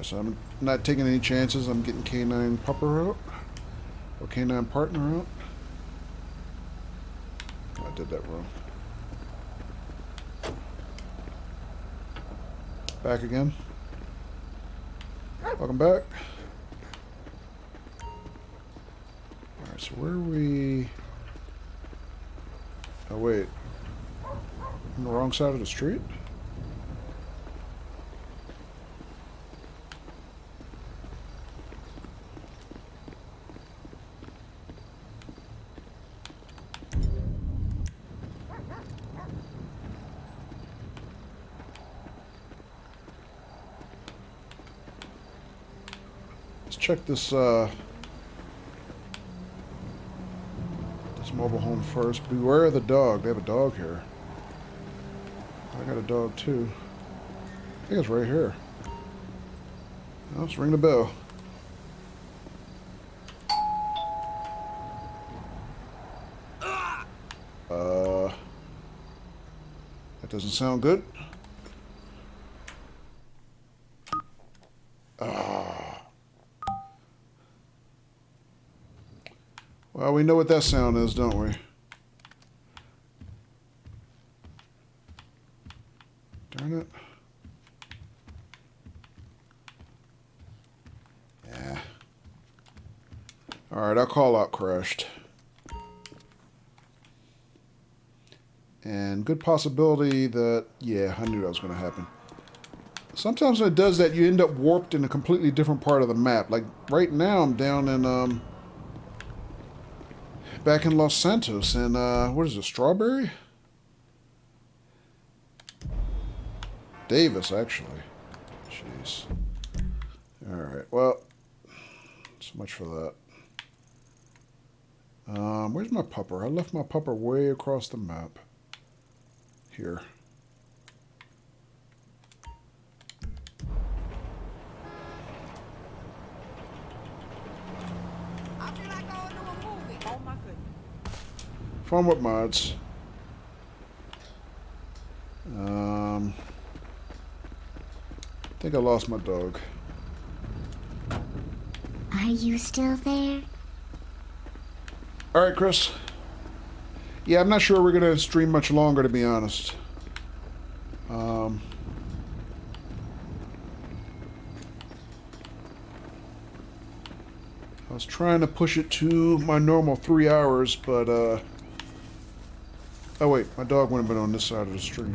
So I'm not taking any chances. I'm getting K9 pupper out. Or K9 partner out. I did that wrong. Back again. Welcome back. Alright, So where are we? Oh wait, on the wrong side of the street? Let's check this this mobile home first. Beware of the dog. They have a dog here. I got a dog too. I think it's right here. Oh, let's ring the bell. That doesn't sound good. Well, we know what that sound is, don't we? Darn it. Yeah. Alright, our call out crashed. And good possibility that, yeah, I knew that was going to happen. Sometimes when it does that, you end up warped in a completely different part of the map. Like, right now I'm down in, back in Los Santos, and, what is it, Strawberry? Davis, actually. Jeez. Alright, well, so much for that. Where's my pupper? I left my pupper way across the map. Here. I feel like going to a movie. Oh my goodness. Fun with mods. I think I lost my dog. Are you still there? Alright, Chris. Yeah, I'm not sure we're going to stream much longer, to be honest. I was trying to push it to my normal 3 hours, but, oh wait, my dog wouldn't have been on this side of the stream.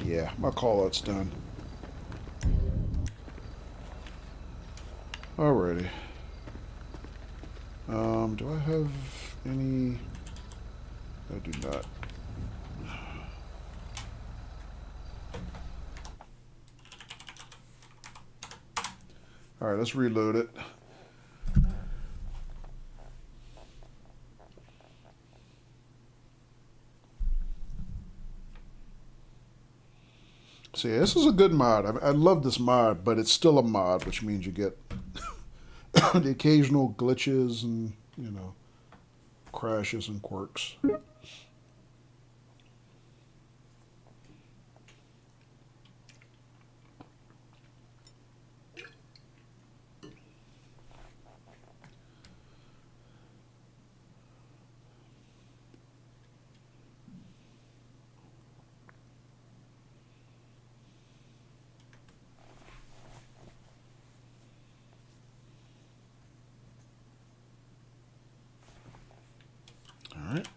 Yeah, my call-out's done. Alrighty. Do I have any? I do not. Alright, let's reload it. So yeah, this is a good mod. I love this mod, but it's still a mod, which means you get the occasional glitches and, you know, crashes and quirks. All right.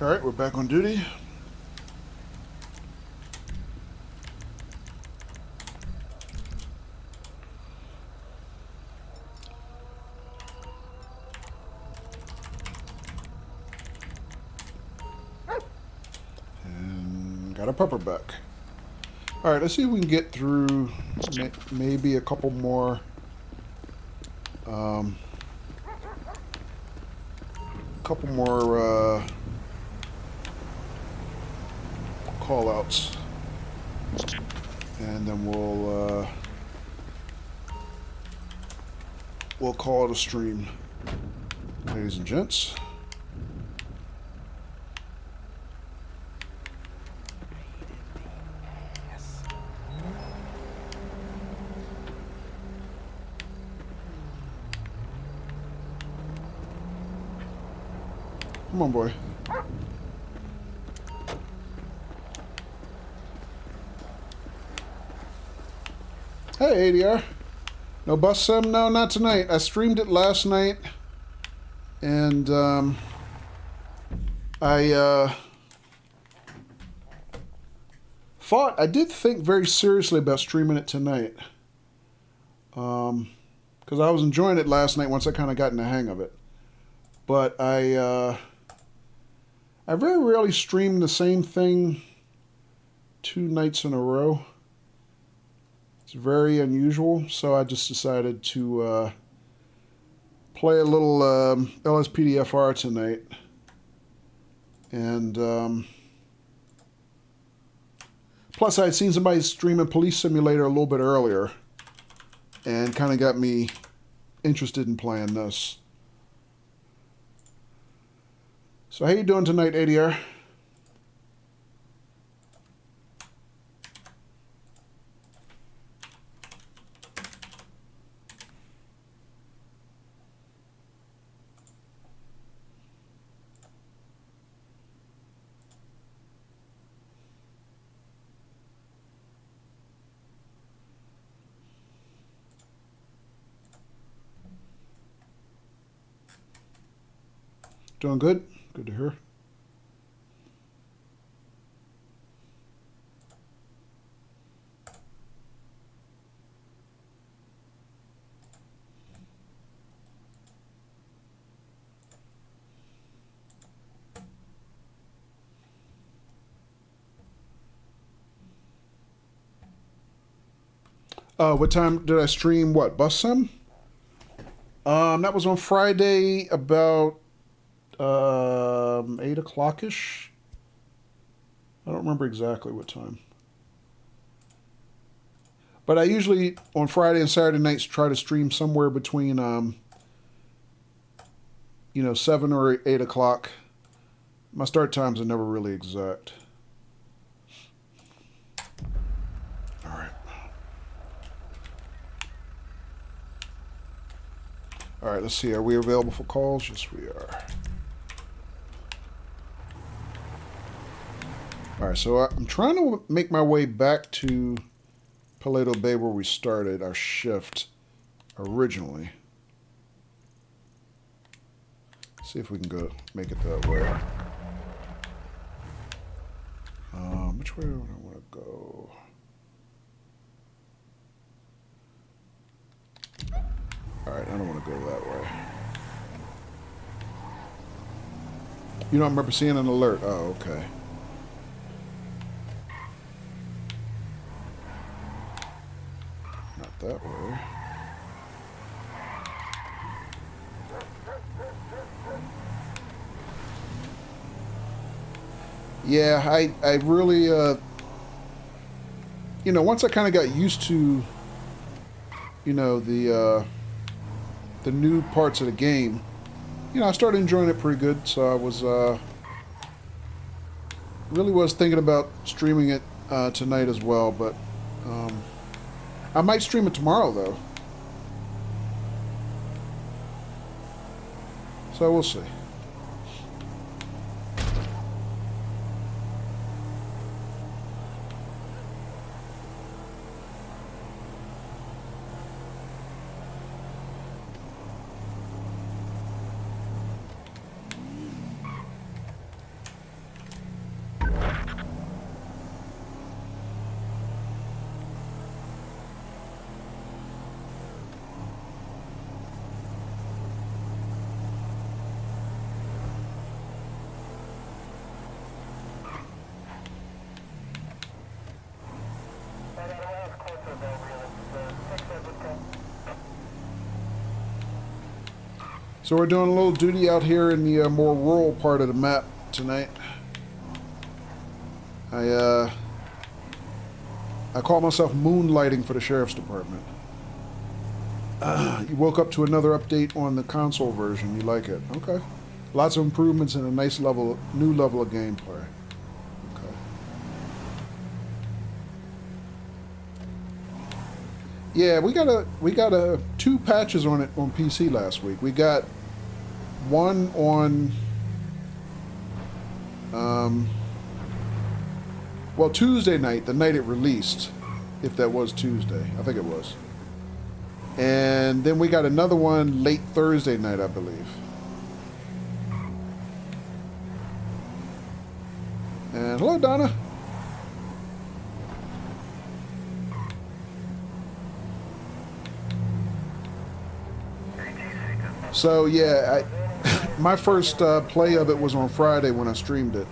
All right, we're back on duty. And got a pupper back. All right, let's see if we can get through maybe a couple more call outs, and then we'll we'll call it a stream, ladies and gents. Come on, boy. Hey, ADR. No bus sim? No, not tonight. I streamed it last night. And, I did think very seriously about streaming it tonight. Because I was enjoying it last night once I kind of got in the hang of it. But I very rarely stream the same thing 2 nights in a row. It's very unusual, so I just decided to play a little LSPDFR tonight. And plus I had seen somebody streaming Police Simulator a little bit earlier and kind of got me interested in playing this. So how you doing tonight, ADR? Doing good? Good to hear. What time did I stream? What, Bus Sim? That was on Friday about 8 o'clock-ish. I don't remember exactly what time. But I usually, on Friday and Saturday nights, try to stream somewhere between, 7 or 8 o'clock. My start times are never really exact. All right. All right, let's see. Are we available for calls? Yes, we are. All right, so I'm trying to make my way back to Paleto Bay where we started our shift originally. See if we can go make it that way. Which way do I want to go? All right, I don't want to go that way. You don't remember seeing an alert? Oh, okay. Not that way. Yeah, I really, once I kind of got used to, the new parts of the game, I started enjoying it pretty good. So I was, really was thinking about streaming it tonight as well, but I might stream it tomorrow though. So we'll see. So we're doing a little duty out here in the more rural part of the map tonight. I call myself moonlighting for the sheriff's department. You woke up to another update on the console version. You like it? Okay. Lots of improvements and a nice new level of gameplay. Okay. Yeah, we got 2 patches on it on PC last week. We got one on well, Tuesday night, the night it released, if that was Tuesday. I think it was. And then we got another one late Thursday night, I believe. And hello, Donna. So yeah, my first play of it was on Friday when I streamed it.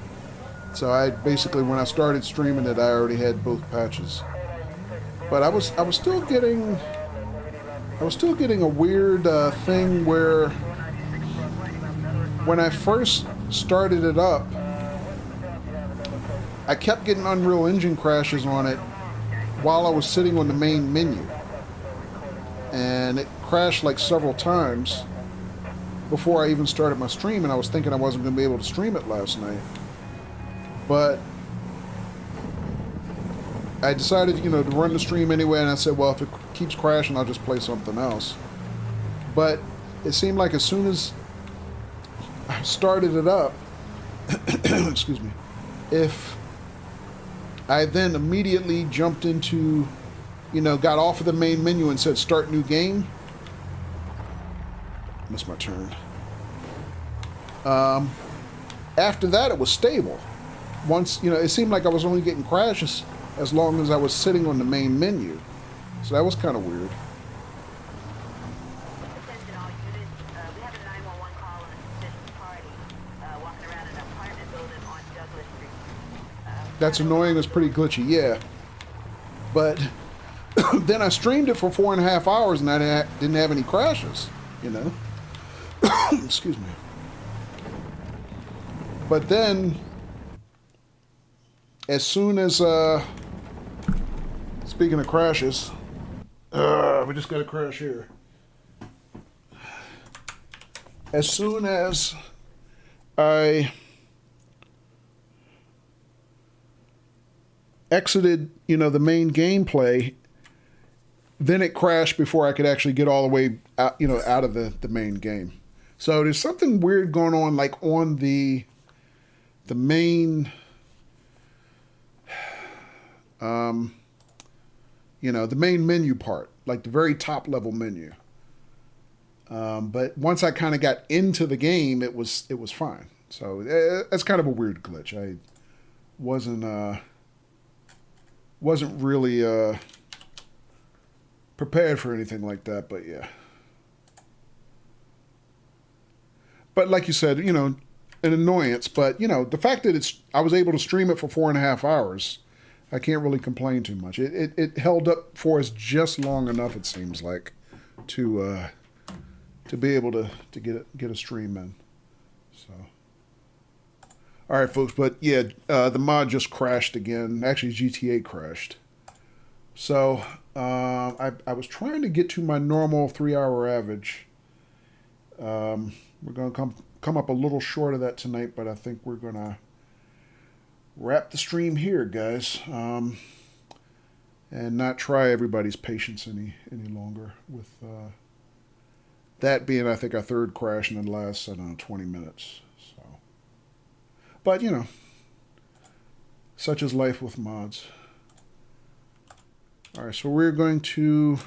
So I basically, when I started streaming it, I already had both patches. But I was still getting a weird thing where when I first started it up, I kept getting Unreal Engine crashes on it while I was sitting on the main menu. And it crashed like several times before I even started my stream, and I was thinking I wasn't going to be able to stream it last night. But I decided, to run the stream anyway, and I said, well, if it keeps crashing, I'll just play something else. But it seemed like as soon as I started it up, excuse me, if I then immediately jumped into, got off of the main menu and said start new game, missed my turn. After that, it was stable. Once, it seemed like I was only getting crashes as long as I was sitting on the main menu. So that was kind of weird. Attention all units. We have a 911 call on a suspicious party walking around an apartment building on Douglas Street. That's annoying. It was pretty glitchy, yeah. But then I streamed it for 4.5 hours and I didn't have any crashes, Excuse me. But then, as soon as, speaking of crashes, we just got a crash here. As soon as I exited, the main gameplay, then it crashed before I could actually get all the way out, out of the main game. So there's something weird going on, like on the main, the main menu part, like the very top level menu. But once I kind of got into the game, it was fine. So that's kind of a weird glitch. I wasn't really prepared for anything like that, but yeah. But like you said, an annoyance, but the fact that I was able to stream it for 4.5 hours, I can't really complain too much. It held up for us just long enough, it seems like, to be able to get a stream in. So, all right, folks. But yeah, the mod just crashed again. Actually, GTA crashed. So I was trying to get to my normal 3-hour average. We're going to come up a little short of that tonight, but I think we're going to wrap the stream here, guys, and not try everybody's patience any longer with that being, I think, our third crash in the last, 20 minutes. So, but, such is life with mods. All right, so we're going to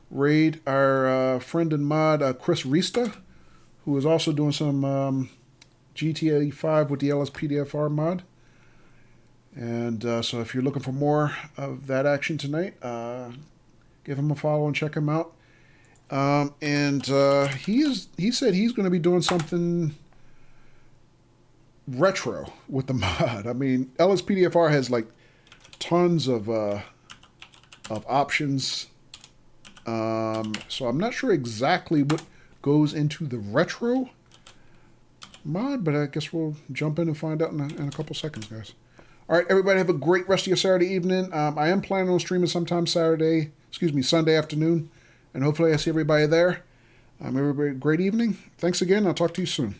raid our friend and mod, Chris Rista, who is also doing some GTA 5 with the LSPDFR mod. And so if you're looking for more of that action tonight, give him a follow and check him out. And he said he's going to be doing something retro with the mod. I mean, LSPDFR has like tons of options. So I'm not sure exactly what goes into the retro mod, but I guess we'll jump in and find out in a couple seconds, guys. All right, everybody have a great rest of your Saturday evening. I am planning on streaming sometime Sunday afternoon and hopefully I see everybody there. Everybody, great evening. Thanks again. I'll talk to you soon.